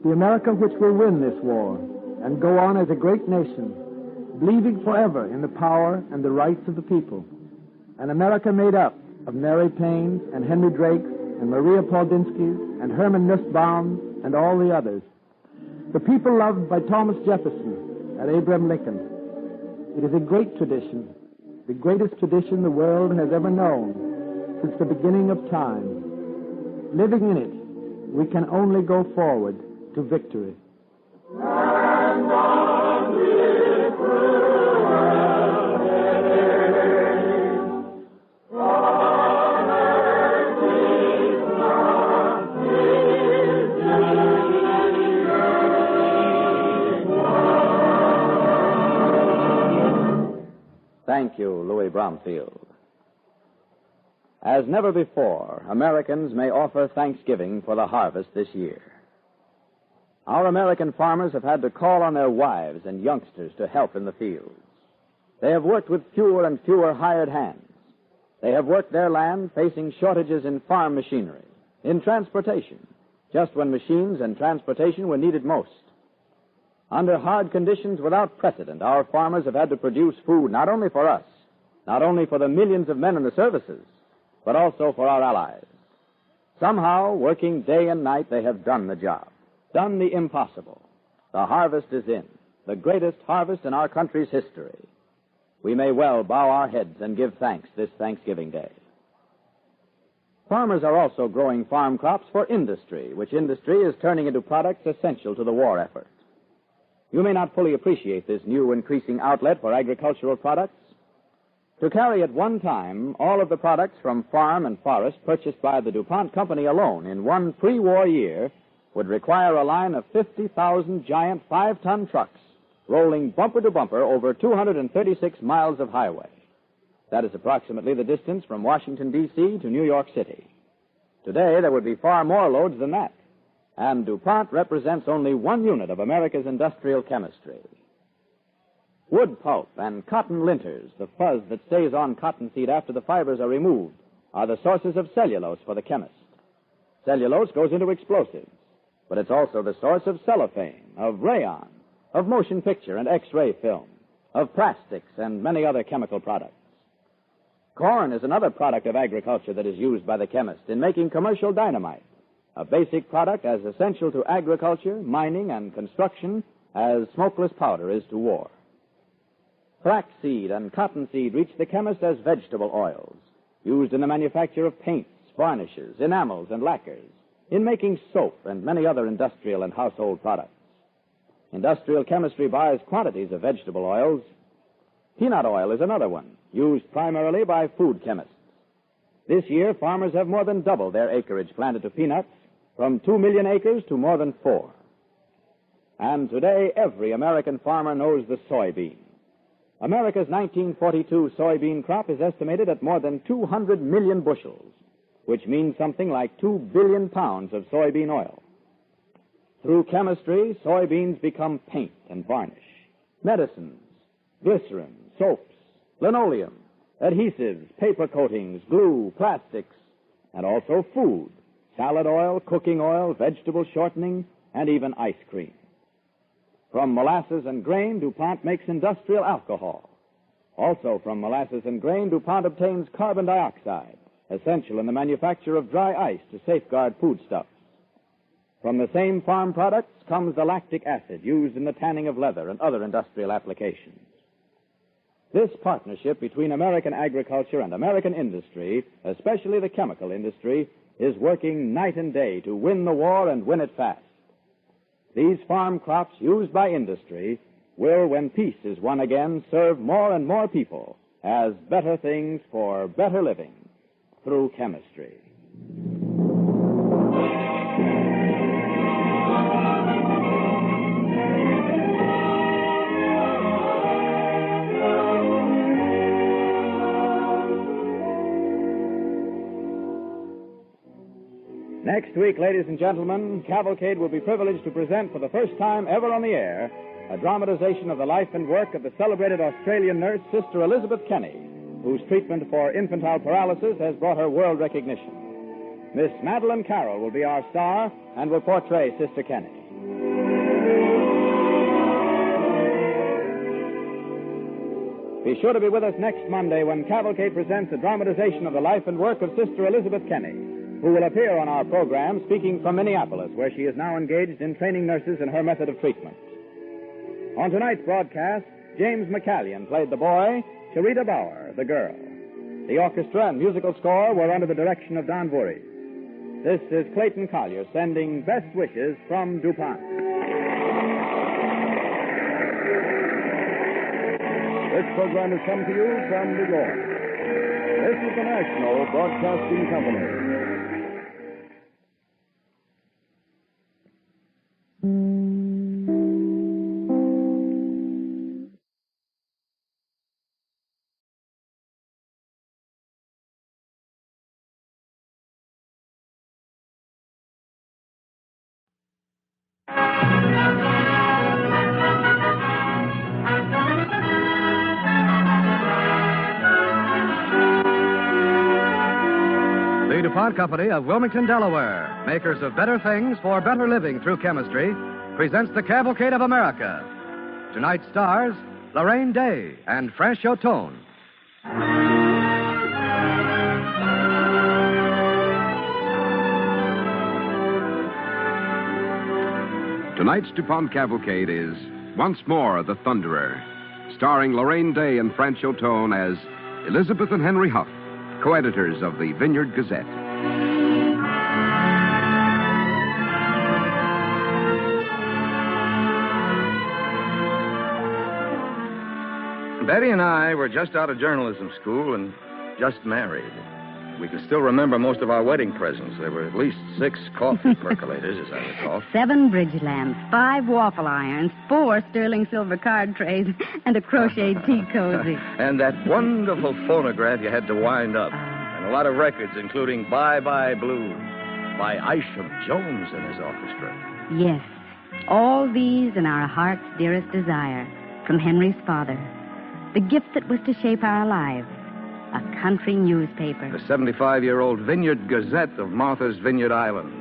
The America which will win this war and go on as a great nation, believing forever in the power and the rights of the people. An America made up of Mary Payne and Henry Drake and Maria Poldinsky and Herman Nussbaum and all the others. The people loved by Thomas Jefferson and Abraham Lincoln. It is a great tradition, the greatest tradition the world has ever known since the beginning of time. Living in it, we can only go forward to victory. Thank you, Louis Bromfield. As never before, Americans may offer thanksgiving for the harvest this year. Our American farmers have had to call on their wives and youngsters to help in the fields. They have worked with fewer and fewer hired hands. They have worked their land facing shortages in farm machinery, in transportation, just when machines and transportation were needed most. Under hard conditions without precedent, our farmers have had to produce food not only for us, not only for the millions of men in the services, but also for our allies. Somehow, working day and night, they have done the job, done the impossible. The harvest is in, the greatest harvest in our country's history. We may well bow our heads and give thanks this Thanksgiving Day. Farmers are also growing farm crops for industry, which industry is turning into products essential to the war effort. You may not fully appreciate this new increasing outlet for agricultural products. To carry at one time all of the products from farm and forest purchased by the DuPont company alone in one pre-war year would require a line of 50,000 giant 5-ton trucks rolling bumper to bumper over 236 miles of highway. That is approximately the distance from Washington, D.C. to New York City. Today, there would be far more loads than that. And DuPont represents only one unit of America's industrial chemistry. Wood pulp and cotton linters, the fuzz that stays on cottonseed after the fibers are removed, are the sources of cellulose for the chemist. Cellulose goes into explosives, but it's also the source of cellophane, of rayon, of motion picture and X-ray film, of plastics and many other chemical products. Corn is another product of agriculture that is used by the chemist in making commercial dynamite, a basic product as essential to agriculture, mining, and construction as smokeless powder is to war. Flaxseed and cottonseed reach the chemist as vegetable oils, used in the manufacture of paints, varnishes, enamels, and lacquers, in making soap and many other industrial and household products. Industrial chemistry buys quantities of vegetable oils. Peanut oil is another one, used primarily by food chemists. This year, farmers have more than doubled their acreage planted to peanuts, from 2 million acres to more than 4. And today, every American farmer knows the soybean. America's 1942 soybean crop is estimated at more than 200 million bushels, which means something like 2 billion pounds of soybean oil. Through chemistry, soybeans become paint and varnish, medicines, glycerin, soaps, linoleum, adhesives, paper coatings, glue, plastics, and also food, salad oil, cooking oil, vegetable shortening, and even ice cream. From molasses and grain, DuPont makes industrial alcohol. Also from molasses and grain, DuPont obtains carbon dioxide, essential in the manufacture of dry ice to safeguard foodstuffs. From the same farm products comes the lactic acid used in the tanning of leather and other industrial applications. This partnership between American agriculture and American industry, especially the chemical industry, is working night and day to win the war and win it fast. These farm crops used by industry will, when peace is won again, serve more and more people as better things for better living through chemistry. Next week, ladies and gentlemen, Cavalcade will be privileged to present for the first time ever on the air a dramatization of the life and work of the celebrated Australian nurse, Sister Elizabeth Kenny, whose treatment for infantile paralysis has brought her world recognition. Miss Madeline Carroll will be our star and will portray Sister Kenny. Be sure to be with us next Monday when Cavalcade presents a dramatization of the life and work of Sister Elizabeth Kenny, who will appear on our program speaking from Minneapolis, where she is now engaged in training nurses in her method of treatment. On tonight's broadcast, James McCallion played the boy, Sharita Bauer, the girl. The orchestra and musical score were under the direction of Don Voorhees. This is Clayton Collier sending best wishes from DuPont. This program has come to you from New York. This is the National Broadcasting Company. The DuPont Company of Wilmington, Delaware, makers of better things for better living through chemistry, presents the Cavalcade of America. Tonight's stars, Lorraine Day and Franchot Tone. Tonight's DuPont Cavalcade is once more The Thunderer, starring Lorraine Day and Franchot Tone as Elizabeth and Henry Huff, co-editors of the Vineyard Gazette. Betty and I were just out of journalism school and just married. we can still remember most of our wedding presents. There were at least 6 coffee percolators, as I recall. 7 bridge lamps, 5 waffle irons, 4 sterling silver card trays, and a crocheted tea cozy. And that wonderful phonograph you had to wind up. And a lot of records, including Bye Bye Blue by Isham Jones and his orchestra. Yes, all these and our heart's dearest desire from Henry's father. The gift that was to shape our lives. A country newspaper. The 75-year-old Vineyard Gazette of Martha's Vineyard Island.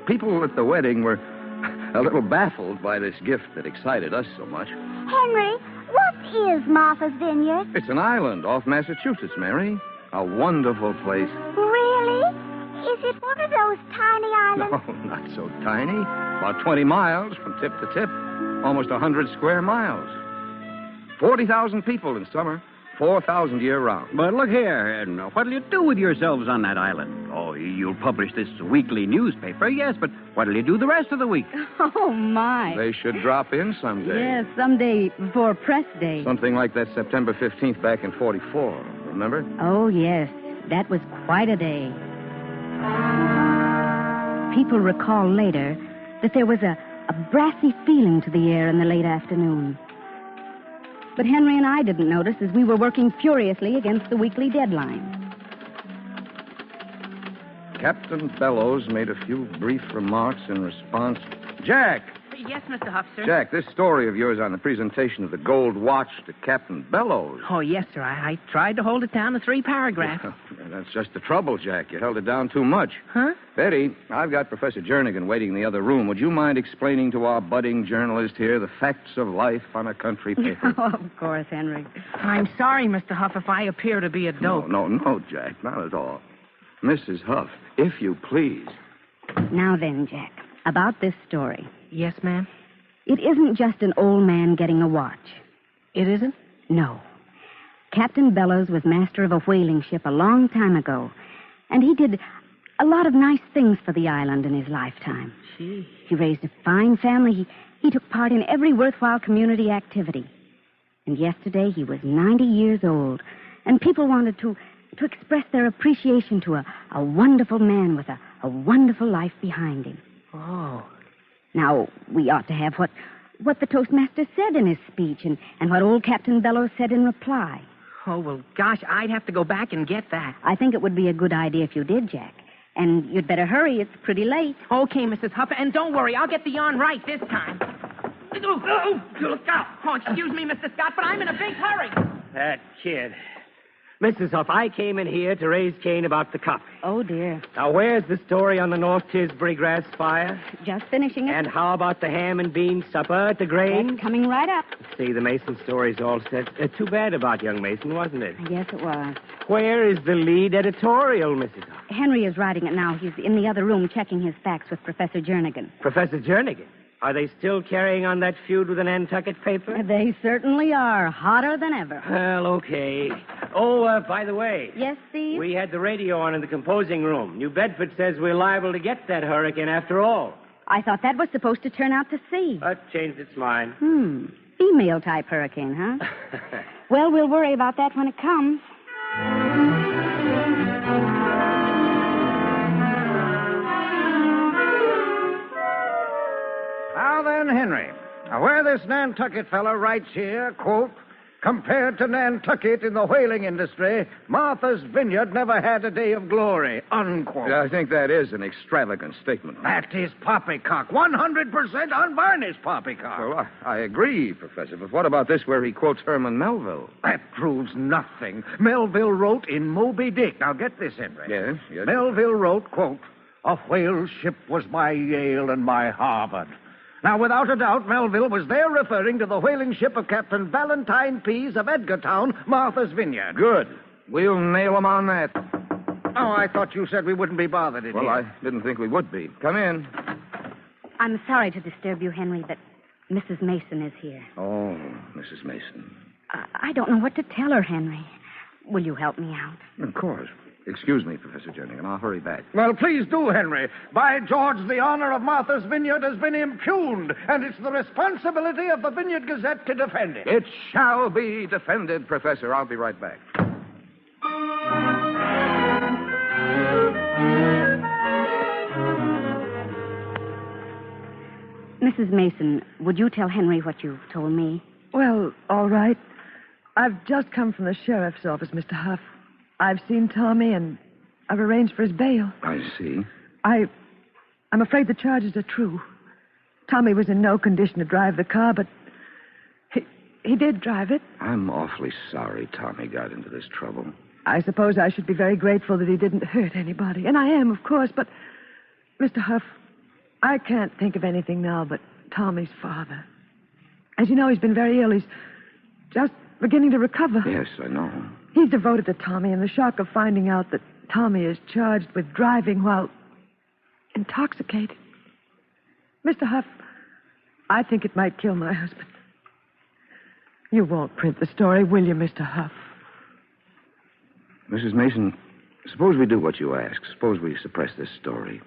People at the wedding were a little baffled by this gift that excited us so much. Henry, what is Martha's Vineyard? It's an island off Massachusetts, Mary. A wonderful place. Really? Is it one of those tiny islands? No, not so tiny. About 20 miles from tip to tip. Almost 100 square miles. 40,000 people in summer. 4,000 year-round. But look here, and what'll you do with yourselves on that island? Oh, you'll publish this weekly newspaper, yes, but what'll you do the rest of the week? Oh, my. They should drop in someday. Yes, someday before press day. Something like that September 15th back in 44, remember? Oh, yes. That was quite a day. People recall later that there was a brassy feeling to the air in the late afternoon. But Henry and I didn't notice as we were working furiously against the weekly deadline. Captain Bellows made a few brief remarks in response. Jack! Yes, Mr. Huff, sir? Jack, this story of yours on the presentation of the gold watch to Captain Bellows. Oh, yes, sir. I tried to hold it down to 3 paragraphs. Well, that's just the trouble, Jack. You held it down too much. Huh? Betty, I've got Professor Jernigan waiting in the other room. Would you mind explaining to our budding journalist here the facts of life on a country paper? Oh, of course, Henry. I'm sorry, Mr. Huff, if I appear to be a dope. No, Jack, not at all. Mrs. Huff, if you please. Now then, Jack, about this story. Yes, ma'am? It isn't just an old man getting a watch. It isn't? No. Captain Bellows was master of a whaling ship a long time ago, and he did a lot of nice things for the island in his lifetime. Gee. He raised a fine family. He took part in every worthwhile community activity. And yesterday he was 90 years old, and people wanted to express their appreciation to a wonderful man with a wonderful life behind him. Oh. Now, we ought to have what the Toastmaster said in his speech and what old Captain Bellows said in reply. Oh, well, gosh, I'd have to go back and get that. I think it would be a good idea if you did, Jack. And you'd better hurry. It's pretty late. Okay, Mrs. Huff, and don't worry. I'll get the yarn right this time. Oh, look out. Oh, excuse me, Mr. Scott, but I'm in a big hurry. That kid. Mrs. Huff, I came in here to raise Cain about the coffee. Oh, dear. Now, where's the story on the North Tisbury grass fire? Just finishing it. And how about the ham and bean supper at the Grange? That's coming right up. See, the Mason story's all set. Too bad about young Mason, wasn't it? Yes, it was. Where is the lead editorial, Mrs. Huff? Henry is writing it now. He's in the other room checking his facts with Professor Jernigan. Professor Jernigan? Are they still carrying on that feud with the Nantucket paper? They certainly are. Hotter than ever. Well, okay. Oh, by the way. Yes, Steve? We had the radio on in the composing room. New Bedford says we're liable to get that hurricane after all. I thought that was supposed to turn out to sea. That changed its mind. Female-type hurricane, huh? Well, we'll worry about that when it comes. Now then, Henry, where this Nantucket fellow writes here, quote, compared to Nantucket in the whaling industry, Martha's Vineyard never had a day of glory, unquote. I think that is an extravagant statement. That is poppycock, 100% unvarnished poppycock. Well, I agree, Professor, but what about this where he quotes Herman Melville? That proves nothing. Melville wrote in Moby Dick. Now, get this, Henry. Yes. Melville wrote, quote, a whale ship was my Yale and my Harvard. Now, without a doubt, Melville was there referring to the whaling ship of Captain Valentine Pease of Edgartown, Martha's Vineyard. Good. We'll nail him on that. Oh, I thought you said we wouldn't be bothered in here. Well, I didn't think we would be. Come in. I'm sorry to disturb you, Henry, but Mrs. Mason is here. Oh, Mrs. Mason. I don't know what to tell her, Henry. Will you help me out? Of course. Excuse me, Professor Jernigan. I'll hurry back. Well, please do, Henry. By George, the honor of Martha's Vineyard has been impugned, and it's the responsibility of the Vineyard Gazette to defend it. It shall be defended, Professor. I'll be right back. Mrs. Mason, would you tell Henry what you've told me? Well, all right. I've just come from the sheriff's office, Mr. Huff. I've seen Tommy, and I've arranged for his bail. I see. I'm afraid the charges are true. Tommy was in no condition to drive the car, but he did drive it. I'm awfully sorry Tommy got into this trouble. I suppose I should be very grateful that he didn't hurt anybody. And I am, of course, but, Mr. Huff, I can't think of anything now but Tommy's father. As you know, he's been very ill. He's just beginning to recover. Yes, I know. He's devoted to Tommy, and the shock of finding out that Tommy is charged with driving while intoxicated. Mr. Huff, I think it might kill my husband. You won't print the story, will you, Mr. Huff? Mrs. Mason, suppose we do what you ask. Suppose we suppress this story.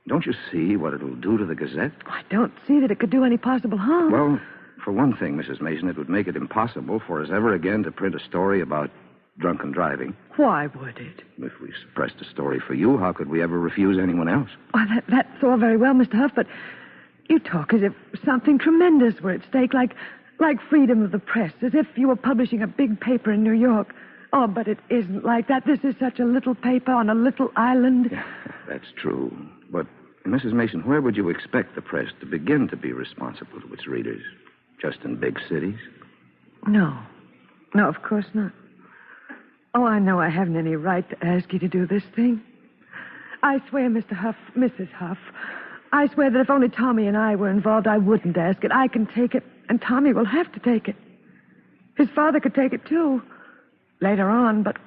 Don't you see what it'll do to the Gazette? I don't see that it could do any possible harm. Well, for one thing, Mrs. Mason, it would make it impossible for us ever again to print a story about drunken driving. Why would it? If we suppressed a story for you, how could we ever refuse anyone else? Well, that's all very well, Mr. Huff, but you talk as if something tremendous were at stake, like freedom of the press, as if you were publishing a big paper in New York. Oh, but it isn't like that. This is such a little paper on a little island. Yeah, that's true. But, Mrs. Mason, where would you expect the press to begin to be responsible to its readers? Just in big cities? No, of course not. Oh, I know I haven't any right to ask you to do this thing. I swear, Mr. Huff, Mrs. Huff, I swear that if only Tommy and I were involved, I wouldn't ask it. I can take it, and Tommy will have to take it. His father could take it, too. Later on, but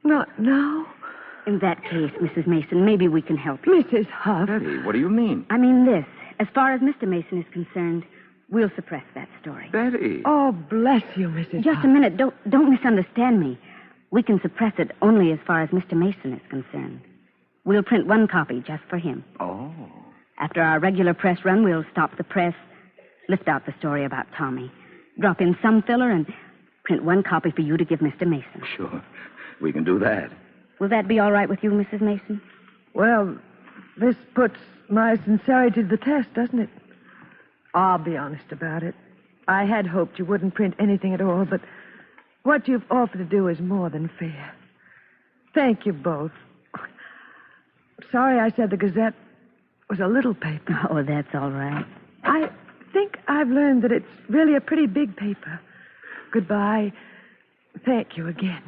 not now. In that case, Mrs. Mason, maybe we can help you. Mrs. Huff. Betty, what do you mean? I mean this. As far as Mr. Mason is concerned, we'll suppress that story. Betty. Oh, bless you, Mrs. Just Huff. a minute. Don't misunderstand me. We can suppress it only as far as Mr. Mason is concerned. We'll print one copy just for him. Oh. After our regular press run, we'll stop the press, lift out the story about Tommy, drop in some filler, and print one copy for you to give Mr. Mason. Sure. We can do that. Will that be all right with you, Mrs. Mason? Well, this puts my sincerity to the test, doesn't it? I'll be honest about it. I had hoped you wouldn't print anything at all, but what you've offered to do is more than fair. Thank you both. Sorry I said the Gazette was a little paper. Oh, that's all right. I think I've learned that it's really a pretty big paper. Goodbye. Thank you again.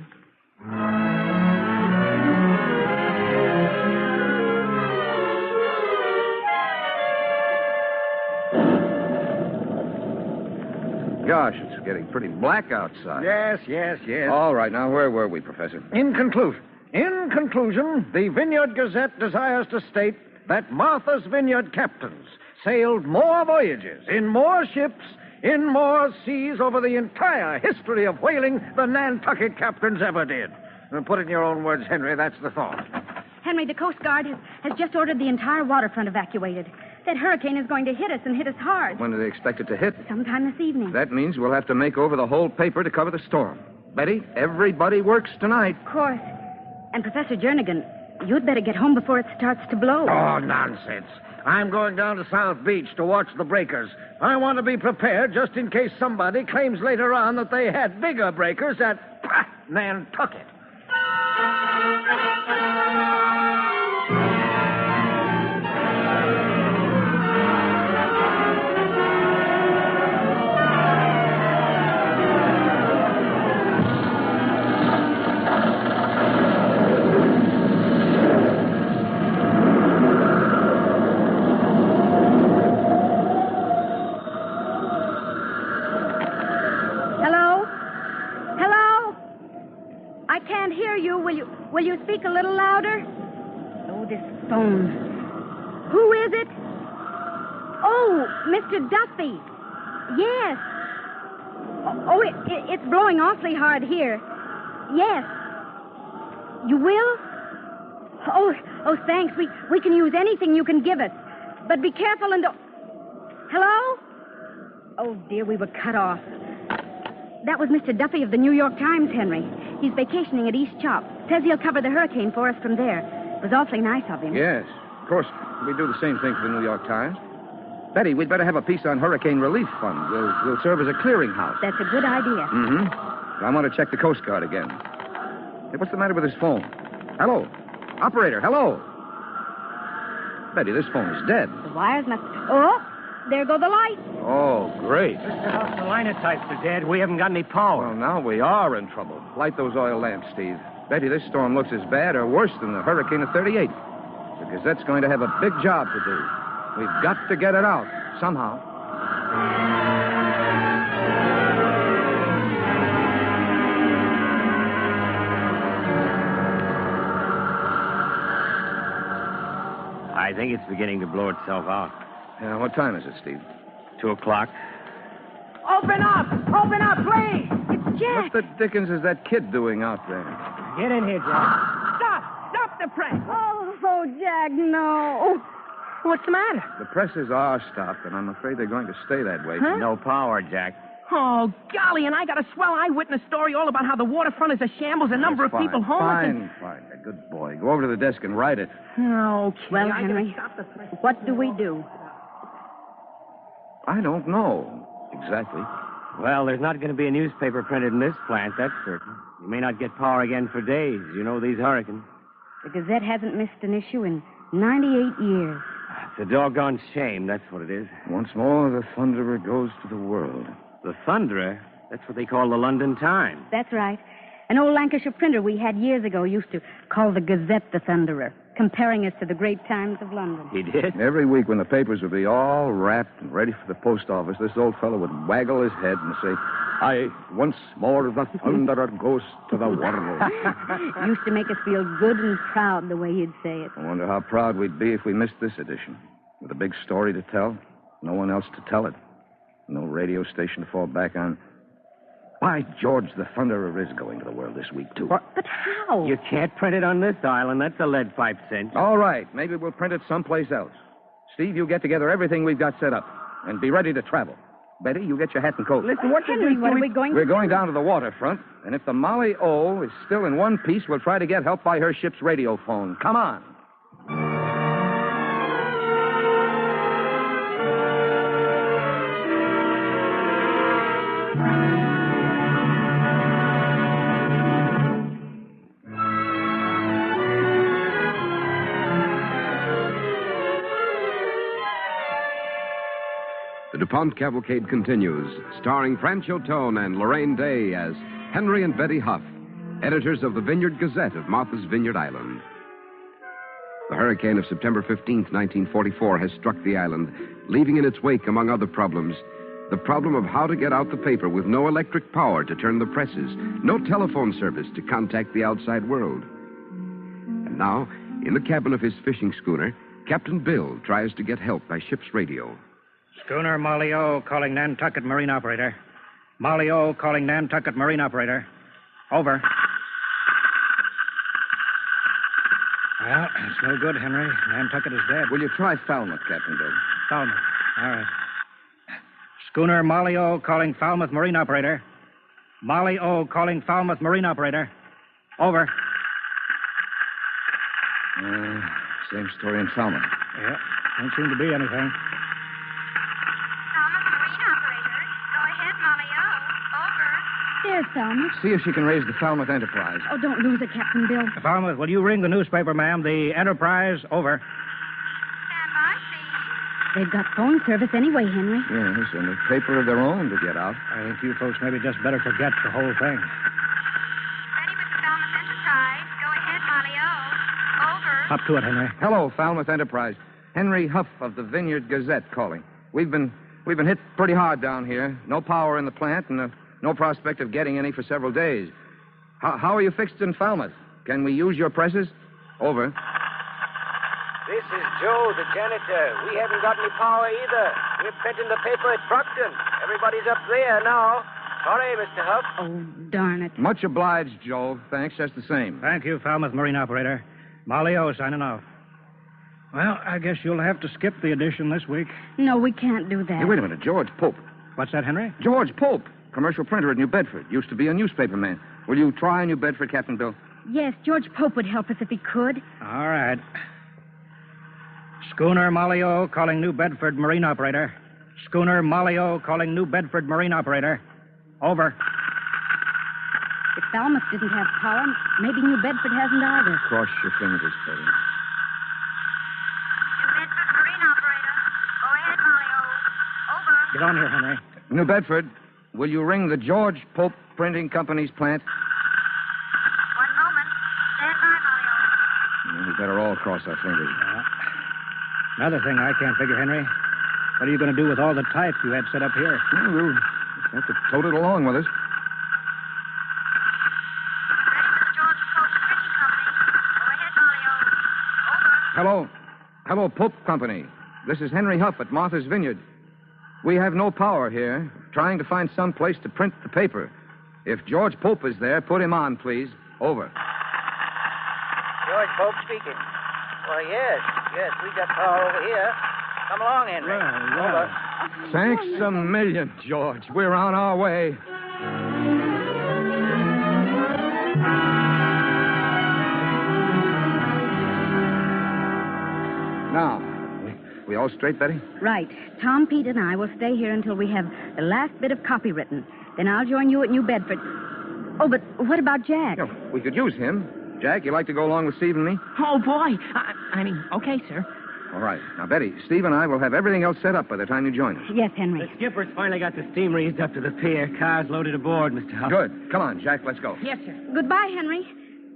Gosh, it's getting pretty black outside. Yes. All right, now where were we, Professor? In conclusion, the Vineyard Gazette desires to state that Martha's Vineyard captains sailed more voyages in more ships in more seas over the entire history of whaling than Nantucket captains ever did. Put it in your own words, Henry, that's the thought. Henry, the Coast Guard has just ordered the entire waterfront evacuated. That hurricane is going to hit us and hit us hard. When do they expect it to hit? Sometime this evening. That means we'll have to make over the whole paper to cover the storm. Betty, everybody works tonight. Of course. And Professor Jernigan, you'd better get home before it starts to blow. Oh, nonsense. I'm going down to South Beach to watch the breakers. I want to be prepared just in case somebody claims later on that they had bigger breakers at Nantucket. Will you speak a little louder? Oh, this phone. Who is it? Oh, Mr. Duffy. Yes. Oh, it's blowing awfully hard here. Yes. You will? Oh, thanks. We can use anything you can give us. But be careful and... Hello? Oh, dear, we were cut off. That was Mr. Duffy of the New York Times, Henry. He's vacationing at East Chop. Says he'll cover the hurricane for us from there. It was awfully nice of him. Yes. Of course, we do the same thing for the New York Times. Betty, we'd better have a piece on hurricane relief fund. We'll serve as a clearinghouse. That's a good idea. Mm-hmm. I want to check the Coast Guard again. Hey, what's the matter with this phone? Hello? Operator, hello? Betty, this phone is dead. The wires must... Oh, there go the lights. Oh, great. Mr. Huff, the linotypes are dead. We haven't got any power. Well, now we are in trouble. Light those oil lamps, Steve. Betty, this storm looks as bad or worse than the hurricane of 38. The Gazette's going to have a big job to do. We've got to get it out, somehow. I think it's beginning to blow itself out. Yeah, what time is it, Steve? 2:00. Open up! Open up, please! It's Jack. What the dickens is that kid doing out there? Get in here, Jack. Stop the press! Oh, Jack, no. What's the matter? The presses are stopped, and I'm afraid they're going to stay that way. Huh? No power, Jack. Oh, golly, and I got a swell eyewitness story all about how the waterfront is a shambles, a number of people homeless. Fine. A good boy. Go over to the desk and write it. Okay. Well, Henry, what do we do? I don't know exactly. Well, there's not going to be a newspaper printed in this plant, that's certain. You may not get power again for days. You know these hurricanes. The Gazette hasn't missed an issue in 98 years. It's a doggone shame, that's what it is. Once more, the Thunderer goes to the world. The Thunderer? That's what they call the London Times. That's right. An old Lancashire printer we had years ago used to call the Gazette the Thunderer, comparing us to the great times of London. He did? Every week when the papers would be all wrapped and ready for the post office, this old fellow would waggle his head and say, once more the Thunderer goes to the world. Used to make us feel good and proud the way he'd say it. I wonder how proud we'd be if we missed this edition. With a big story to tell, no one else to tell it. No radio station to fall back on. By George, the Thunderer is going to the world this week, too. What? But how? You can't print it on this island. That's a lead pipe cinch. All right. Maybe we'll print it someplace else. Steve, you get together everything we've got set up. And be ready to travel. Betty, you get your hat and coat. Listen, what Henry, what are we going We're going down to the waterfront. And if the Molly O is still in one piece, we'll try to get help by her ship's radio phone. Come on. The DuPont Cavalcade continues, starring Francho Tone and Lorraine Day as Henry and Betty Huff, editors of the Vineyard Gazette of Martha's Vineyard Island. The hurricane of September 15th, 1944 has struck the island, leaving in its wake, among other problems, the problem of how to get out the paper with no electric power to turn the presses, no telephone service to contact the outside world. And now, in the cabin of his fishing schooner, Captain Bill tries to get help by ship's radio. Schooner Molly O calling Nantucket Marine Operator. Molly O calling Nantucket Marine Operator. Over. Well, it's no good, Henry. Nantucket is dead. Will you try Falmouth, Captain Bill? Falmouth. All right. Schooner Molly O calling Falmouth Marine Operator. Molly O calling Falmouth Marine Operator. Over. Same story in Falmouth. Yeah, don't seem to be anything. There's Falmouth. See if she can raise the Falmouth Enterprise. Oh, don't lose it, Captain Bill. Falmouth, will you ring the newspaper, ma'am? The Enterprise, over. They've got phone service anyway, Henry. Yes, and a paper of their own to get out. I think you folks maybe just better forget the whole thing. Ready with the Falmouth Enterprise. Go ahead, Molly O. Over. Up to it, Henry. Hello, Falmouth Enterprise. Henry Huff of the Vineyard Gazette calling. We've been hit pretty hard down here. No power in the plant and no prospect of getting any for several days. How are you fixed in Falmouth? Can we use your presses? Over. This is Joe, the janitor. We haven't got any power either. We're printing the paper at Brockton. Everybody's up there now. Sorry, Mr. Huff. Oh, darn it. Much obliged, Joe. Thanks, just the same. Thank you, Falmouth Marine Operator. Molly O signing off. Well, I guess you'll have to skip the edition this week. No, we can't do that. Hey, wait a minute. George Pope. What's that, Henry? George Pope, commercial printer at New Bedford. Used to be a newspaper man. Will you try New Bedford, Captain Bill? Yes, George Pope would help us if he could. All right. Schooner Molly O calling New Bedford marine operator. Schooner Molly O calling New Bedford marine operator. Over. If Falmouth didn't have power, maybe New Bedford hasn't either. Cross your fingers, Betty. New Bedford marine operator. Go ahead, Molly O. Over. Get on here, Henry. New Bedford, will you ring the George Pope Printing Company's plant? One moment. Stand by, Molly O. We better all cross our fingers. Another thing I can't figure, Henry. What are you going to do with all the type you had set up here? Well, we'll have to tote it along with us. Hello. Hello, Pope Company. This is Henry Huff at Martha's Vineyard. We have no power here. Trying to find some place to print the paper. If George Pope is there, put him on, please. Over. George Pope speaking. Well, yes, we got power over here. Come along, Henry. Over. Thanks a million, George. We're on our way. Now, we all straight, Betty? Right. Tom, Pete, and I will stay here until we have the last bit of copy written. Then I'll join you at New Bedford. Oh, but what about Jack? Yeah, we could use him. Jack, you like to go along with Steve and me? Oh, boy. I mean, okay, sir. All right. Now, Betty, Steve and I will have everything else set up by the time you join us. Yes, Henry. The skipper's finally got the steam raised up to the pier. Cars loaded aboard, Mr. Huff. Good. Come on, Jack, let's go. Yes, sir. Goodbye, Henry.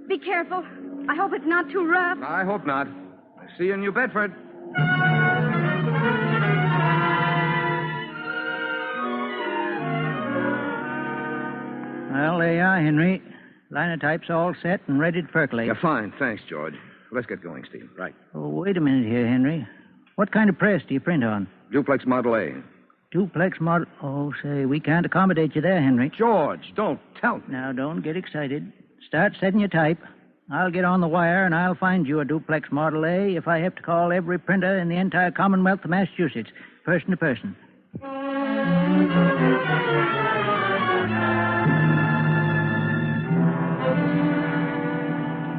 Be careful. I hope it's not too rough. I hope not. See you in New Bedford. Well, there you are, Henry. Linotype's all set and ready to percolate. Yeah, fine. Thanks, George. Let's get going, Steve. Right. Oh, wait a minute here, Henry. What kind of press do you print on? Duplex Model A. Duplex model... Oh, say, we can't accommodate you there, Henry. George, don't tell me. Now, don't get excited. Start setting your type. I'll get on the wire, and I'll find you a Duplex Model A if I have to call every printer in the entire Commonwealth of Massachusetts, person to person.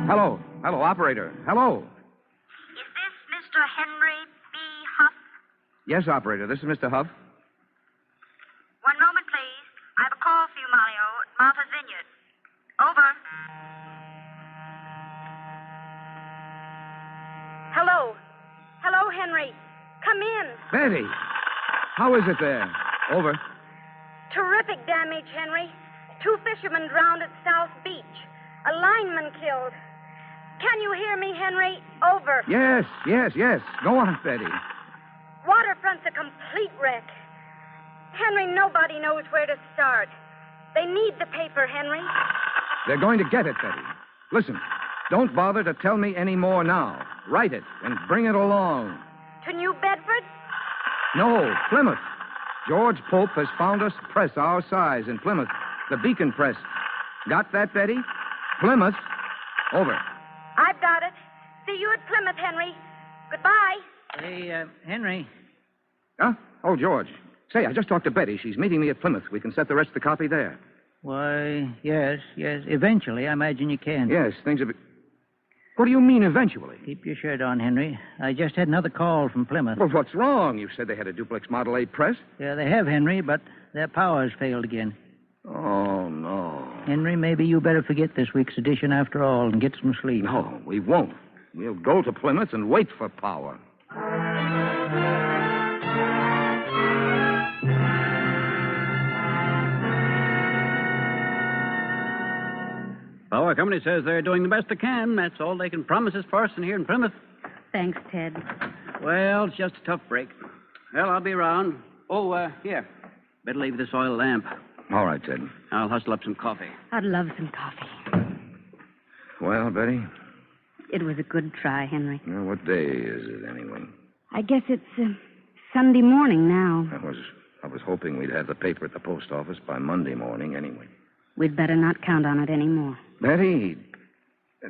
Hello. Hello, operator. Hello. Is this Mr. Henry B. Huff? Yes, operator. This is Mr. Huff. One moment, please. I have a call for you, Mario, at Martha's Vineyard. Over. Hello. Hello, Henry. Come in. Betty. How is it there? Over. Terrific damage, Henry. 2 fishermen drowned at South Beach. A lineman killed. Can you hear me, Henry? Over. Yes. Go on, Betty. Waterfront's a complete wreck. Henry, nobody knows where to start. They need the paper, Henry. They're going to get it, Betty. Listen, don't bother to tell me any more now. Write it and bring it along. To New Bedford? No, Plymouth. George Pope has found us a press our size in Plymouth. The Beacon Press. Got that, Betty? Plymouth. Over. I've got it. See you at Plymouth, Henry. Goodbye. Hey, Henry. Huh? Oh, George. Say, I just talked to Betty. She's meeting me at Plymouth. We can set the rest of the copy there. Why, yes. Eventually, I imagine you can. Yes, things have... What do you mean, eventually? Keep your shirt on, Henry. I just had another call from Plymouth. Well, what's wrong? You said they had a Duplex Model A press? Yeah, they have, Henry, but their power's failed again. Oh, no. Henry, maybe you better forget this week's edition after all and get some sleep. No, we won't. We'll go to Plymouth and wait for power. Power Company says they're doing the best they can. That's all they can promise this person here in Plymouth. Thanks, Ted. Well, it's just a tough break. Well, I'll be around. Oh, here. Better leave this oil lamp. All right, Ted. I'll hustle up some coffee. I'd love some coffee. Well, Betty? It was a good try, Henry. Well, what day is it, anyway? I guess it's Sunday morning now. I was hoping we'd have the paper at the post office by Monday morning, anyway. We'd better not count on it anymore. Betty,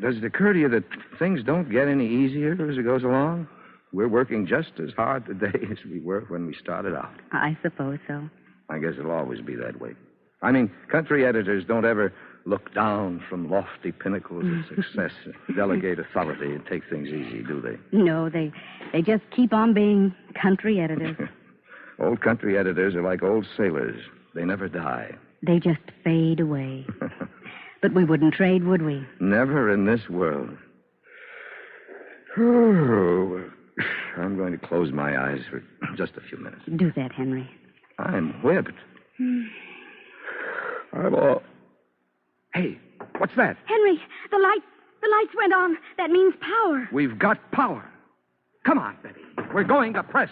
does it occur to you that things don't get any easier as it goes along? We're working just as hard today as we were when we started out. I suppose so. I guess it'll always be that way. I mean, country editors don't ever look down from lofty pinnacles of success, delegate authority, and take things easy, do they? No, they just keep on being country editors. Old country editors are like old sailors. They never die. They just fade away. But we wouldn't trade, would we? Never in this world. Oh, I'm going to close my eyes for just a few minutes. Do that, Henry. I'm whipped. I'm all... Hey, what's that? Henry, the lights went on. That means power. We've got power. Come on, Betty. We're going to press.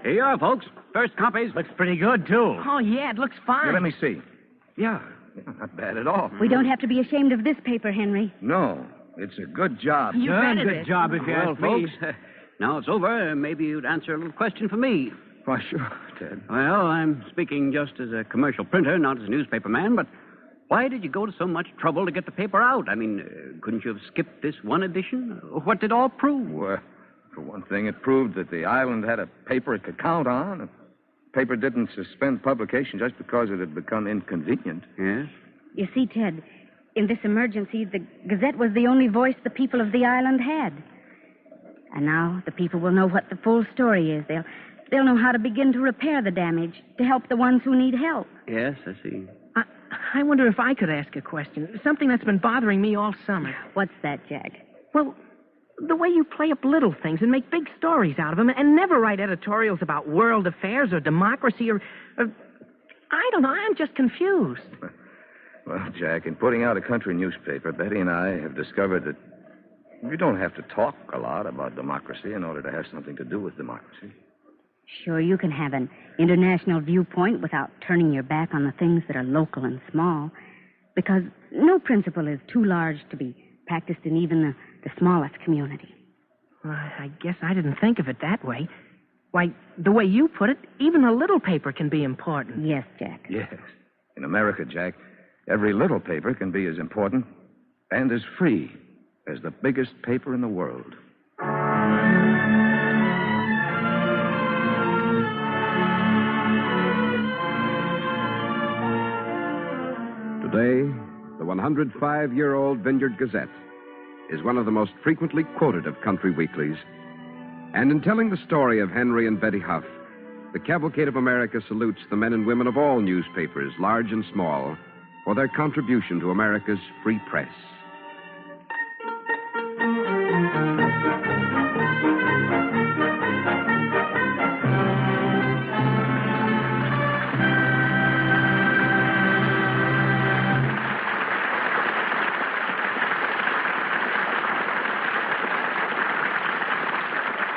Here you are, folks. First copies. Looks pretty good, too. Oh, yeah, it looks fine. Here, let me see. Yeah, not bad at all. We don't have to be ashamed of this paper, Henry. No, it's a good job. You bet it is. Job, if you ask me. Folks, now it's over. Maybe you'd answer a little question for me. Why, sure, Ted. Well, I'm speaking just as a commercial printer, not as a newspaper man, but why did you go to so much trouble to get the paper out? I mean, couldn't you have skipped this one edition? What did it all prove? Well, for one thing, it proved that the island had a paper it could count on. The paper didn't suspend publication just because it had become inconvenient. Yes? You see, Ted, in this emergency, the Gazette was the only voice the people of the island had. And now the people will know what the full story is. They'll know how to begin to repair the damage, to help the ones who need help. Yes, I see. I wonder if I could ask a question. Something that's been bothering me all summer. What's that, Jack? Well, the way you play up little things and make big stories out of them and never write editorials about world affairs or democracy or I don't know. I'm just confused. Well, Jack, in putting out a country newspaper, Betty and I have discovered that you don't have to talk a lot about democracy in order to have something to do with democracy. Sure, you can have an international viewpoint without turning your back on the things that are local and small, because no principle is too large to be practiced in even the smallest community. Well, I guess I didn't think of it that way. Why, the way you put it, even a little paper can be important. Yes, Jack. Yes. In America, Jack, every little paper can be as important and as free as the biggest paper in the world. Today, the 105-year-old Vineyard Gazette is one of the most frequently quoted of country weeklies. And in telling the story of Henry and Betty Huff, the Cavalcade of America salutes the men and women of all newspapers, large and small, for their contribution to America's free press.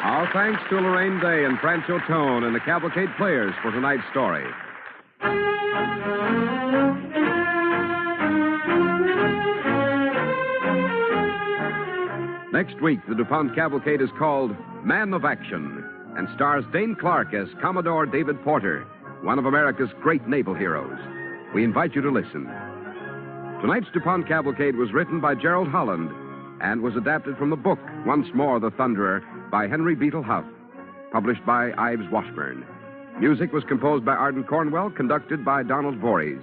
Our thanks to Lorraine Day and Francho Tone and the Cavalcade Players for tonight's story. Next week, the DuPont Cavalcade is called Man of Action and stars Dane Clark as Commodore David Porter, one of America's great naval heroes. We invite you to listen. Tonight's DuPont Cavalcade was written by Gerald Holland and was adapted from the book, Once More the Thunderer, by Henry Beetle Huff, published by Ives Washburn. Music was composed by Arden Cornwell, conducted by Donald Voorhees.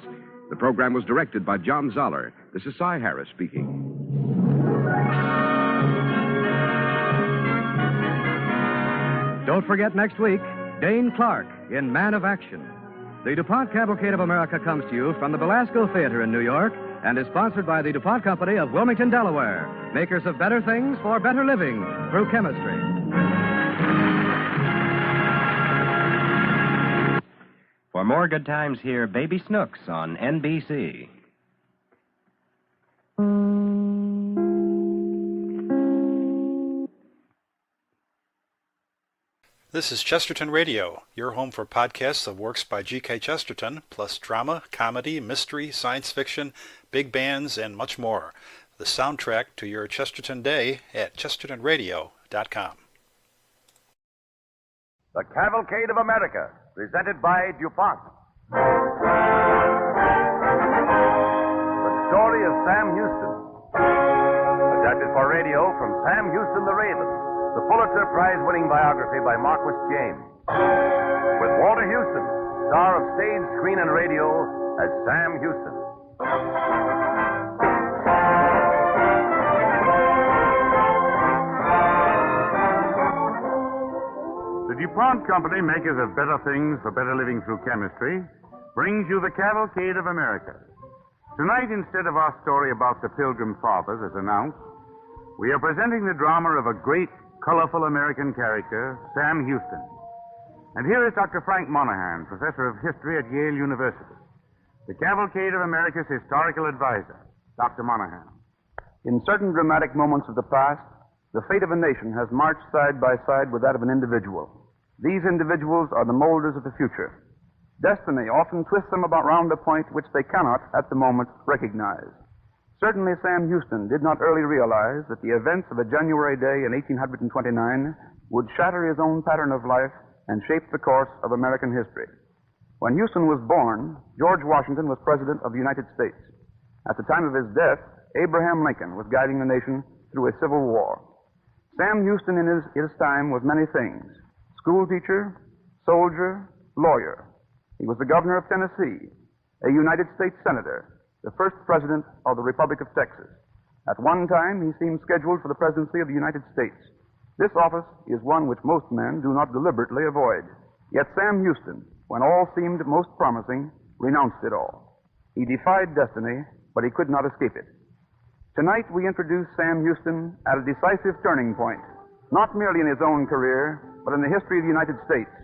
The program was directed by John Zoller. This is Cy Harris speaking. Don't forget next week, Dane Clark in Man of Action. The DuPont Cavalcade of America comes to you from the Belasco Theater in New York and is sponsored by the DuPont Company of Wilmington, Delaware, makers of better things for better living through chemistry. For more good times, hear Baby Snooks on NBC. This is Chesterton Radio, your home for podcasts of works by G.K. Chesterton, plus drama, comedy, mystery, science fiction, big bands, and much more. The soundtrack to your Chesterton day at chestertonradio.com. The Cavalcade of America, presented by DuPont. The story of Sam Houston, adapted for radio from Sam Houston, the Raven, the Pulitzer Prize-winning biography by Marquis James. With Walter Houston, star of stage, screen, and radio, as Sam Houston. The DuPont Company, makers of better things for better living through chemistry, brings you the Cavalcade of America. Tonight, instead of our story about the Pilgrim Fathers, as announced, we are presenting the drama of a great, colorful American character, Sam Houston. And here is Dr. Frank Monahan, professor of history at Yale University, the Cavalcade of America's historical advisor. Dr. Monahan. In certain dramatic moments of the past, the fate of a nation has marched side by side with that of an individual. These individuals are the molders of the future. Destiny often twists them about round a point which they cannot, at the moment, recognize. Certainly Sam Houston did not early realize that the events of a January day in 1829 would shatter his own pattern of life and shape the course of American history. When Houston was born, George Washington was President of the United States. At the time of his death, Abraham Lincoln was guiding the nation through a civil war. Sam Houston in his time was many things: school teacher, soldier, lawyer. He was the governor of Tennessee, a United States senator, the first president of the Republic of Texas. At one time, he seemed scheduled for the presidency of the United States. This office is one which most men do not deliberately avoid. Yet Sam Houston, when all seemed most promising, renounced it all. He defied destiny, but he could not escape it. Tonight, we introduce Sam Houston at a decisive turning point, not merely in his own career, but in the history of the United States.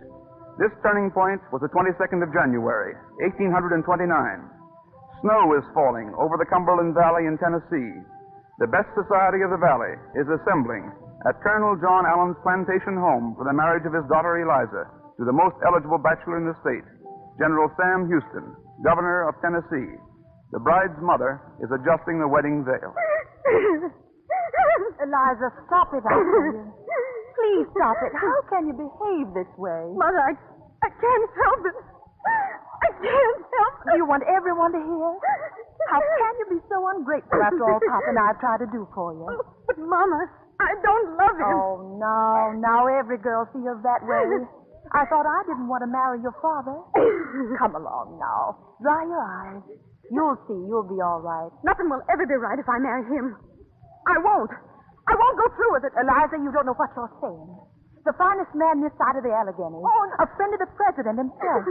This turning point was the 22nd of January, 1829. Snow is falling over the Cumberland Valley in Tennessee. The best society of the valley is assembling at Colonel John Allen's plantation home for the marriage of his daughter Eliza to the most eligible bachelor in the state, General Sam Houston, governor of Tennessee. The bride's mother is adjusting the wedding veil. Eliza, stop it, I tell you. Please stop it. How can you behave this way? Mother, I can't help it. I can't help it. You want everyone to hear? How can you be so ungrateful after all Pop and I've tried to do for you? Oh, but, Mama, I don't love him. Oh, no. Now every girl feels that way. I thought I didn't want to marry your father. Come along now. Dry your eyes. You'll see. You'll be all right. Nothing will ever be right if I marry him. I won't. I won't go through with it. Eliza, you don't know what you're saying. The finest man this side of the Allegheny. Oh, a friend of the president himself.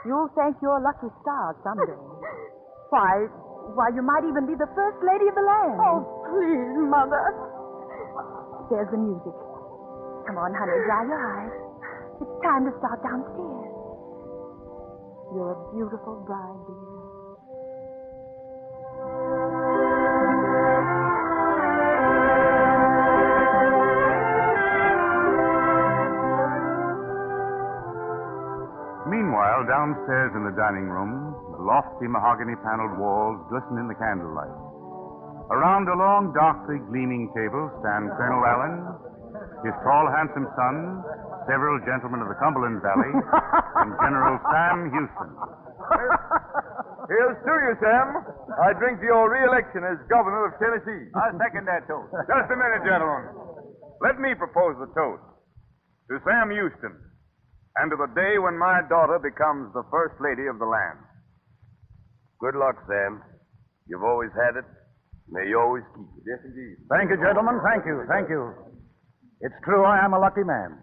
You'll thank your lucky stars someday. Why, you might even be the first lady of the land. Oh, please, Mother. There's the music. Come on, honey, dry your eyes. It's time to start downstairs. You're a beautiful bride, dear. Meanwhile, downstairs in the dining room, the lofty mahogany-paneled walls glisten in the candlelight. Around a long, darkly gleaming table stand Colonel Allen, his tall, handsome son, several gentlemen of the Cumberland Valley, and General Sam Houston. Here's to you, Sam. I drink to your re-election as governor of Tennessee. I second that toast. Just a minute, gentlemen. Let me propose the toast. To Sam Houston, and to the day when my daughter becomes the first lady of the land. Good luck, Sam. You've always had it. May you always keep it. Yes, indeed. Thank you, gentlemen. Thank you. It's true, I am a lucky man.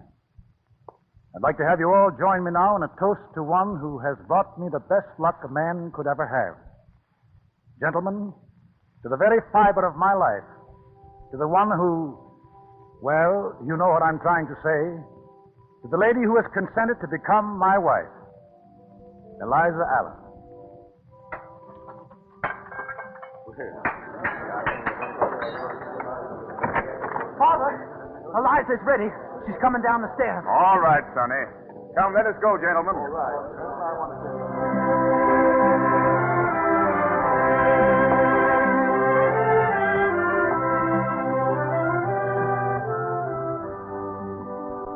I'd like to have you all join me now in a toast to one who has brought me the best luck a man could ever have. Gentlemen, to the very fiber of my life, to the one who, well, you know what I'm trying to say, to the lady who has consented to become my wife, Eliza Allen. Father, Eliza's ready. She's coming down the stairs. All right, Sonny. Come, let us go, gentlemen. All right.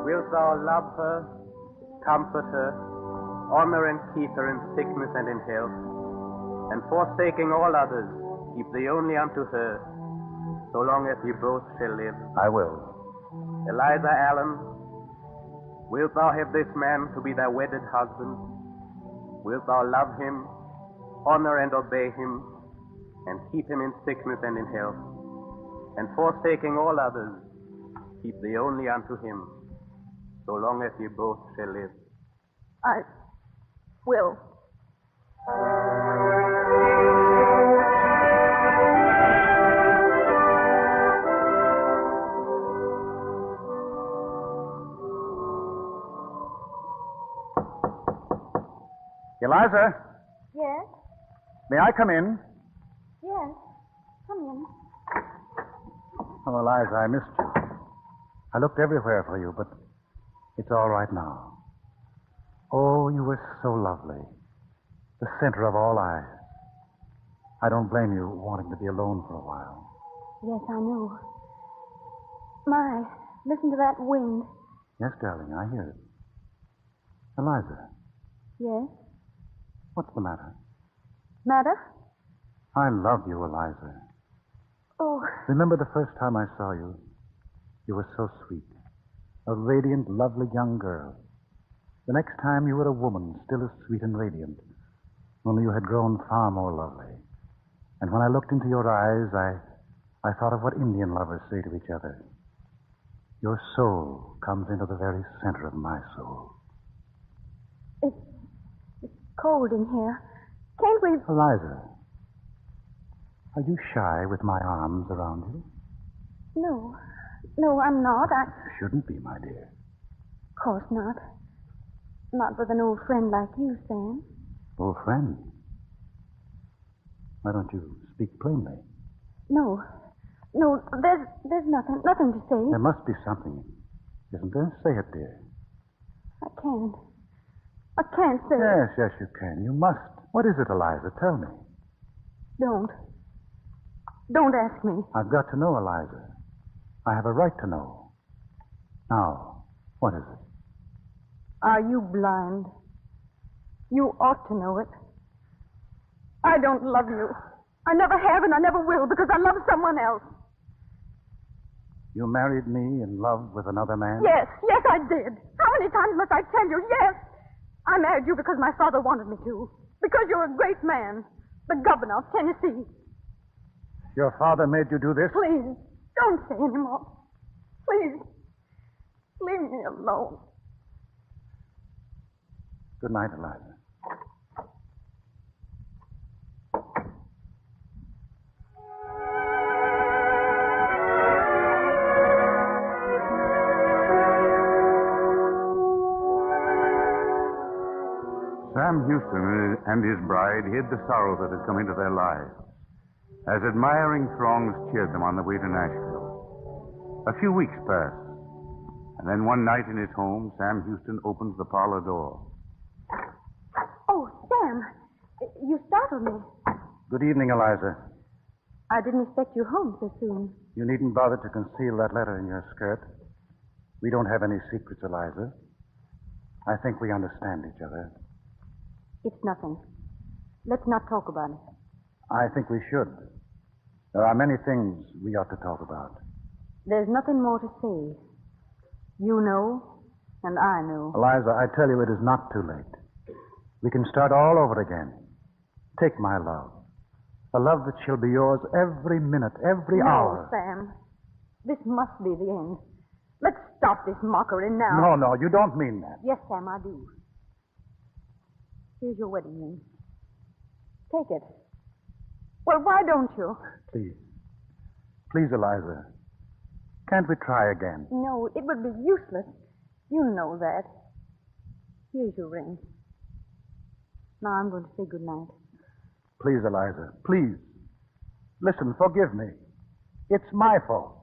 Wilt thou love her, comfort her, honor and keep her in sickness and in health, and forsaking all others, keep thee only unto her, so long as you both shall live. I will. Eliza Allen, wilt thou have this man to be thy wedded husband? Wilt thou love him, honor and obey him, and keep him in sickness and in health, and forsaking all others, keep thee only unto him, so long as you both shall live? I will. Eliza, Yes? may I come in? Yes. Come in. Oh, Eliza, I missed you. I looked everywhere for you, but it's all right now. Oh, you were so lovely. The center of all eyes. I don't blame you wanting to be alone for a while. Yes, I know. My, listen to that wind. Yes, darling, I hear it. Eliza, Yes? what's the matter? Matter? I love you, Eliza. Oh, Remember the first time I saw you? You were so sweet. A radiant, lovely young girl. The next time you were a woman, still as sweet and radiant. Only you had grown far more lovely. And when I looked into your eyes, I thought of what Indian lovers say to each other. Your soul comes into the very center of my soul. it's cold in here. Can't we... Eliza, are you shy with my arms around you? No. No, I'm not. You shouldn't be, my dear. Of course not. Not with an old friend like you, Sam. Old friend? Why don't you speak plainly? No. No, there's nothing to say. There must be something, isn't there? Say it, dear. I can't. I can't say it. Yes, you can. You must. What is it, Eliza? Tell me. Don't. Don't ask me. I've got to know, Eliza. I have a right to know. Now, what is it? Are you blind? You ought to know it. I don't love you. I never have and I never will because I love someone else. You married me in love with another man? Yes, I did. How many times must I tell you? Yes. I married you because my father wanted me to. Because you're a great man. The governor of Tennessee. Your father made you do this? Please, don't say any more. Please, leave me alone. Good night, Eliza. Sam Houston and his bride hid the sorrow that had come into their lives as admiring throngs cheered them on the way to Nashville. A few weeks passed, and then one night in his home, Sam Houston opens the parlor door. Oh, Sam, you startled me. Good evening, Eliza. I didn't expect you home so soon. You needn't bother to conceal that letter in your skirt. We don't have any secrets, Eliza. I think we understand each other. It's nothing. Let's not talk about it. I think we should. There are many things we ought to talk about. There's nothing more to say. You know, and I know. Eliza, I tell you, it is not too late. We can start all over again. Take my love. A love that shall be yours every minute, every hour. No, Sam. This must be the end. Let's stop this mockery now. No, you don't mean that. Yes, Sam, I do. Here's your wedding ring. Take it. Well, why don't you? Please, Eliza. Can't we try again? No, it would be useless. You know that. Here's your ring. Now I'm going to say good night. Please, Eliza, please. Listen, forgive me. It's my fault.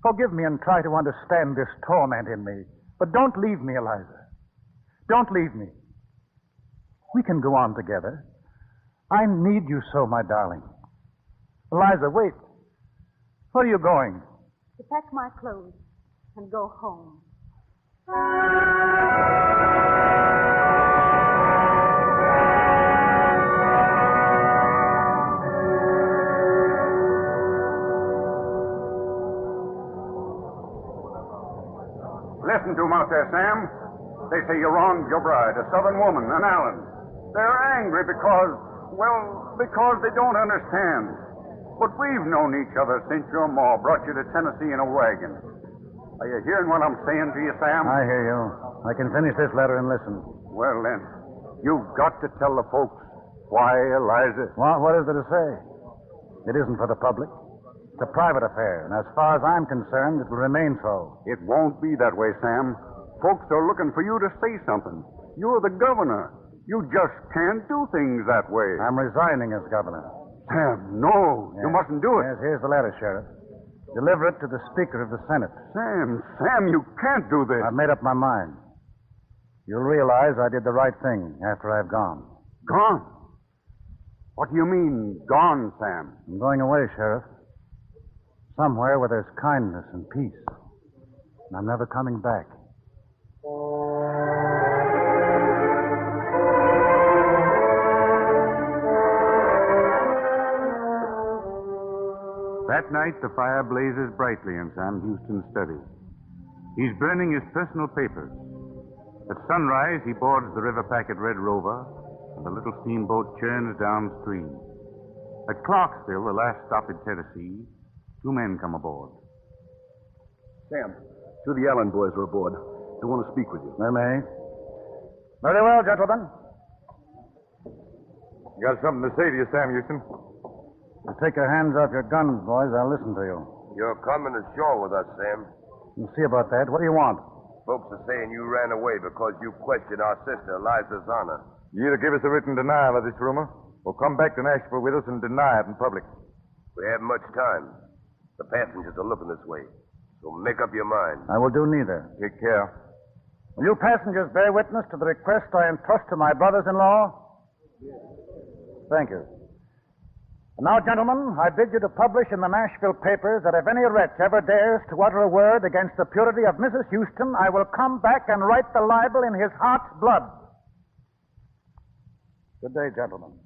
Forgive me and try to understand this torment in me. But don't leave me, Eliza. Don't leave me. We can go on together. I need you so, my darling. Eliza, wait. Where are you going? To pack my clothes and go home. Listen to them out there, Sam. They say you wronged your bride, a Southern woman, an Allen. They're angry because they don't understand. But we've known each other since your ma brought you to Tennessee in a wagon. Are you hearing what I'm saying to you, Sam? I hear you. I can finish this letter and listen. Well, then, you've got to tell the folks why Eliza... What is there to say? It isn't for the public. It's a private affair, and as far as I'm concerned, it will remain so. It won't be that way, Sam. Folks are looking for you to say something. You're the governor. You just can't do things that way. I'm resigning as governor. Sam, no. Yes. You mustn't do it. Yes, here's the letter, Sheriff. Deliver it to the Speaker of the Senate. Sam, you can't do this. I've made up my mind. You'll realize I did the right thing after I've gone. Gone? What do you mean, gone, Sam? I'm going away, Sheriff. Somewhere where there's kindness and peace. And I'm never coming back. That night, the fire blazes brightly in Sam Houston's study. He's burning his personal papers. At sunrise, he boards the river packet Red Rover, and the little steamboat churns downstream. At Clarksville, the last stop in Tennessee, 2 men come aboard. Sam, 2 of the Allen boys are aboard. They want to speak with you. They may. Very well, gentlemen. Got something to say to you, Sam Houston? You take your hands off your guns, boys. I'll listen to you. You're coming ashore with us, Sam. We'll see about that. What do you want? Folks are saying you ran away because you questioned our sister, Eliza's honor. You either give us a written denial of this rumor, or come back to Nashville with us and deny it in public. We haven't much time. The passengers are looking this way. So make up your mind. I will do neither. Take care. Will you passengers bear witness to the request I entrust to my brothers-in-law? Thank you. And now, gentlemen, I bid you to publish in the Nashville papers that if any wretch ever dares to utter a word against the purity of Mrs. Houston, I will come back and write the libel in his heart's blood. Good day, gentlemen.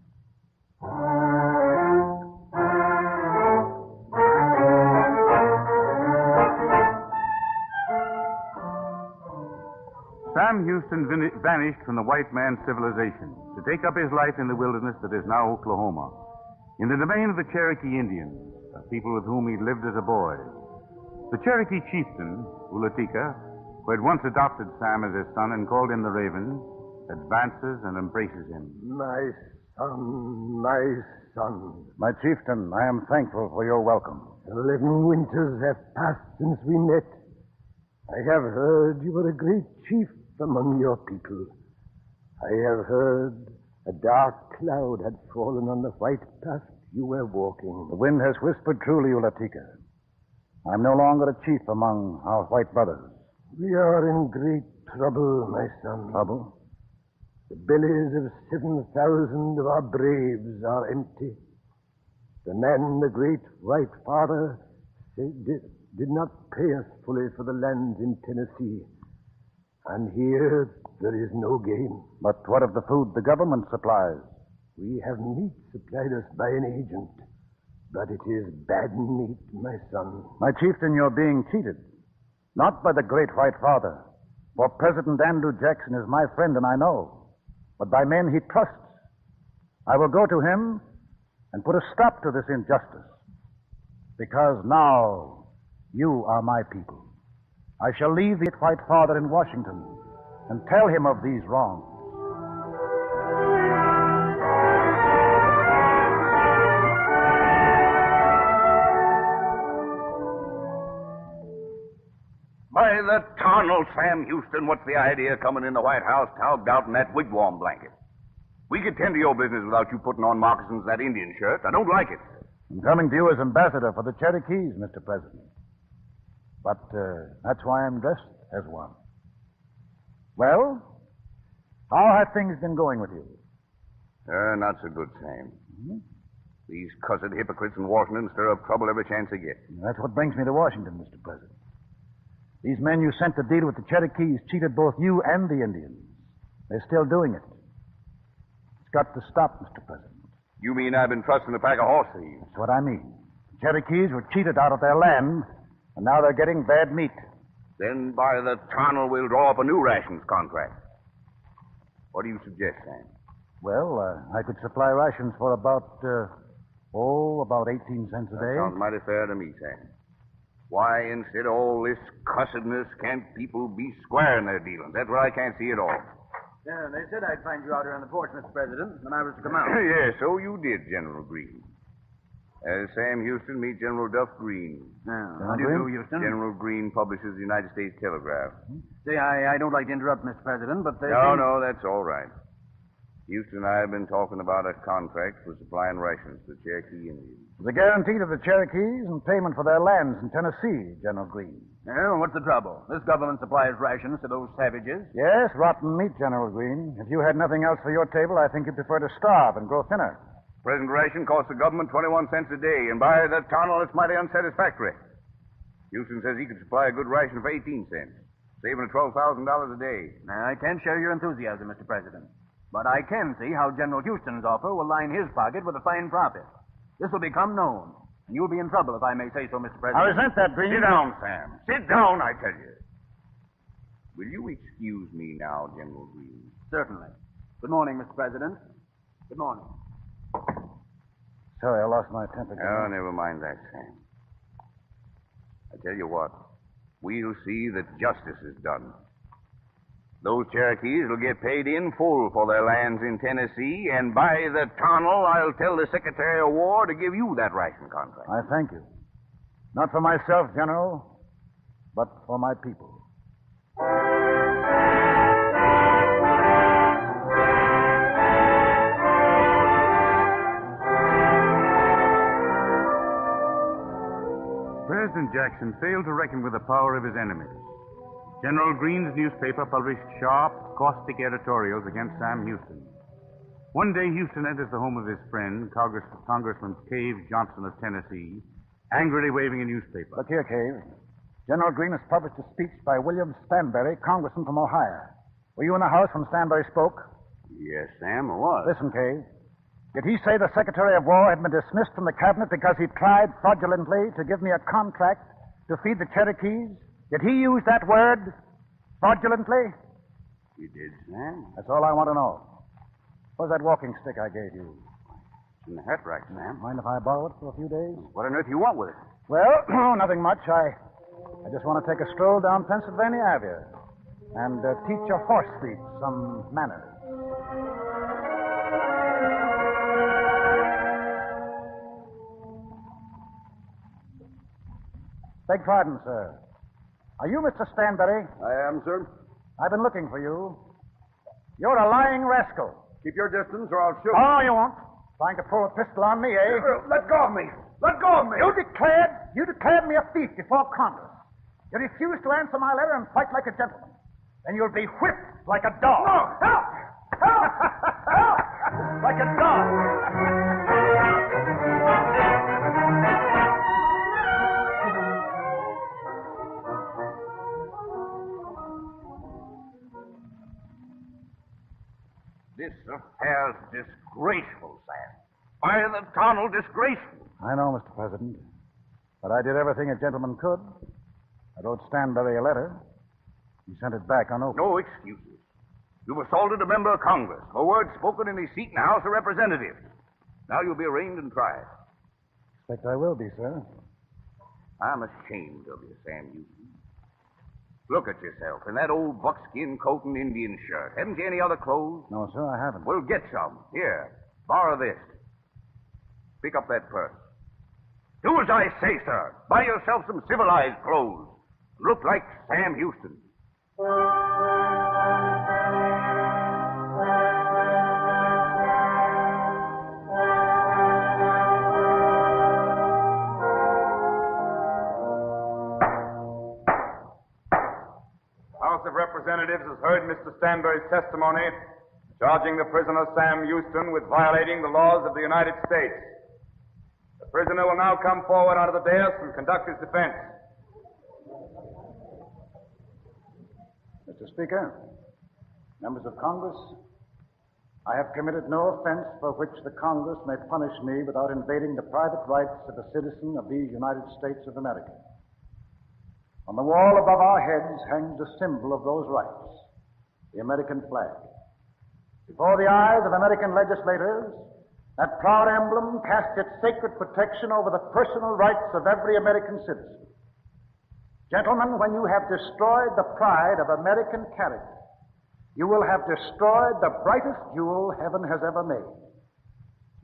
Sam Houston vanished from the white man's civilization to take up his life in the wilderness that is now Oklahoma, in the domain of the Cherokee Indians, a people with whom he lived as a boy. The Cherokee chieftain, Ulatika, who had once adopted Sam as his son and called him the Raven, advances and embraces him. My son, my son. My chieftain, I am thankful for your welcome. 11 winters have passed since we met. I have heard you were a great chief among your people. I have heard a dark cloud had fallen on the white path you were walking. The wind has whispered truly, Ulatika. I'm no longer a chief among our white brothers. We are in great trouble, my son. Trouble? The bellies of 7,000 of our braves are empty. The man, the great white father, did not pay us fully for the lands in Tennessee. And here there is no game. But what of the food the government supplies? We have meat supplied us by an agent. But it is bad meat, my son. My chieftain, you're being cheated. Not by the great white father. For President Andrew Jackson is my friend, and I know. But by men he trusts. I will go to him and put a stop to this injustice. Because now you are my people. I shall leave the white father in Washington and tell him of these wrongs. By the tarnal, Sam Houston, what's the idea of coming in the White House togged out in that wigwam blanket? We could tend to your business without you putting on moccasins and that Indian shirt. I don't like it. I'm coming to you as ambassador for the Cherokees, Mr. President. But that's why I'm dressed as one. Well, how have things been going with you? Not so good, Sam. Mm-hmm. These cussed hypocrites in Washington stir up trouble every chance they get. That's what brings me to Washington, Mr. President. These men you sent to deal with the Cherokees cheated both you and the Indians. They're still doing it. It's got to stop, Mr. President. You mean I've been trusting a pack of horse thieves? That's what I mean. The Cherokees were cheated out of their land, and now they're getting bad meat. Then by the tunnel we'll draw up a new rations contract. What do you suggest, Sam? Well, I could supply rations for about 18 cents a day. That sounds mighty fair to me, Sam. Why, instead of all this cussedness, can't people be square in their dealings? That's what I can't see at all. Yeah, they said I'd find you out here on the porch, Mr. President, when I was to come out. Yes, so you did, General Green. Sam Houston, meet General Duff Green. How do you do, Houston? General Green publishes the United States Telegraph. See, I don't like to interrupt, Mr. President, but No, that's all right. Houston and I have been talking about a contract for supplying rations to the Cherokee Indians. The guarantee to the Cherokees and payment for their lands in Tennessee, General Green. Yeah, what's the trouble? This government supplies rations to those savages. Yes, rotten meat, General Green. If you had nothing else for your table, I think you'd prefer to starve and grow thinner. Present ration costs the government 21 cents a day, and by the tunnel, it's mighty unsatisfactory. Houston says he could supply a good ration for 18 cents, saving $12,000 a day. Now, I can't share your enthusiasm, Mr. President. But I can see how General Houston's offer will line his pocket with a fine profit. This will become known, and you'll be in trouble if I may say so, Mr. President. I resent that, Green. Sit down, Sam. Sit down, I tell you. Will you excuse me now, General Green? Certainly. Good morning, Mr. President. Good morning. Sorry, I lost my temper. Oh, never mind that, Sam. I tell you what, we'll see that justice is done. Those Cherokees will get paid in full for their lands in Tennessee, and by the tunnel, I'll tell the Secretary of War to give you that ration contract. I thank you. Not for myself, General, but for my people. President Jackson failed to reckon with the power of his enemies. General Green's newspaper published sharp, caustic editorials against Sam Houston. One day, Houston enters the home of his friend, Congressman Cave Johnson of Tennessee, angrily waving a newspaper. Look here, Cave. General Green has published a speech by William Stanberry, congressman from Ohio. Were you in the house when Stanberry spoke? Yes, Sam, I was. Listen, Cave. Did he say the Secretary of War had been dismissed from the cabinet because he tried fraudulently to give me a contract to feed the Cherokees? Did he use that word, fraudulently? He did, Sam. That's all I want to know. Where's that walking stick I gave you? It's in the hat rack, Sam. Mind if I borrow it for a few days? What on earth you want with it? Well, nothing much. I just want to take a stroll down Pennsylvania Avenue and teach a horse thief some manners. Beg pardon, sir. Are you Mr. Stanberry? I am, sir. I've been looking for you. You're a lying rascal. Keep your distance or I'll shoot. Oh, you won't. Trying to pull a pistol on me, eh? Let go of me. Let go of me. You declared me a thief before Congress. You refused to answer my letter and fight like a gentleman. Then you'll be whipped like a dog. No, help! Help! Help! Like a dog. This affair's disgraceful, Sam. By the tunnel, disgraceful. I know, Mr. President. But I did everything a gentleman could. I wrote Stanberry a letter. He sent it back unopened. No excuses. You've assaulted a member of Congress for words spoken in his seat in the House of Representatives. Now you'll be arraigned and tried. Expect I will be, sir. I'm ashamed of you, Sam Houston. Look at yourself in that old buckskin coat and Indian shirt. Haven't you any other clothes? No, sir, I haven't. Well, get some. Here, borrow this. Pick up that purse. Do as I say, sir. Buy yourself some civilized clothes. Look like Sam Houston. House of Representatives has heard Mr. Stanberry's testimony charging the prisoner Sam Houston with violating the laws of the United States. The prisoner will now come forward out of the dais and conduct his defense. Mr. Speaker, members of Congress, I have committed no offense for which the Congress may punish me without invading the private rights of a citizen of these United States of America. On the wall above our heads hangs the symbol of those rights, the American flag. Before the eyes of American legislators, that proud emblem casts its sacred protection over the personal rights of every American citizen. Gentlemen, when you have destroyed the pride of American character, you will have destroyed the brightest jewel heaven has ever made.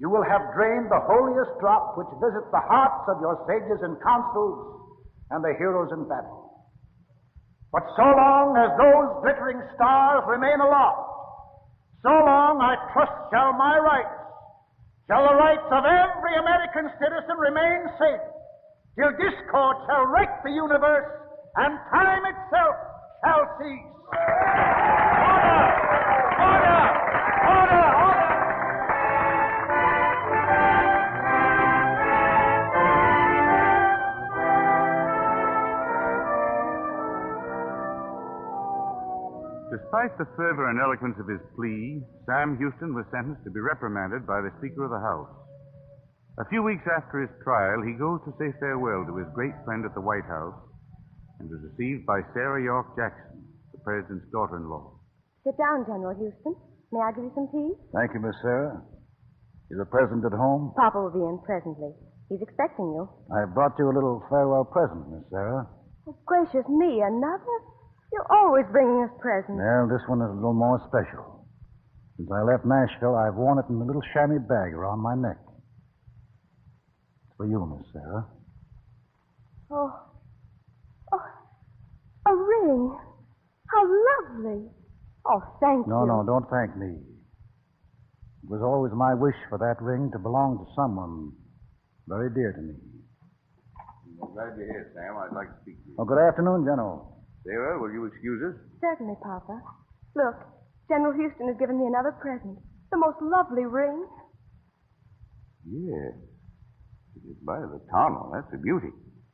You will have drained the holiest drop which visits the hearts of your sages and consuls and the heroes in battle. But so long as those glittering stars remain aloft, so long I trust shall my rights, shall the rights of every American citizen remain safe, till discord shall wreck the universe and time itself shall cease. Order! Order! Order! Order! Despite the fervor and eloquence of his plea, Sam Houston was sentenced to be reprimanded by the Speaker of the House. A few weeks after his trial, he goes to say farewell to his great friend at the White House and is received by Sarah York Jackson, the President's daughter-in-law. Sit down, General Houston. May I give you some tea? Thank you, Miss Sarah. Is the President at home? Papa will be in presently. He's expecting you. I brought you a little farewell present, Miss Sarah. Oh, gracious me, another? You're always bringing us presents. Well, this one is a little more special. Since I left Nashville, I've worn it in a little chamois bag around my neck. It's for you, Miss Sarah. Oh, a ring. How lovely. Oh, thank you. No, don't thank me. It was always my wish for that ring to belong to someone very dear to me. I'm glad you're here, Sam. I'd like to speak to you. Oh, good afternoon, General. Sarah, will you excuse us? Certainly, Papa. Look, General Houston has given me another present. The most lovely ring. Yes. It is by the tunnel. That's a beauty.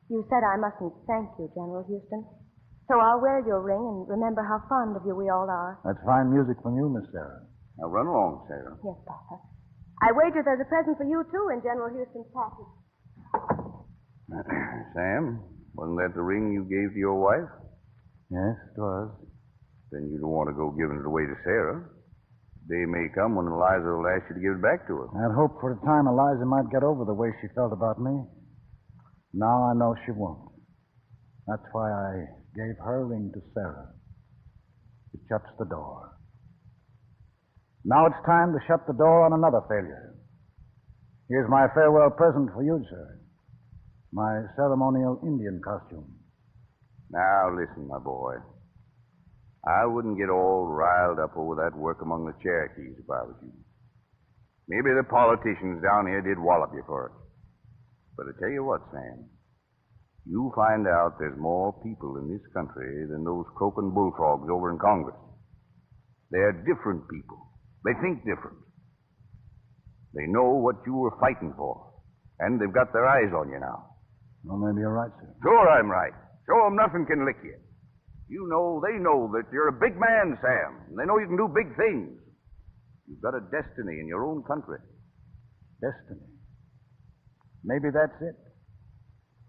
You said I mustn't thank you, General Houston. So I'll wear your ring and remember how fond of you we all are. That's fine music from you, Miss Sarah. Now run along, Sarah. Yes, Papa. I wager there's a present for you, too, in General Houston's package. Sam, wasn't that the ring you gave to your wife? Yes, it was. Then you don't want to go giving it away to Sarah. Day may come when Eliza will ask you to give it back to her. I'd hoped for a time Eliza might get over the way she felt about me. Now I know she won't. That's why I gave her ring to Sarah. It shuts the door. Now it's time to shut the door on another failure. Here's my farewell present for you, sir. My ceremonial Indian costume. Now, listen, my boy. I wouldn't get all riled up over that work among the Cherokees if I was you. Maybe the politicians down here did wallop you for it. But I tell you what, Sam. You'll find out there's more people in this country than those croaking bullfrogs over in Congress. They're different people. They think different. They know what you were fighting for. And they've got their eyes on you now. Well, maybe you're right, sir. Sure I'm right. Show them nothing can lick you. You know, they know that you're a big man, Sam. And they know you can do big things. You've got a destiny in your own country. Destiny. Maybe that's it.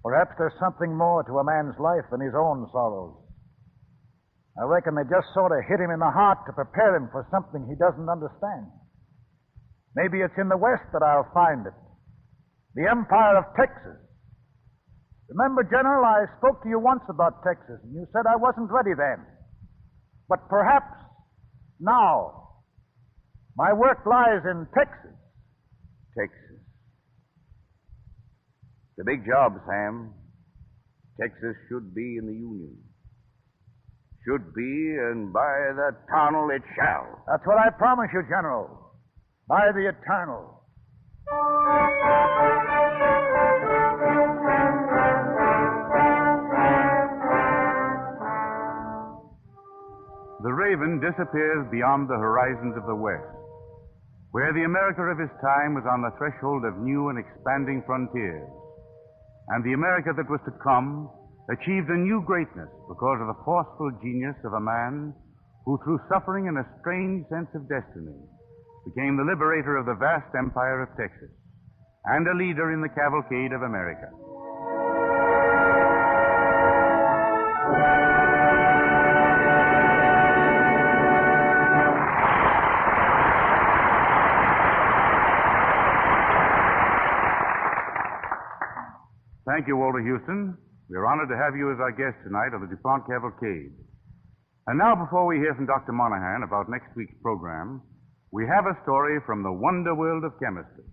Perhaps there's something more to a man's life than his own sorrows. I reckon they just sort of hit him in the heart to prepare him for something he doesn't understand. Maybe it's in the West that I'll find it. The Empire of Texas. Remember, General, I spoke to you once about Texas, and you said I wasn't ready then. But perhaps now my work lies in Texas. Texas. It's a big job, Sam. Texas should be in the Union. Should be, and by the eternal it shall. That's what I promise you, General. By the eternal. The Raven disappears beyond the horizons of the West, where the America of his time was on the threshold of new and expanding frontiers. And the America that was to come achieved a new greatness because of the forceful genius of a man who, through suffering and a strange sense of destiny, became the liberator of the vast empire of Texas and a leader in the Cavalcade of America. Thank you, Walter Houston. We're honored to have you as our guest tonight on the DuPont Cavalcade. And now, before we hear from Dr. Monahan about next week's program, we have a story from the wonder world of chemistry.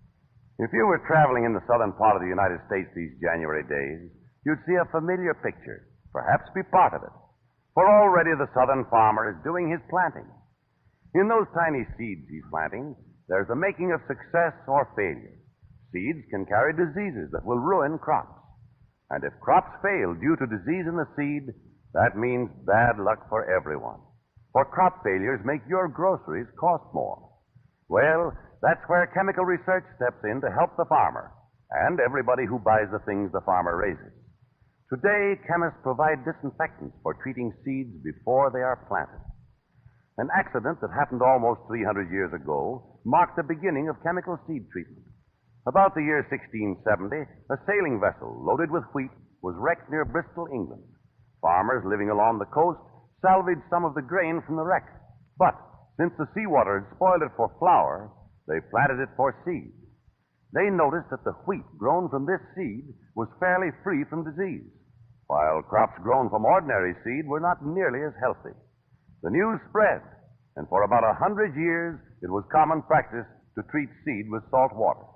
If you were traveling in the southern part of the United States these January days, you'd see a familiar picture, perhaps be part of it. For already the southern farmer is doing his planting. In those tiny seeds he's planting, there's the making of success or failure. Seeds can carry diseases that will ruin crops. And if crops fail due to disease in the seed, that means bad luck for everyone. For crop failures make your groceries cost more. Well, that's where chemical research steps in to help the farmer and everybody who buys the things the farmer raises. Today, chemists provide disinfectants for treating seeds before they are planted. An accident that happened almost 300 years ago marked the beginning of chemical seed treatment. About the year 1670, a sailing vessel loaded with wheat was wrecked near Bristol, England. Farmers living along the coast salvaged some of the grain from the wreck. But since the seawater had spoiled it for flour, they planted it for seed. They noticed that the wheat grown from this seed was fairly free from disease, while crops grown from ordinary seed were not nearly as healthy. The news spread, and for about 100 years, it was common practice to treat seed with salt water.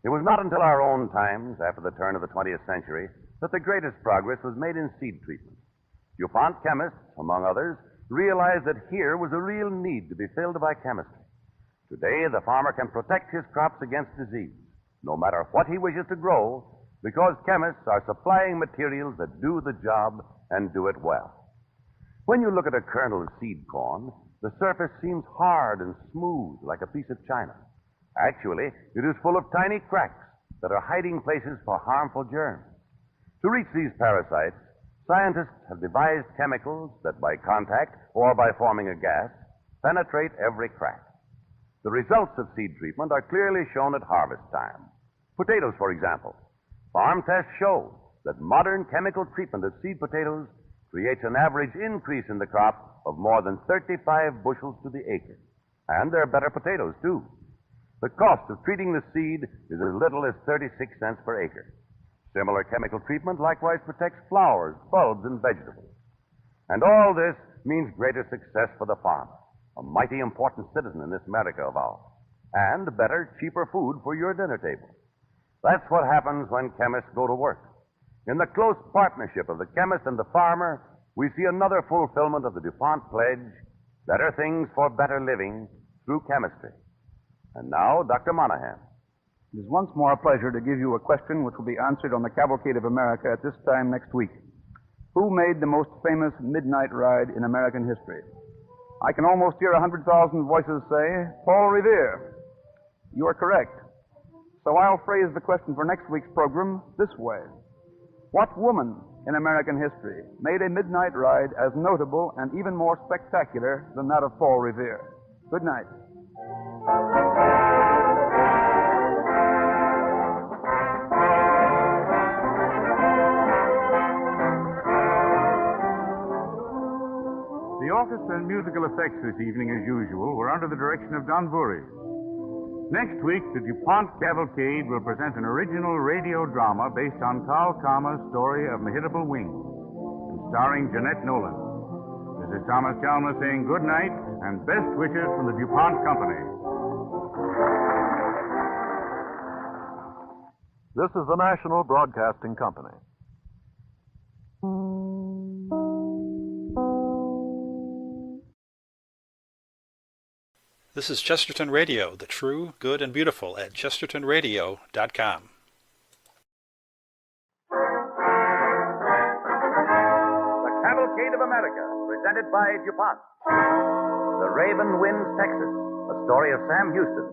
It was not until our own times, after the turn of the 20th century, that the greatest progress was made in seed treatment. DuPont chemists, among others, realized that here was a real need to be filled by chemistry. Today, the farmer can protect his crops against disease, no matter what he wishes to grow, because chemists are supplying materials that do the job and do it well. When you look at a kernel of seed corn, the surface seems hard and smooth like a piece of china. Actually, it is full of tiny cracks that are hiding places for harmful germs. To reach these parasites, scientists have devised chemicals that, by contact or by forming a gas, penetrate every crack. The results of seed treatment are clearly shown at harvest time. Potatoes, for example. Farm tests show that modern chemical treatment of seed potatoes creates an average increase in the crop of more than 35 bushels to the acre. And they're better potatoes, too. The cost of treating the seed is as little as 36 cents per acre. Similar chemical treatment likewise protects flowers, bulbs, and vegetables. And all this means greater success for the farmer, a mighty important citizen in this America of ours, and better, cheaper food for your dinner table. That's what happens when chemists go to work. In the close partnership of the chemist and the farmer, we see another fulfillment of the DuPont pledge, better things for better living through chemistry. And now, Dr. Monahan. It is once more a pleasure to give you a question which will be answered on the Cavalcade of America at this time next week. Who made the most famous midnight ride in American history? I can almost hear 100,000 voices say, Paul Revere. You are correct. So I'll phrase the question for next week's program this way. What woman in American history made a midnight ride as notable and even more spectacular than that of Paul Revere? Good night. The orchestra and musical effects this evening, as usual, were under the direction of Don Voorhees. Next week, the DuPont Cavalcade will present an original radio drama based on Carl Kalmar's story of Mehitable Wings, and starring Jeanette Nolan. This is Thomas Chalmers saying good night and best wishes from the DuPont Company. This is the National Broadcasting Company. This is Chesterton Radio, the true, good, and beautiful at chestertonradio.com. The Cavalcade of America, presented by DuPont. The Raven Wins Texas, a story of Sam Houston.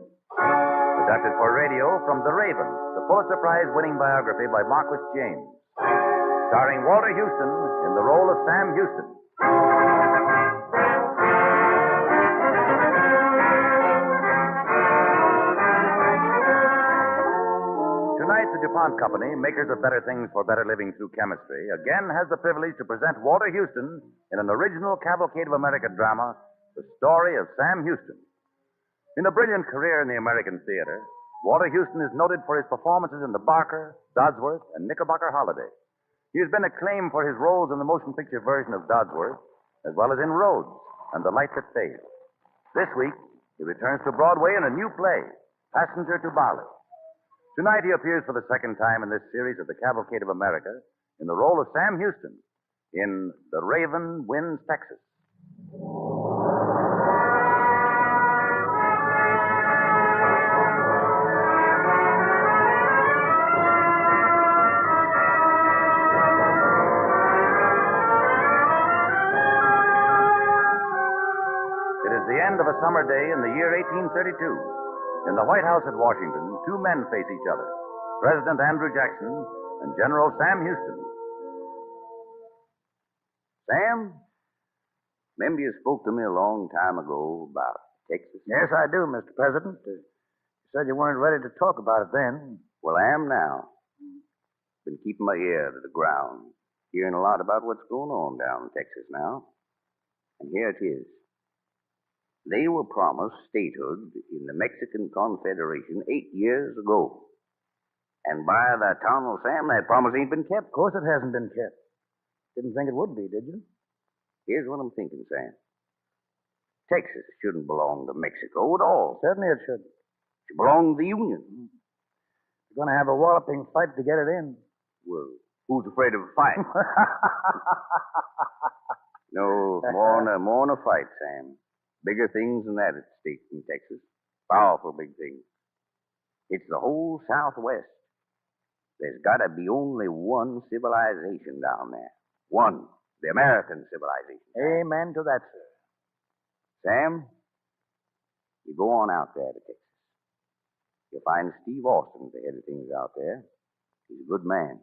Adapted for radio from The Raven, the Pulitzer Prize-winning biography by Marquis James. Starring Walter Houston in the role of Sam Houston. Tonight, the DuPont Company, makers of better things for better living through chemistry, again has the privilege to present Walter Houston in an original Cavalcade of America drama, The Story of Sam Houston. In a brilliant career in the American theater, Walter Houston is noted for his performances in The Barker, Dodsworth, and Knickerbocker Holiday. He has been acclaimed for his roles in the motion picture version of Dodsworth, as well as in Rhodes and The Light That Fails. This week, he returns to Broadway in a new play, Passenger to Bali. Tonight, he appears for the second time in this series of the Cavalcade of America in the role of Sam Houston in The Raven Wins Texas. Of a summer day in the year 1832. In the White House at Washington, two men face each other, President Andrew Jackson and General Sam Houston. Sam, remember you spoke to me a long time ago about Texas? Yes, I do, Mr. President. You said you weren't ready to talk about it then. Well, I am now. Been keeping my ear to the ground, hearing a lot about what's going on down in Texas now. And here it is. They were promised statehood in the Mexican Confederation 8 years ago. And by the eternal Sam, that promise ain't been kept. Of course it hasn't been kept. Didn't think it would be, did you? Here's what I'm thinking, Sam. Texas shouldn't belong to Mexico at all. Certainly it shouldn't. It should belong to the Union. You're going to have a walloping fight to get it in. Well, who's afraid of a fight? No, more than a fight, Sam. Bigger things than that at stake in Texas. Powerful big things. It's the whole Southwest. There's got to be only one civilization down there. One. The American civilization. Amen to that, sir. Sam, you go on out there to Texas. You'll find Steve Austin at the head of things out there. He's a good man.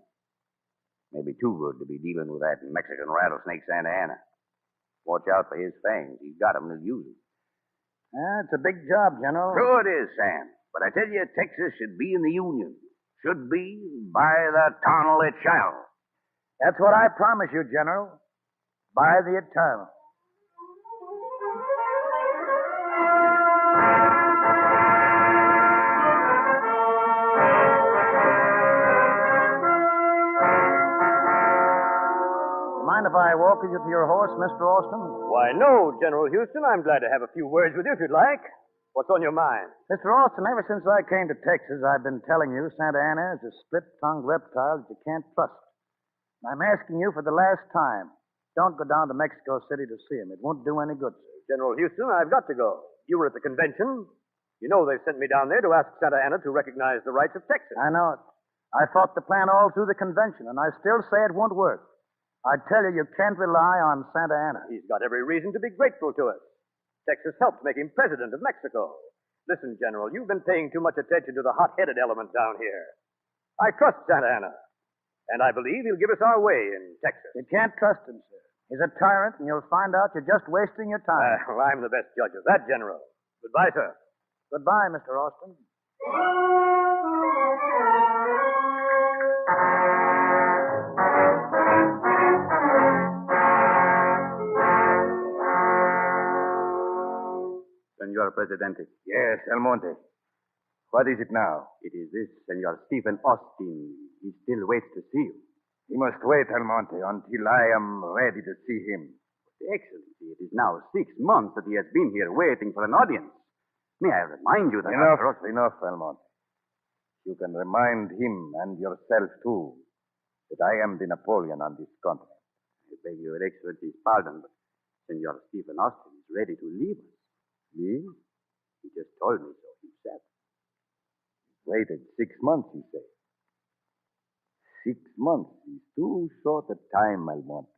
Maybe too good to be dealing with that Mexican rattlesnake Santa Anna. Watch out for his fangs. He's got 'em to use 'em. It's a big job, General. Sure it is, Sam. But I tell you, Texas should be in the Union. Should be. By the eternal it shall. That's what I promise you, General. By the eternal. Mind if I walk with you to your horse, Mr. Austin? Why, no, General Houston. I'm glad to have a few words with you if you'd like. What's on your mind? Mr. Austin, ever since I came to Texas, I've been telling you Santa Anna is a split-tongued reptile that you can't trust. And I'm asking you for the last time, don't go down to Mexico City to see him. It won't do any good, sir. General Houston, I've got to go. You were at the convention. You know they sent me down there to ask Santa Anna to recognize the rights of Texas. I know it. I fought the plan all through the convention, and I still say it won't work. I tell you, you can't rely on Santa Anna. He's got every reason to be grateful to us. Texas helped make him president of Mexico. Listen, General, you've been paying too much attention to the hot-headed element down here. I trust Santa Anna, and I believe he'll give us our way in Texas. You can't trust him, sir. He's a tyrant, and you'll find out you're just wasting your time. Well, I'm the best judge of that, General. Goodbye, sir. Goodbye, Mr. Austin. Senor Presidente. Yes, Almonte. What is it now? It is this, Senor Stephen Austin. He still waits to see you. He must wait, Almonte, until I am ready to see him. Excellency, it is now 6 months that he has been here waiting for an audience. May I remind you that... Enough, Almonte. You can remind him and yourself, too, that I am the Napoleon on this continent. I beg your Excellency's pardon, but Senor Stephen Austin is ready to leave us. Leave? He just told me so himself. Waited 6 months, you say. 6 months is too short a time, Almonte.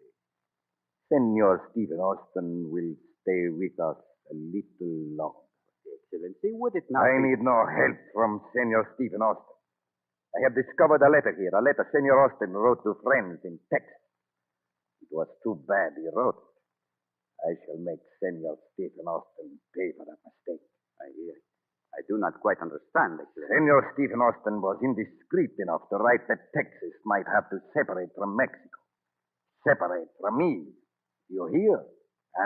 Senor Stephen Austin will stay with us a little longer. Excellency, would it not I need no help from Senor Stephen Austin. I have discovered a letter here, a letter Senor Austin wrote to friends in Texas. It was too bad he wrote it. I shall make Senor Stephen Austin pay for that mistake. I hear it. I do not quite understand, Excellency. Senor Stephen Austin was indiscreet enough to write that Texas might have to separate from Mexico. Separate from me. You hear?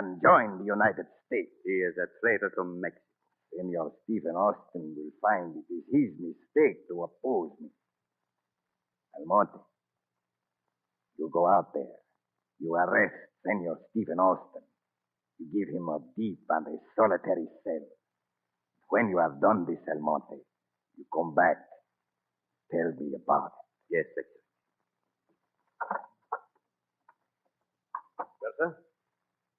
And join the United States. He is a traitor to Mexico. Senor Stephen Austin will find it is his mistake to oppose me. Almonte, you go out there. You arrest Senor Stephen Austin. You give him a deep and a solitary cell. When you have done this, Almonte, you come back. Tell me about it. Yes, Secretary. Well, sir,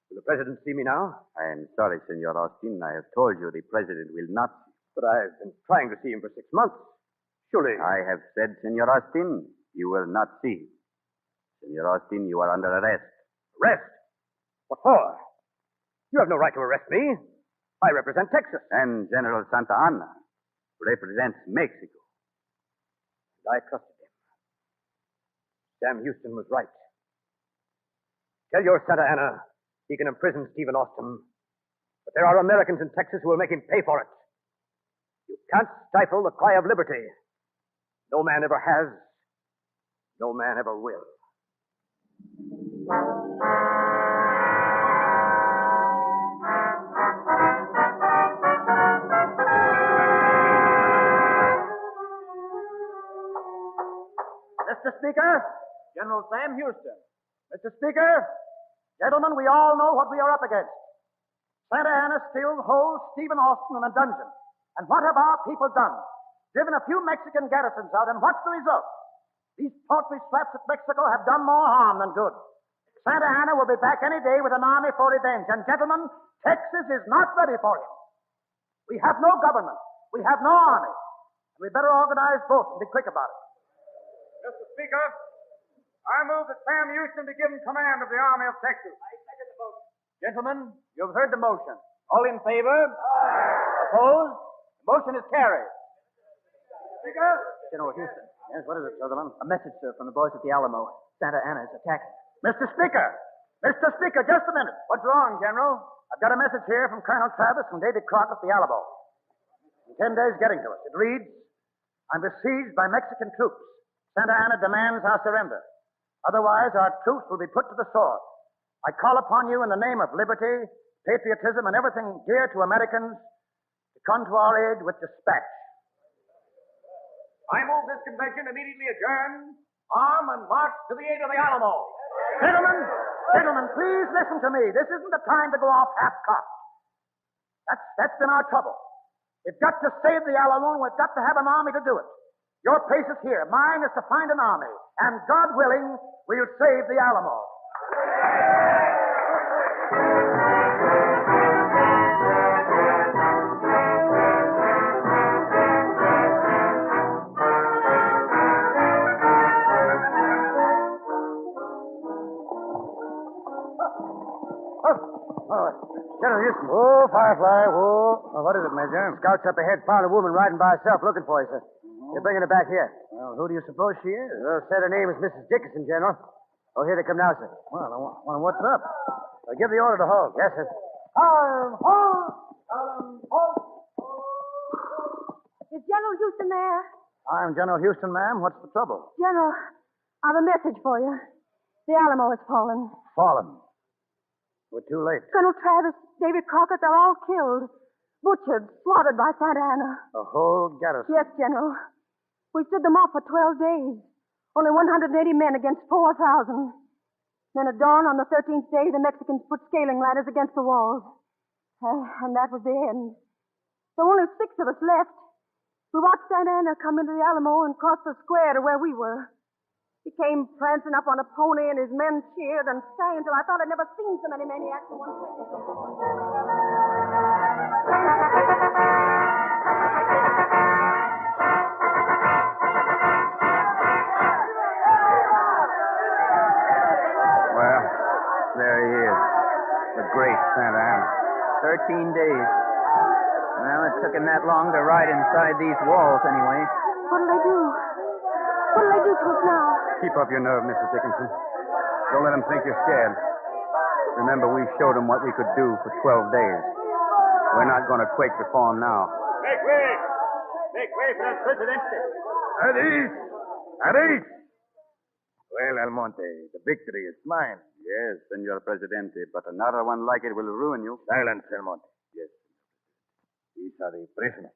will the president see me now? I am sorry, Senor Austin. I have told you the president will not see. But I've been trying to see him for 6 months. Surely. I have said, Senor Austin, you will not see him. Senor Austin, you are under arrest. Arrest? What for? You have no right to arrest me. I represent Texas. And General Santa Anna represents Mexico. I trusted him. Sam Houston was right. Tell your Santa Anna he can imprison Stephen Austin, but there are Americans in Texas who will make him pay for it. You can't stifle the cry of liberty. No man ever has. No man ever will. Mr. Speaker, General Sam Houston. Mr. Speaker, gentlemen, we all know what we are up against. Santa Anna still holds Stephen Austin in a dungeon. And what have our people done? Driven a few Mexican garrisons out, and what's the result? These paltry slaps at Mexico have done more harm than good. Santa Anna will be back any day with an army for revenge. And gentlemen, Texas is not ready for him. We have no government. We have no army. And we better organize both and be quick about it. Mr. Speaker, I move that Sam Houston be given command of the Army of Texas. I second the motion. Gentlemen, you've heard the motion. All in favor? Aye. Opposed? The motion is carried. Speaker? General Houston. Yes, what is it, Sutherland? A message, sir, from the boys at the Alamo. Santa Anna is attacking. Mr. Speaker! Mr. Speaker, just a minute. What's wrong, General? I've got a message here from Colonel Travis and David Crockett at the Alamo. In 10 days getting to us. It reads, I'm besieged by Mexican troops. Santa Anna demands our surrender. Otherwise, our troops will be put to the sword. I call upon you in the name of liberty, patriotism, and everything dear to Americans to come to our aid with dispatch. I move this convention immediately adjourn, arm, and march to the aid of the Alamo. Gentlemen, please listen to me. This isn't the time to go off half-cocked. That's been our trouble. We've got to save the Alamo, and we've got to have an army to do it. Your place is here. Mine is to find an army. And God willing, we'll save the Alamo. General Houston. Oh, Firefly, whoa. What is it, Major? Scouts up ahead found a woman riding by herself looking for you, sir. They're bringing her back here. Well, who do you suppose she is? Well, said her name is Mrs. Dickinson, General. Oh, here they come now, sir. Well, what's up? Give the order to halt. Yes, sir. Arm, halt! Arm, halt! Is General Houston there? I'm General Houston, ma'am. What's the trouble? General, I've a message for you. The Alamo has fallen. Fallen. We're too late. Colonel Travis, David Crockett, they're all killed. Butchered, slaughtered by Santa Anna. The whole garrison. Yes, General. We stood them off for 12 days. Only 180 men against 4,000. Then at dawn on the 13th day, the Mexicans put scaling ladders against the walls. And that was the end. There were only 6 of us left. We watched Santa Anna come into the Alamo and cross the square to where we were. He came prancing up on a pony, and his men cheered and sang until I thought I'd never seen so many maniacs in one place. Well, there he is. The great Santa Anna. 13 days. Well, it took him that long to ride inside these walls, anyway. What'll they do? What'll they do to us now? Keep up your nerve, Mrs. Dickinson. Don't let them think you're scared. Remember, we showed them what we could do for 12 days. We're not going to quake before them now. Make way! Make way for that Presidente. At ease! At ease! Well, Almonte, the victory is mine. Yes, Senor Presidente, but another one like it will ruin you. Silence, Almonte. Yes. These are the prisoners.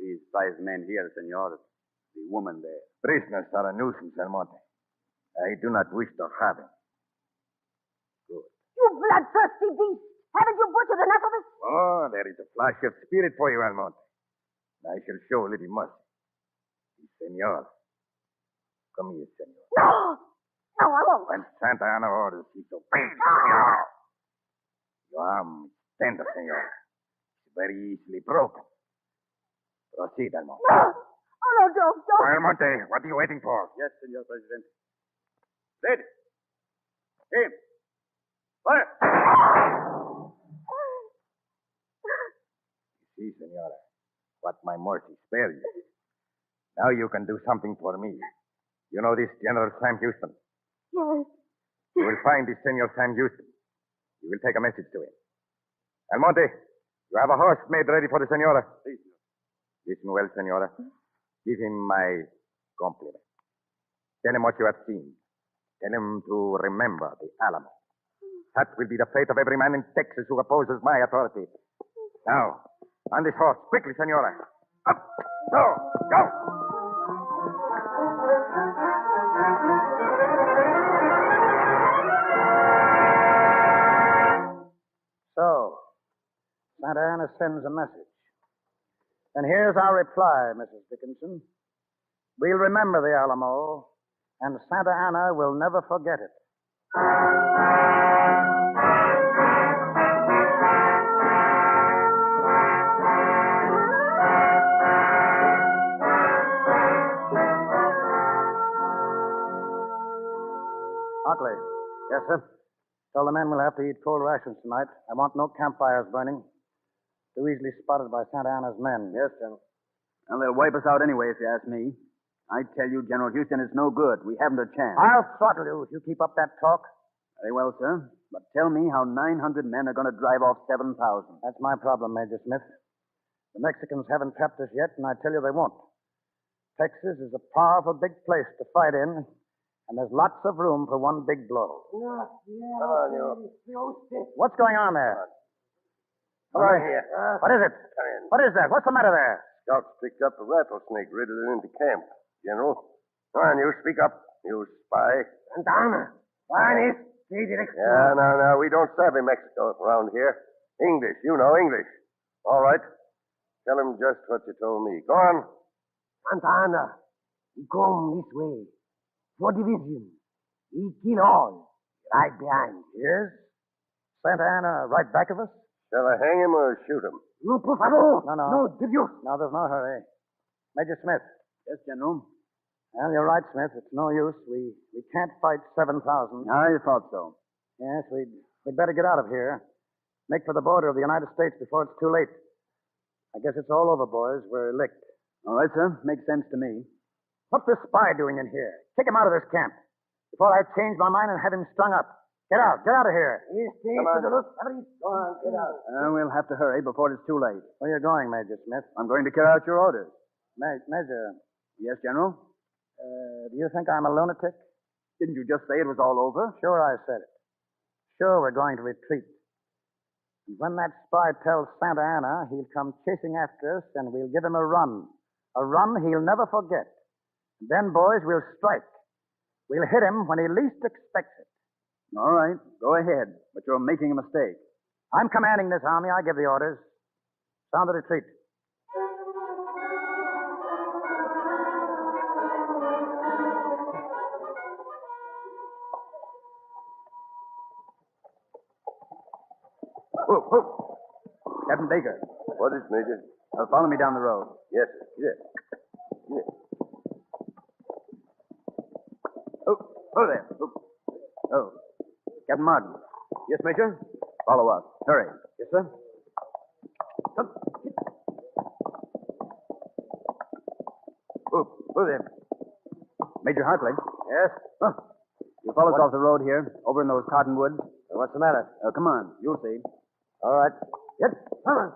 These 5 men here, senor. The woman there. Prisoners are a nuisance, Almonte. I do not wish to have him. You bloodthirsty beast! Haven't you butchered enough of us? Oh, there is a flash of spirit for you, Almonte. I shall show a little mercy. Senor. Come here, senor. No! No, I won't. When Santa Ana orders you to obey, senor. Your arm is tender, senor. It's very easily broken. Proceed, Almonte. No! Oh, no, don't. Almonte, what are you waiting for? Yes, senor president. Ready. Aim. Fire. You see, senora, what my mercy spared you. Now you can do something for me. You know this General Sam Houston? Yes. You will find this Senor Sam Houston. You will take a message to him. Almonte, you have a horse made ready for the senora. Please. Listen well, senora. Give him my compliment. Tell him what you have seen. Tell him to remember the Alamo. That will be the fate of every man in Texas who opposes my authority. Now, on this horse. Quickly, senora. Up. So, go. So, Santa Ana sends a message. And here's our reply, Mrs. Dickinson. We'll remember the Alamo, and Santa Ana will never forget it. Hockley. Yes, sir? Tell the men we'll have to eat cold rations tonight. I want no campfires burning. Too easily spotted by Santa Ana's men. Yes, General. Well, they'll wipe us out anyway, if you ask me. I tell you, General Houston, it's no good. We haven't a chance. I'll throttle you if you keep up that talk. Very well, sir. But tell me how 900 men are going to drive off 7,000. That's my problem, Major Smith. The Mexicans haven't trapped us yet, and I tell you they won't. Texas is a powerful big place to fight in, and there's lots of room for one big blow. Come on, you. What's going on there? Come on here. What is it? Come in. What is that? What's the matter there? Scouts picked up a rattlesnake riddled into camp, General. Come on, you speak up, you spy. Santana. Juanes. Yeah, no, we don't savvy Mexico around here. English, you know English. All right. Tell him just what you told me. Go on. Santana. He come this way. 4 division. He kill all. Right behind. Yes? Santa Ana right back of us? Shall I hang him or shoot him? No, por favor. No. No, Dios. No, there's no hurry. Major Smith. Yes, General. Well, you're right, Smith. It's no use. We can't fight 7,000. I thought so. Yes, we'd better get out of here. Make for the border of the United States before it's too late. I guess it's all over, boys. We're licked. All right, sir. Makes sense to me. What's this spy doing in here? Kick him out of this camp before I change my mind and have him strung up. Get out of here. Come on. Go on, get out. We'll have to hurry before it's too late. Where are you going, Major Smith? I'm going to carry out your orders. Major. Yes, General? Do you think I'm a lunatic? Didn't you just say it was all over? Sure, I said it. Sure, we're going to retreat. And when that spy tells Santa Ana, he'll come chasing after us, and we'll give him a run. A run he'll never forget. Then, boys, we'll strike. We'll hit him when he least expects it. All right, go ahead, but you're making a mistake. I'm commanding this army. I give the orders. Sound the retreat. Whoa. Captain Baker. What is, Major? Follow me down the road. Yes, sir. Yes. Oh, there. Oh. Captain Martin. Yes, Major? Follow us. Hurry. Yes, sir. Oh, there. Major Hartley. Yes? Oh. You follow us off the road here, over in those cottonwoods. What's the matter? Come on. You'll see. All right. Yes, come on.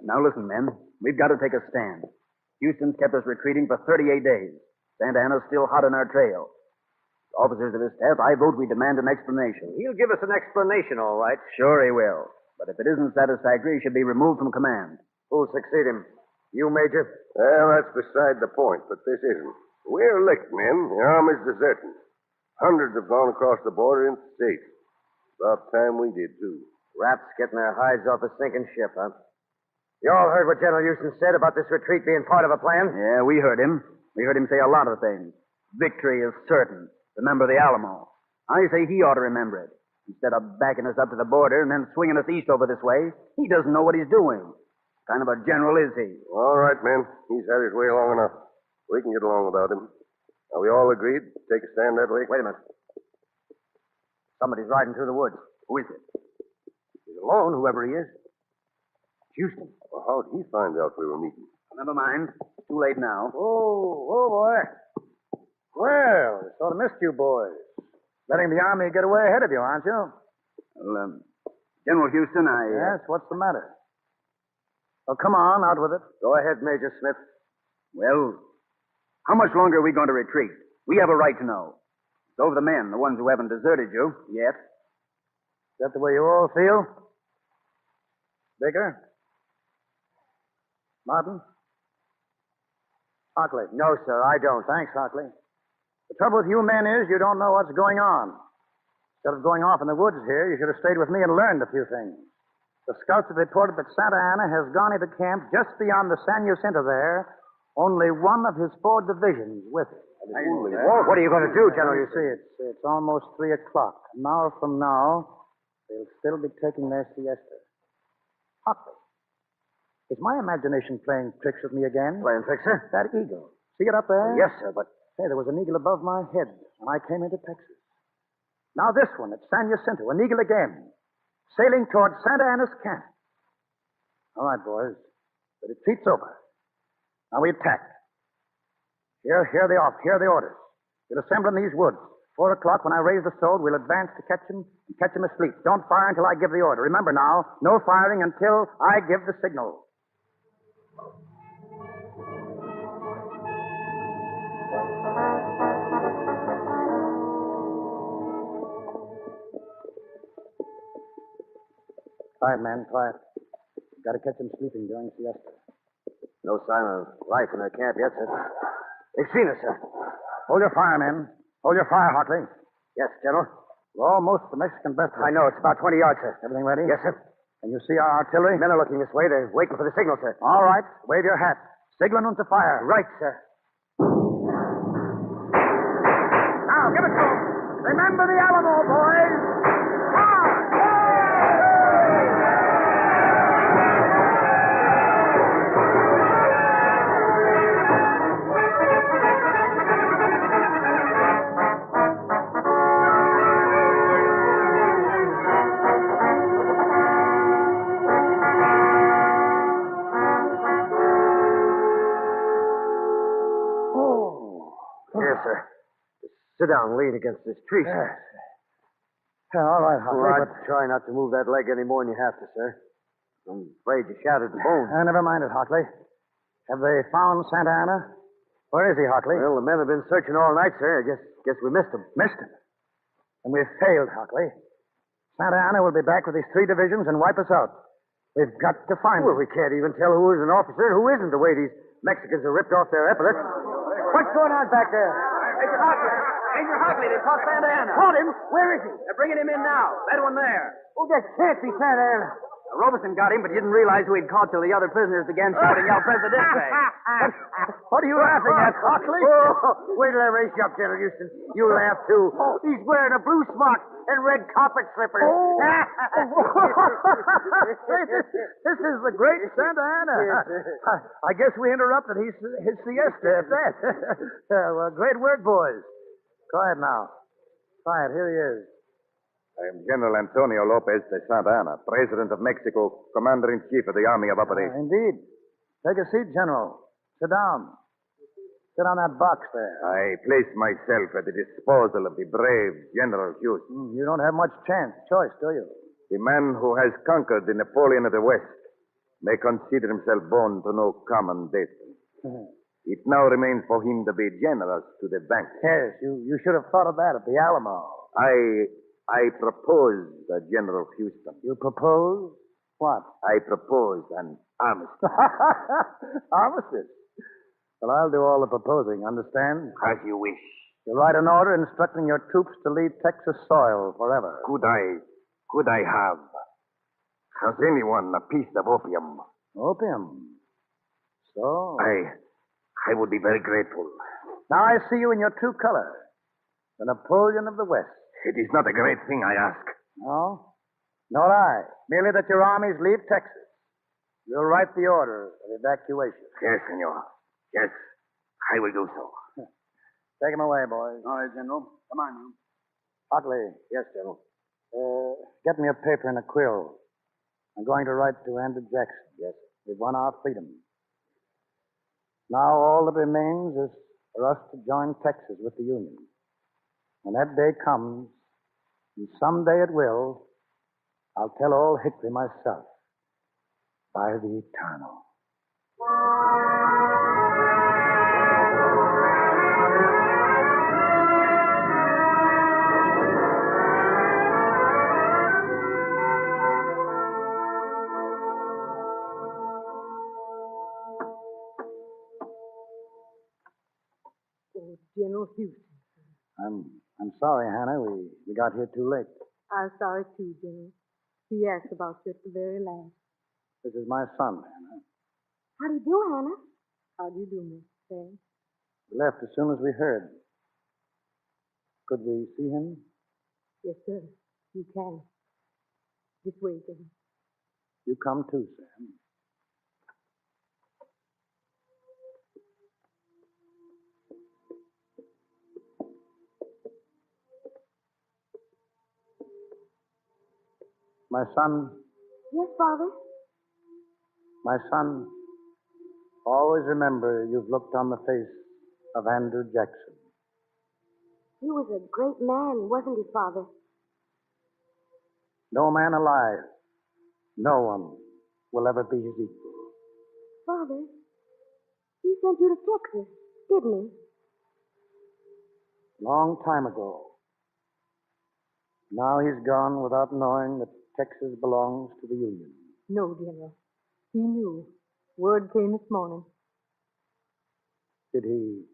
Now listen, men. We've got to take a stand. Houston's kept us retreating for 38 days. Santa Ana's still hot on our trail. Officers of his staff, I vote we demand an explanation. He'll give us an explanation, all right. Sure he will. But if it isn't satisfactory, he should be removed from command. Who'll succeed him? You, Major? Well, that's beside the point, but this isn't. We're licked, men. The army's deserting. Hundreds have gone across the border into the States. About time we did, too. Rats getting their hides off a sinking ship, huh? You all heard what General Houston said about this retreat being part of a plan? Yeah, we heard him. We heard him say a lot of things. Victory is certain. Remember the Alamo. I say he ought to remember it. Instead of backing us up to the border and then swinging us east over this way, he doesn't know what he's doing. What kind of a general is he? All right, men. He's had his way long enough. We can get along without him. Are we all agreed to take a stand that way? Wait a minute. Somebody's riding through the woods. Who is it? He's alone, whoever he is. Houston. Well, how'd he find out we were meeting? Never mind. Too late now. Oh, boy. Well, sort of missed you boys. Letting the army get away ahead of you, aren't you? Well, General Houston, Yes, what's the matter? Oh, come on, out with it. Go ahead, Major Smith. Well, how much longer are we going to retreat? We have a right to know. So have the men, the ones who haven't deserted you yet. Is that the way you all feel? Baker? Martin? Hockley? No, sir, I don't. Thanks, Hockley. The trouble with you men is you don't know what's going on. Instead of going off in the woods here, you should have stayed with me and learned a few things. The scouts have reported that Santa Anna has gone into camp just beyond the San Jacinto there, only one of his 4 divisions with it. What are you going to do, General? You see, it's almost 3 o'clock. An hour from now, they'll still be taking their siesta. Hockley, is my imagination playing tricks with me again? Playing tricks, sir? That eagle. See it up there? Yes, sir, but... Hey, there was an eagle above my head when I came into Texas. Now this one at San Jacinto, an eagle again, sailing toward Santa Anna's camp. All right, boys. The retreat's over. Now we attack. Here are the orders. We'll assemble in these woods. 4 o'clock, when I raise the sword, we'll advance to catch him and catch him asleep. Don't fire until I give the order. Remember now, no firing until I give the signal. Quiet, man, quiet. Got to catch him sleeping during siesta. No sign of life in their camp yet, sir. They've seen us, sir. Hold your fire, men. Hold your fire, Hockley. Yes, General. We're almost at the Mexican breastwork. I know. It's about 20 yards, sir. Everything ready? Yes, sir. Can you see our artillery? Men are looking this way. They're waiting for the signal, sir. All right. Wave your hat. Signal them to fire. Right, sir. Now, give it to them. Remember the Alamo, boys. Sit down and lean against this tree, sir. Yes. Yeah, all right, Hockley. All right, try not to move that leg any more than you have to, sir. I'm afraid you shattered the bone. Never mind it, Hockley. Have they found Santa Anna? Where is he, Hockley? Well, the men have been searching all night, sir. I guess we missed him. Missed him? And we've failed, Hockley. Santa Anna will be back with his 3 divisions and wipe us out. We've got to find him. Well, we can't even tell who is an officer and who isn't, the way these Mexicans are ripped off their epaulets. What's going on back there? Major Hockley. Major Hockley, they caught Santa Anna. Caught him? Where is he? They're bringing him in now. That one there. Oh, that can't be Santa Anna. Robeson got him, but he didn't realize who he'd caught till the other prisoners began shouting El Presidente. What are you laughing at, Hockley? Oh, wait till I race you up, General Houston. You laugh, too. He's wearing a blue smock and red carpet slippers. This is the great Santa Anna. I guess we interrupted his siesta at that. Well, great work, boys. Quiet now. Quiet, here he is. I am General Antonio Lopez de Santa Anna, President of Mexico, Commander-in-Chief of the Army of Operations. Indeed. Take a seat, General. Sit down. Sit on that box there. I place myself at the disposal of the brave General Houston. You don't have much choice, do you? The man who has conquered the Napoleon of the West may consider himself born to no common destiny. It now remains for him to be generous to the bank. Yes, you should have thought of that at the Alamo. I propose, General Houston. You propose what? I propose an armistice. Armistice? Well, I'll do all the proposing, understand? As you wish. You write an order instructing your troops to leave Texas soil forever. Could I have? Has anyone a piece of opium? Opium? So? I would be very grateful. Now I see you in your true color. The Napoleon of the West. It is not a great thing, I ask. No? Nor I. Merely that your armies leave Texas. You'll write the order of evacuation. Yes, senor. Yes, I will do so. Take him away, boys. All right, General. Come on now. Buckley. Yes, General. Get me a paper and a quill. I'm going to write to Andrew Jackson. Yes. We've won our freedom. Now all that remains is for us to join Texas with the Union. When that day comes, and someday it will, I'll tell old Hickory myself. By the eternal. Oh, General Houston. I'm sorry, Hannah. We got here too late. I'm sorry, too, General. He asked about you at the very last. This is my son, Hannah. How do you do, Hannah? How do you do, Miss Sam? We left as soon as we heard. Could we see him? Yes, sir. You can. This way, General. You come too, Sam. My son. Yes, Father? My son, always remember you've looked on the face of Andrew Jackson. He was a great man, wasn't he, Father? No man alive, no one will ever be his equal. Father, he sent you to Texas, didn't he? Long time ago. Now he's gone without knowing that Texas belongs to the Union. No, General. He knew. Word came this morning. Did he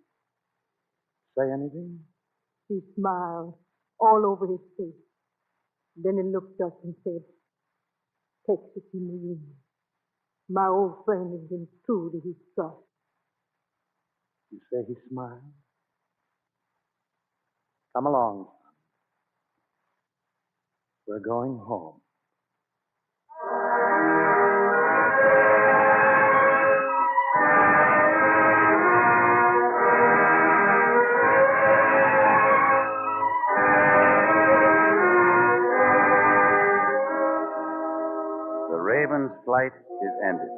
say anything? He smiled all over his face. Then he looked up and said, Texas in the Union. My old friend has been true to his trust. You say he smiled? Come along, son. We're going home. Raven's flight is ended.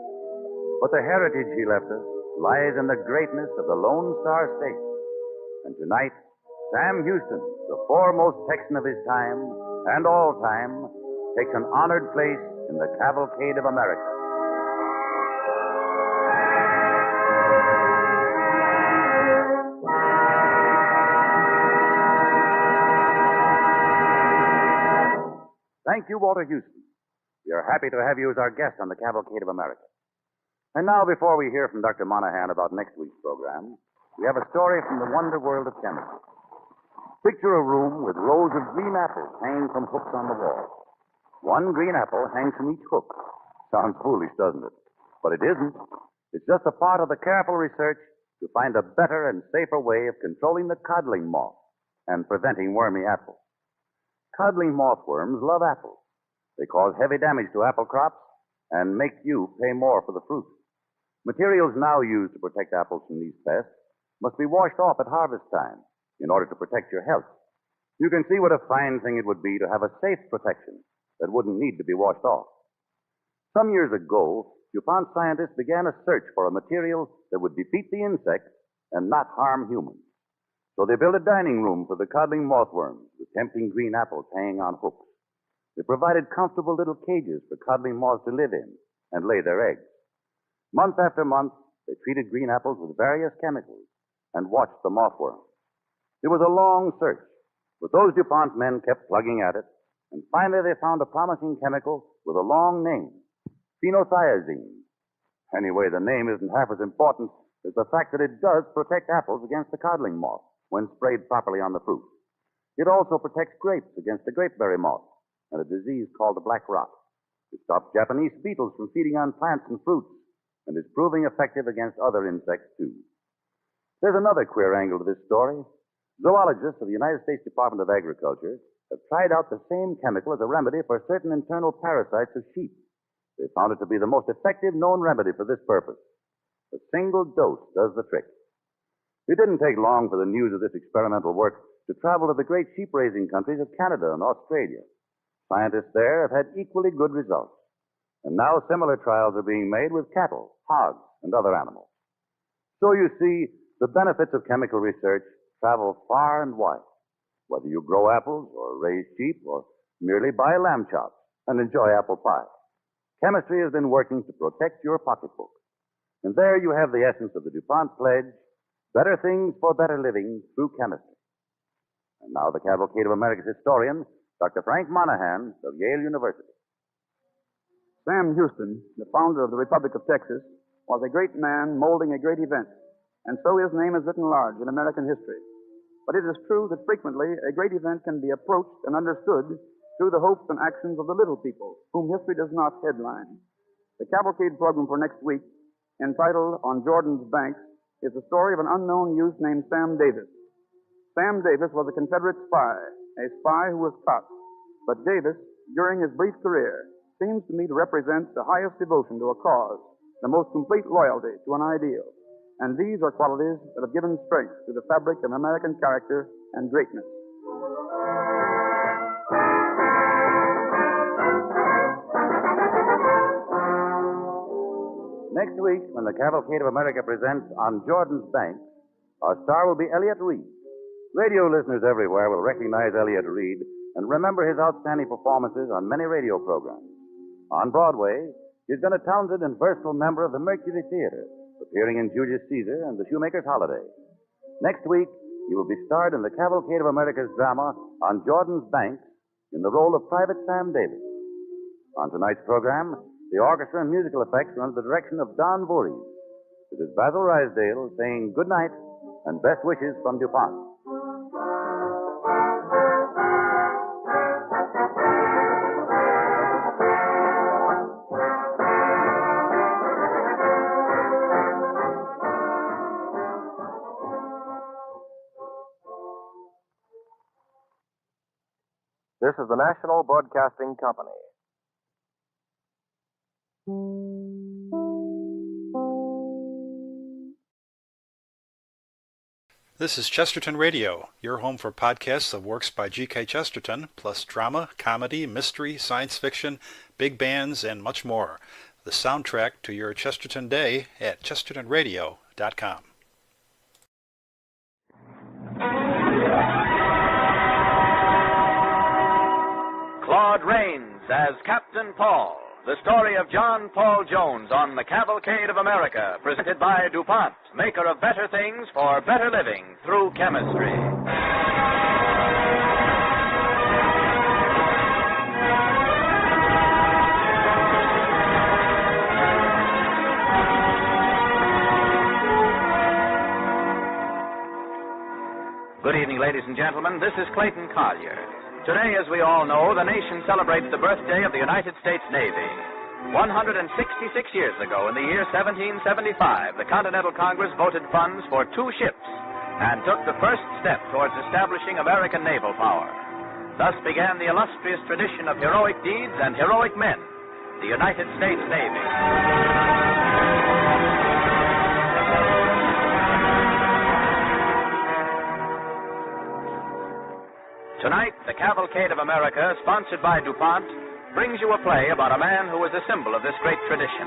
But the heritage he left us lies in the greatness of the Lone Star State. And tonight, Sam Houston, the foremost Texan of his time and all time, takes an honored place in the Cavalcade of America. Thank you, Walter Houston. We are happy to have you as our guest on the Cavalcade of America. And now, before we hear from Dr. Monahan about next week's program, we have a story from the wonder world of chemistry. Picture a room with rows of green apples hanging from hooks on the wall. One green apple hangs from each hook. Sounds foolish, doesn't it? But it isn't. It's just a part of the careful research to find a better and safer way of controlling the codling moth and preventing wormy apples. Codling mothworms love apples. They cause heavy damage to apple crops and make you pay more for the fruit. Materials now used to protect apples from these pests must be washed off at harvest time in order to protect your health. You can see what a fine thing it would be to have a safe protection that wouldn't need to be washed off. Some years ago, DuPont scientists began a search for a material that would defeat the insects and not harm humans. So they built a dining room for the codling mothworms with tempting green apples hanging on hooks. They provided comfortable little cages for codling moths to live in and lay their eggs. Month after month, They treated green apples with various chemicals and watched the mothworm. It was a long search, but those DuPont men kept plugging at it, and finally they found a promising chemical with a long name, phenothiazine. Anyway, the name isn't half as important as the fact that it does protect apples against the codling moth when sprayed properly on the fruit. It also protects grapes against the grapeberry moth and a disease called the black rot. It stops Japanese beetles from feeding on plants and fruits and is proving effective against other insects, too. There's another queer angle to this story. Zoologists of the United States Department of Agriculture have tried out the same chemical as a remedy for certain internal parasites of sheep. They found it to be the most effective known remedy for this purpose. A single dose does the trick. It didn't take long for the news of this experimental work to travel to the great sheep-raising countries of Canada and Australia. Scientists there have had equally good results. And now similar trials are being made with cattle, hogs, and other animals. So you see, the benefits of chemical research travel far and wide. Whether you grow apples or raise sheep or merely buy lamb chops and enjoy apple pie, chemistry has been working to protect your pocketbook. And there you have the essence of the DuPont pledge, better things for better living through chemistry. And now the Cavalcade of America's historian, Dr. Frank Monahan of Yale University. Sam Houston, the founder of the Republic of Texas, was a great man molding a great event, and so his name is written large in American history. But it is true that frequently a great event can be approached and understood through the hopes and actions of the little people, whom history does not headline. The Cavalcade program for next week, entitled On Jordan's Banks, is the story of an unknown youth named Sam Davis. Sam Davis was a Confederate a spy who was caught. But Davis, during his brief career, seems to me to represent the highest devotion to a cause, the most complete loyalty to an ideal. And these are qualities that have given strength to the fabric of American character and greatness. Next week, when the Cavalcade of America presents On Jordan's Banks, our star will be Elliott Reed. Radio listeners everywhere will recognize Elliott Reed and remember his outstanding performances on many radio programs. On Broadway, he's been a talented and versatile member of the Mercury Theater, appearing in Julius Caesar and The Shoemaker's Holiday. Next week, he will be starred in the Cavalcade of America's drama On Jordan's Banks in the role of Private Sam Davis. On tonight's program, the orchestra and musical effects are under the direction of Don Voorhees. This is Basil Rysdale saying good night and best wishes from DuPont. This is the National Broadcasting Company. This is Chesterton Radio, your home for podcasts of works by G.K. Chesterton, plus drama, comedy, mystery, science fiction, big bands, and much more. The soundtrack to your Chesterton day at chestertonradio.com. Claude Rains as Captain Paul, the story of John Paul Jones on the Cavalcade of America, presented by DuPont, maker of better things for better living through chemistry. Good evening, ladies and gentlemen. This is Clayton Collier. Today, as we all know, the nation celebrates the birthday of the United States Navy. 166 years ago, in the year 1775, the Continental Congress voted funds for 2 ships and took the first step towards establishing American naval power. Thus began the illustrious tradition of heroic deeds and heroic men, the United States Navy. Tonight, the Cavalcade of America, sponsored by DuPont, brings you a play about a man who is a symbol of this great tradition.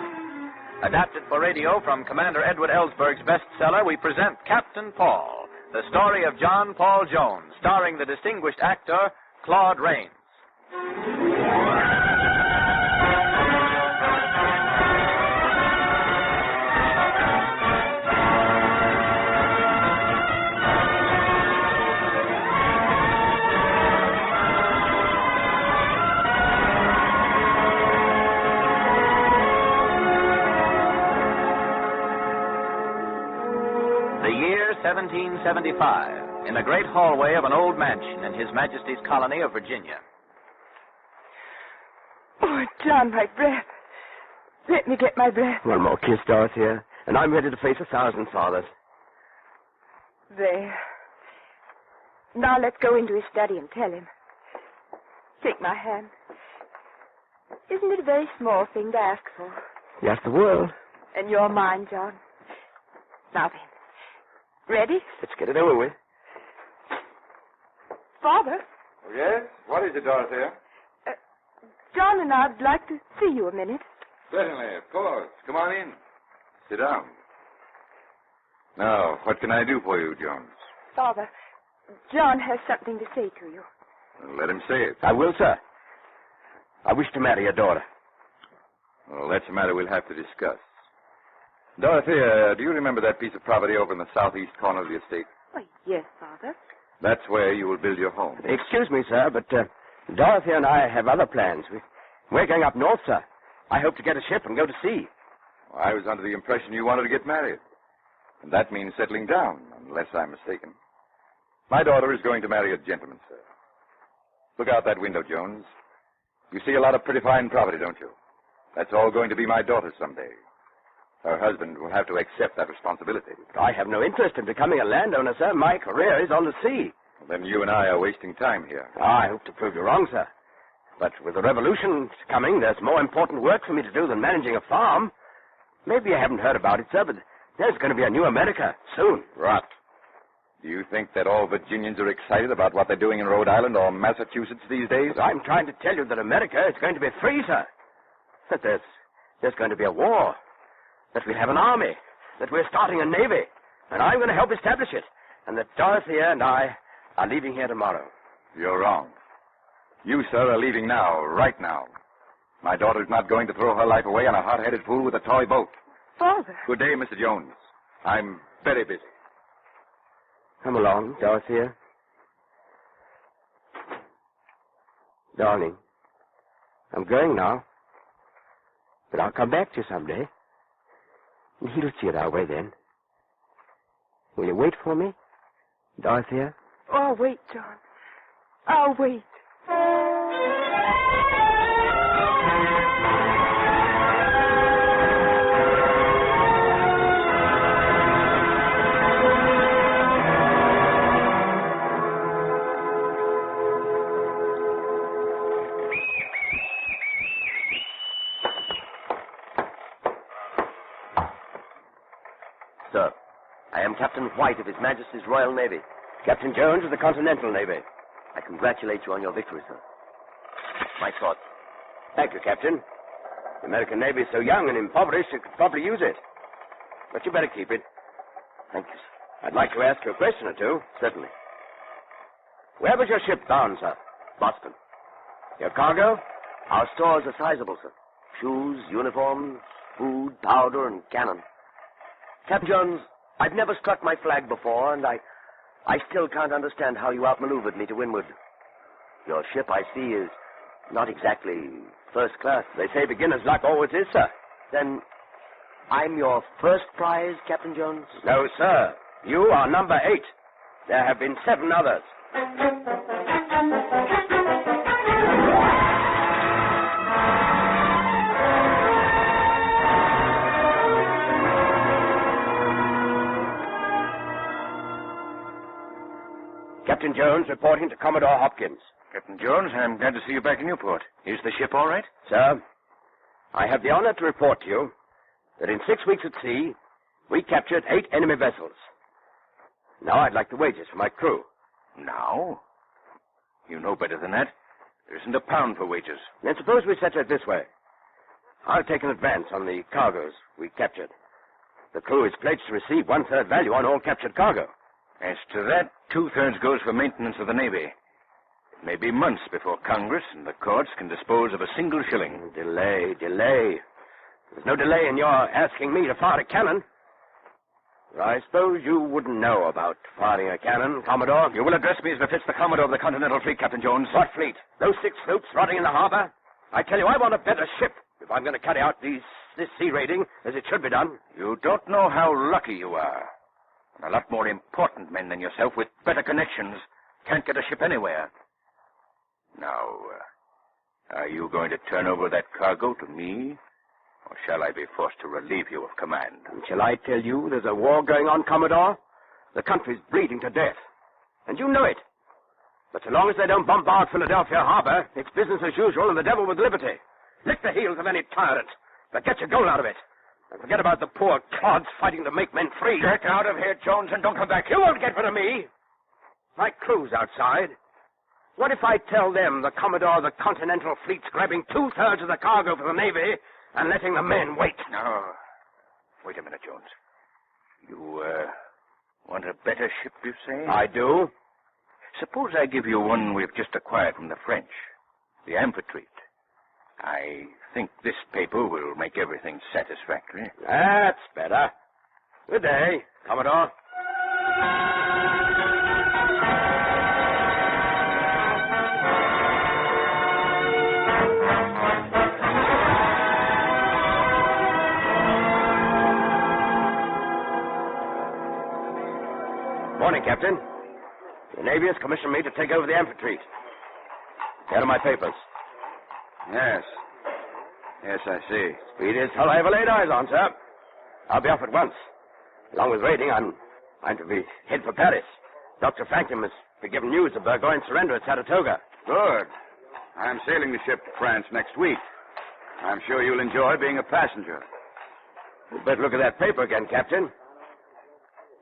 Adapted for radio from Commander Edward Ellsberg's bestseller, we present Captain Paul, the story of John Paul Jones, starring the distinguished actor Claude Rains. 1775, in the great hallway of an old mansion in His Majesty's colony of Virginia. Oh, John, my breath. Let me get my breath. One more kiss, Dorothea, and I'm ready to face 1,000 fathers. There. Now let's go into his study and tell him. Take my hand. Isn't it a very small thing to ask for? Yes, the world. And you're mine, John. Now then. Ready? Let's get it over with. Father, Oh, yes? What is it, Dorothea? John and I'd like to see you a minute. Certainly, of course. Come on in. Sit down. Now, what can I do for you, Jones? Father, John has something to say to you. Well, let him say it. I will, sir. I wish to marry your daughter. Well, that's a matter we'll have to discuss. Dorothea, do you remember that piece of property over in the southeast corner of the estate? Why, yes, Father. That's where you will build your home. Excuse me, sir, but Dorothea and I have other plans. We're going up north, sir. I hope to get a ship and go to sea. Well, I was under the impression you wanted to get married. And that means settling down, unless I'm mistaken. My daughter is going to marry a gentleman, sir. Look out that window, Jones. You see a lot of pretty fine property, don't you? That's all going to be my daughter's someday. Her husband will have to accept that responsibility. I have no interest in becoming a landowner, sir. My career is on the sea. Well, then you and I are wasting time here. I hope to prove you wrong, sir. But with the revolution coming, there's more important work for me to do than managing a farm. Maybe you haven't heard about it, sir, but there's going to be a new America soon. Rot. Do you think that all Virginians are excited about what they're doing in Rhode Island or Massachusetts these days? But I'm trying to tell you that America is going to be free, sir. That there's going to be a war. That we have an army. That we're starting a navy. And I'm going to help establish it. And that Dorothea and I are leaving here tomorrow. You're wrong. You, sir, are leaving now, right now. My daughter's not going to throw her life away on a hot-headed fool with a toy boat. Father. Good day, Mr. Jones. I'm very busy. Come along, Dorothea. Darling, I'm going now. But I'll come back to you someday. And he'll see it our way then. Will you wait for me, Dorothea? Oh, I'll wait, John. I'll wait. Sir, I am Captain White of His Majesty's Royal Navy. Captain Jones of the Continental Navy. I congratulate you on your victory, sir. My thoughts. Thank you, Captain. The American Navy is so young and impoverished, you could probably use it. But you better keep it. Thank you, sir. I'd like to ask you a question or two. Certainly. Where was your ship bound, sir? Boston. Your cargo? Our stores are sizable, sir. Shoes, uniforms, food, powder, and cannon. Captain Jones, I've never struck my flag before, and I still can't understand how you outmaneuvered me to windward. Your ship, I see, is not exactly first class. They say beginner's luck always is, sir. Then I'm your first prize, Captain Jones? No, sir. You are number 8. There have been 7 others. Captain Jones reporting to Commodore Hopkins. Captain Jones, I'm glad to see you back in Newport. Is the ship all right? Sir, I have the honor to report to you that in 6 weeks at sea, we captured 8 enemy vessels. Now I'd like the wages for my crew. Now? You know better than that. There isn't a pound for wages. Then suppose we settle it this way. I'll take an advance on the cargoes we captured. The crew is pledged to receive 1/3 value on all captured cargo. As to that, 2/3 goes for maintenance of the Navy. It may be months before Congress and the courts can dispose of a single shilling. Delay. There's no delay in your asking me to fire a cannon. I suppose you wouldn't know about firing a cannon, Commodore. You will address me as befits the Commodore of the Continental Fleet, Captain Jones. What fleet? Those 6 sloops rotting in the harbor? I tell you, I want a better ship if I'm going to carry out this sea raiding as it should be done. You don't know how lucky you are. And a lot more important men than yourself with better connections can't get a ship anywhere. Now, are you going to turn over that cargo to me? Or shall I be forced to relieve you of command? Shall I tell you there's a war going on, Commodore? The country's bleeding to death. And you know it. But so long as they don't bombard Philadelphia Harbor, it's business as usual and the devil with liberty. Lick the heels of any tyrant, but get your gold out of it. And forget about the poor clods fighting to make men free. Get out of here, Jones, and don't come back. You won't get rid of me. My crew's outside. What if I tell them the Commodore of the Continental Fleet's grabbing 2/3 of the cargo for the Navy and letting the men wait? No. Wait a minute, Jones. You, want a better ship, you say? I do. Suppose I give you one we've just acquired from the French, the Amphitrite. I think this paper will make everything satisfactory. That's better. Good day, Commodore. Morning, Captain. The Navy has commissioned me to take over the Amphitrite. Here are my papers. Yes. Yes, I see. Speed is all I ever laid eyes on, sir. I'll be off at once. Along with raiding, I'm to be head for Paris. Dr. Franklin must be given news of Burgoyne's surrender at Saratoga. Good. I'm sailing the ship to France next week. I'm sure you'll enjoy being a passenger. You'd better look at that paper again, Captain.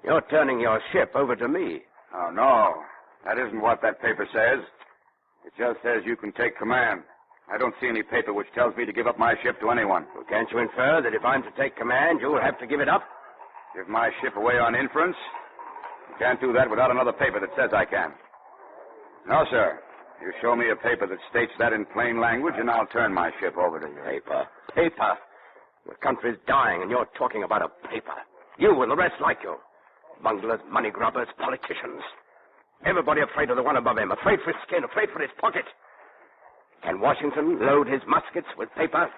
You're turning your ship over to me. Oh, no. That isn't what that paper says. It just says you can take command. I don't see any paper which tells me to give up my ship to anyone. Well, can't you infer that if I'm to take command, you'll have to give it up? Give my ship away on inference? You can't do that without another paper that says I can. No, sir. You show me a paper that states that in plain language, and I'll turn my ship over to you. Paper. Paper. The country's dying, and you're talking about a paper. You and the rest like you. Bunglers, money grubbers, politicians. Everybody afraid of the one above him, afraid for his skin, afraid for his pocket. Can Washington load his muskets with paper?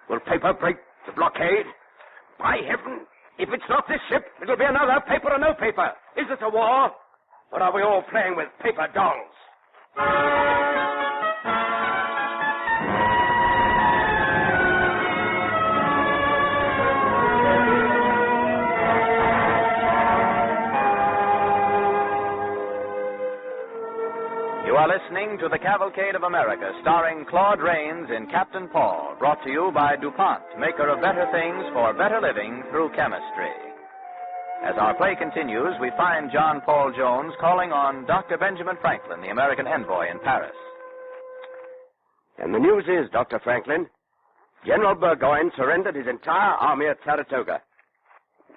Will paper break the blockade? By heaven, if it's not this ship, it'll be another, paper or no paper. Is this a war? Or are we all playing with paper dolls? You are listening to the Cavalcade of America, starring Claude Rains in Captain Paul, brought to you by DuPont, maker of better things for better living through chemistry. As our play continues, we find John Paul Jones calling on Dr. Benjamin Franklin, the American envoy in Paris. And the news is, Dr. Franklin, General Burgoyne surrendered his entire army at Saratoga.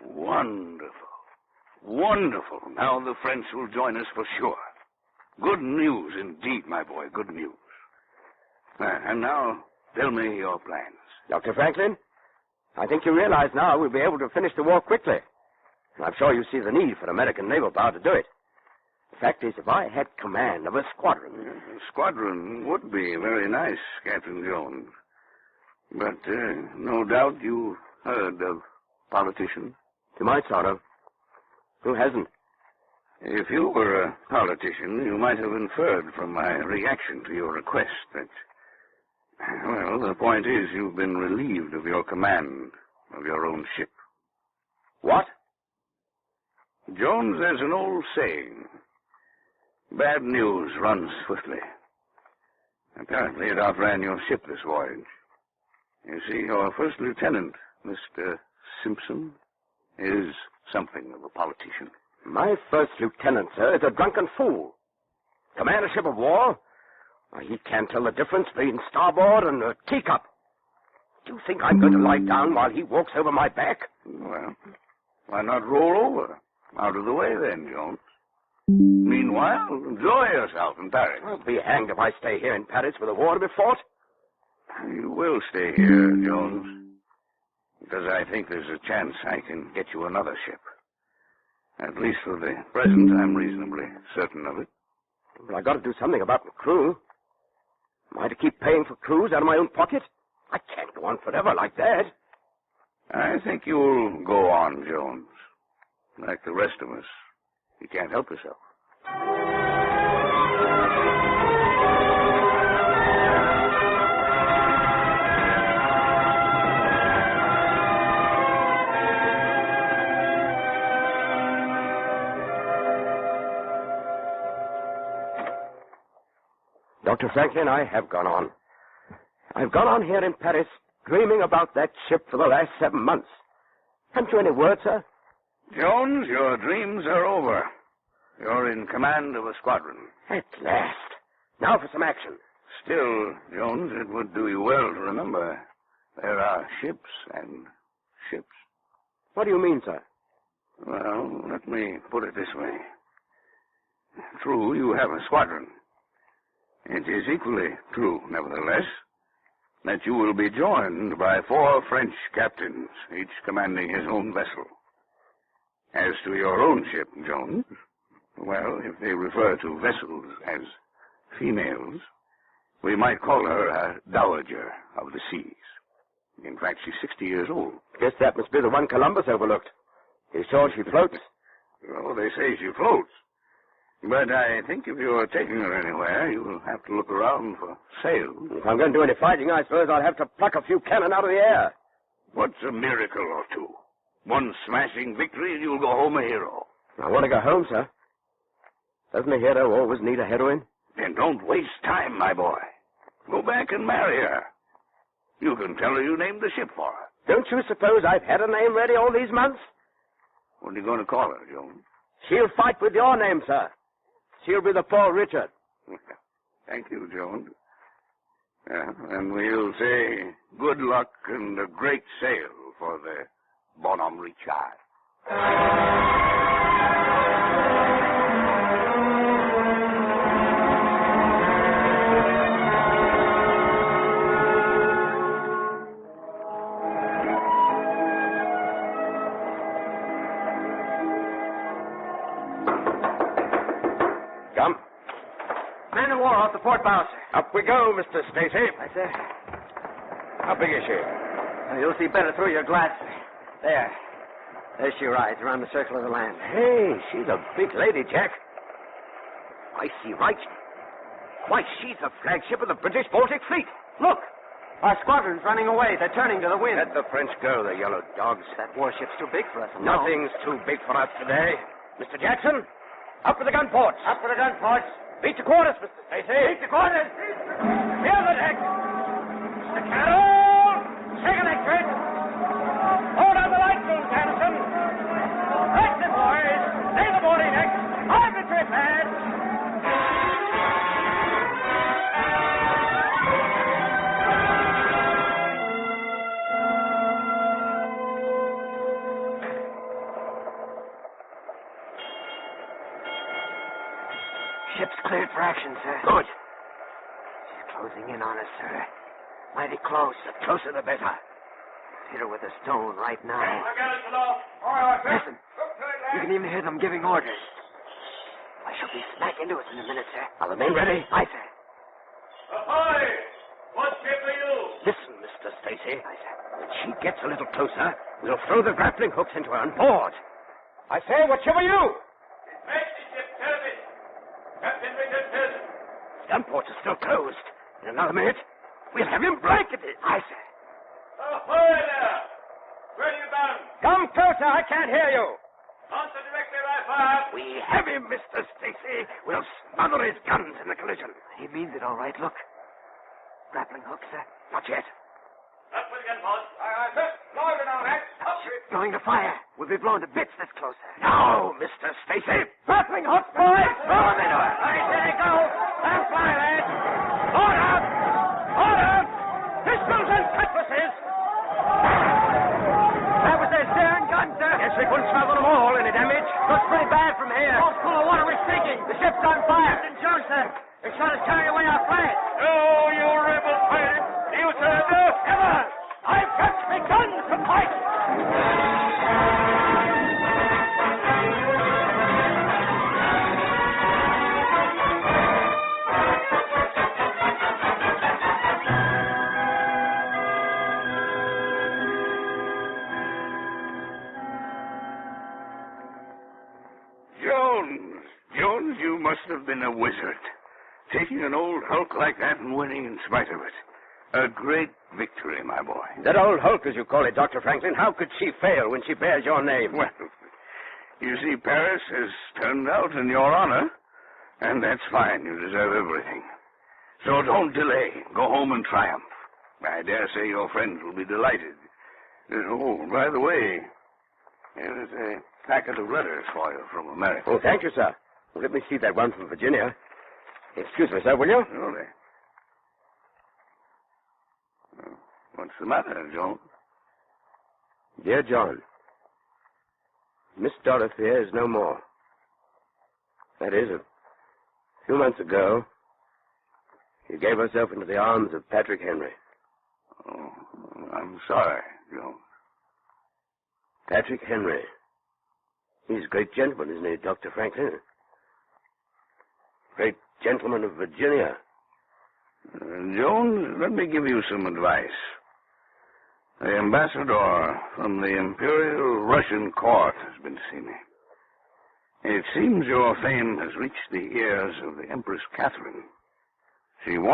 Wonderful. Wonderful. Now the French will join us for sure. Good news indeed, my boy, good news. And now, tell me your plans. Dr. Franklin, I think you realize now we'll be able to finish the war quickly. And I'm sure you see the need for American naval power to do it. The fact is, if I had command of a squadron... A squadron would be very nice, Captain Jones. But no doubt you heard of politicians. To my sorrow. Who hasn't? If you were a politician, you might have inferred from my reaction to your request that... Well, the point is you've been relieved of your command of your own ship. What? Jones, there's an old saying. Bad news runs swiftly. Apparently it outran your ship this voyage. You see, your first lieutenant, Mr. Simpson, is something of a politician. My first lieutenant, sir, is a drunken fool. Command a ship of war? Why, he can't tell the difference between starboard and a teacup. Do you think I'm going to lie down while he walks over my back? Well, why not roll over? Out of the way then, Jones. Meanwhile, enjoy yourself in Paris. I'll be hanged if I stay here in Paris with a war to be fought. You will stay here, Jones, because I think there's a chance I can get you another ship. At least for the present, I'm reasonably certain of it. Well, I got to do something about the crew. Am I to keep paying for crews out of my own pocket? I can't go on forever like that. I think you'll go on, Jones. Like the rest of us, he can't help himself. Dr. Franklin, I have gone on. I've gone on here in Paris dreaming about that ship for the last 7 months. Haven't you any word, sir? Jones, your dreams are over. You're in command of a squadron. At last. Now for some action. Still, Jones, it would do you well to remember there are ships and ships. What do you mean, sir? Well, let me put it this way. True, you have a squadron. It is equally true, nevertheless, that you will be joined by 4 French captains, each commanding his own vessel. As to your own ship, Jones, well, if they refer to vessels as females, we might call her a dowager of the seas. In fact, she's 60 years old. Guess that must be the one Columbus overlooked. He's sure she floats. Oh, they say she floats. But I think if you're taking her anywhere, you'll have to look around for sails. If I'm going to do any fighting, I suppose I'll have to pluck a few cannon out of the air. What's a miracle or two? One smashing victory and you'll go home a hero. I want to go home, sir. Doesn't a hero always need a heroine? Then don't waste time, my boy. Go back and marry her. You can tell her you named the ship for her. Don't you suppose I've had a name ready all these months? What are you going to call her, Jones? She'll fight with your name, sir. She'll be the Paul Richard. Thank you, Jones. And we'll say good luck and a great sail for the Bonhomme Richard. Come. Man of war off the port bow, sir. Up we go, Mr. Stacy. Aye, sir. How big is she? You'll see better through your glass, sir. There she rides around the circle of the land. Hey, she's a big lady, Jack. I see right. Why, she's the flagship of the British Baltic Fleet. Look! Our squadron's running away. They're turning to the wind. Let the French go, the yellow dogs. That warship's too big for us. Nothing's too big for us today. Mr. Jackson, up with the gun ports. Up with the gun ports. Beat to quarters, Mr. Stacy. Beat to quarters. Clear the deck. Mr. Carroll, take electric. Hold on the light rooms, Anderson. Right, the boys. Lay the boarding deck. Arbitrary pads. Ship's cleared for action, sir. Good. She's closing in on us, sir. Mighty close. The closer the better. Hit her with a stone right now. All right, Listen. You can even hear them giving orders. I shall be smack into us in a minute, sir. Are the men ready? Aye, sir. Ahoy! What ship are you? Listen, Mr. Stacy. Aye, sir. When she gets a little closer, we'll throw the grappling hooks into her and board. I say, what ship are you? Ship service. Captain Richard Pearson. The gun ports are still closed. In another minute, we'll have him blanketed. Aye, sir. Ahoy there! Where are you bound? Come closer, I can't hear you. Answer directly, I fire. We have him, Mr. Stacy. We'll smother his guns in the collision. He means it all right. Look. Grappling hook, sir. Not yet. Up with the gun ports. Aye, sir. Lower it now, Max. Up. Going to fire. We'll be blown to bits this close, sir. Now, Mr. Stacy. Grappling hooks, boys. Throw them into her. I say go. Stand fly, lads. Order! Order! Pistols and cutlasses. That was their steering gun, sir. Guess we couldn't smother them all. Any damage? Looks pretty bad from here. Oh, full of water. We're sinking. The ship's on fire. Captain Jones, sir. They shot us carry away our flag. Oh, you rebel pirates. Do you surrender? Never. I've got my guns to fight. Jones, you must have been a wizard. Taking an old hulk like that and winning in spite of it. A great victory, my boy. That old hulk, as you call it, Dr. Franklin, how could she fail when she bears your name? Well, you see, Paris has turned out in your honor, and that's fine. You deserve everything. So don't delay. Go home and triumph. I dare say your friends will be delighted. Oh, by the way, here's a packet of letters for you from America. Oh, thank you, sir. Well, let me see that one from Virginia. Excuse me, sir, will you? Surely. What's the matter, Jones? Dear John, Miss Dorothea is no more. That is, a few months ago, she gave herself into the arms of Patrick Henry. Oh, I'm sorry, Jones. Patrick Henry. He's a great gentleman, isn't he, Dr. Franklin? Great gentleman of Virginia. Jones, let me give you some advice. The ambassador from the Imperial Russian Court has been to see me. It seems your fame has reached the ears of the Empress Catherine. She wants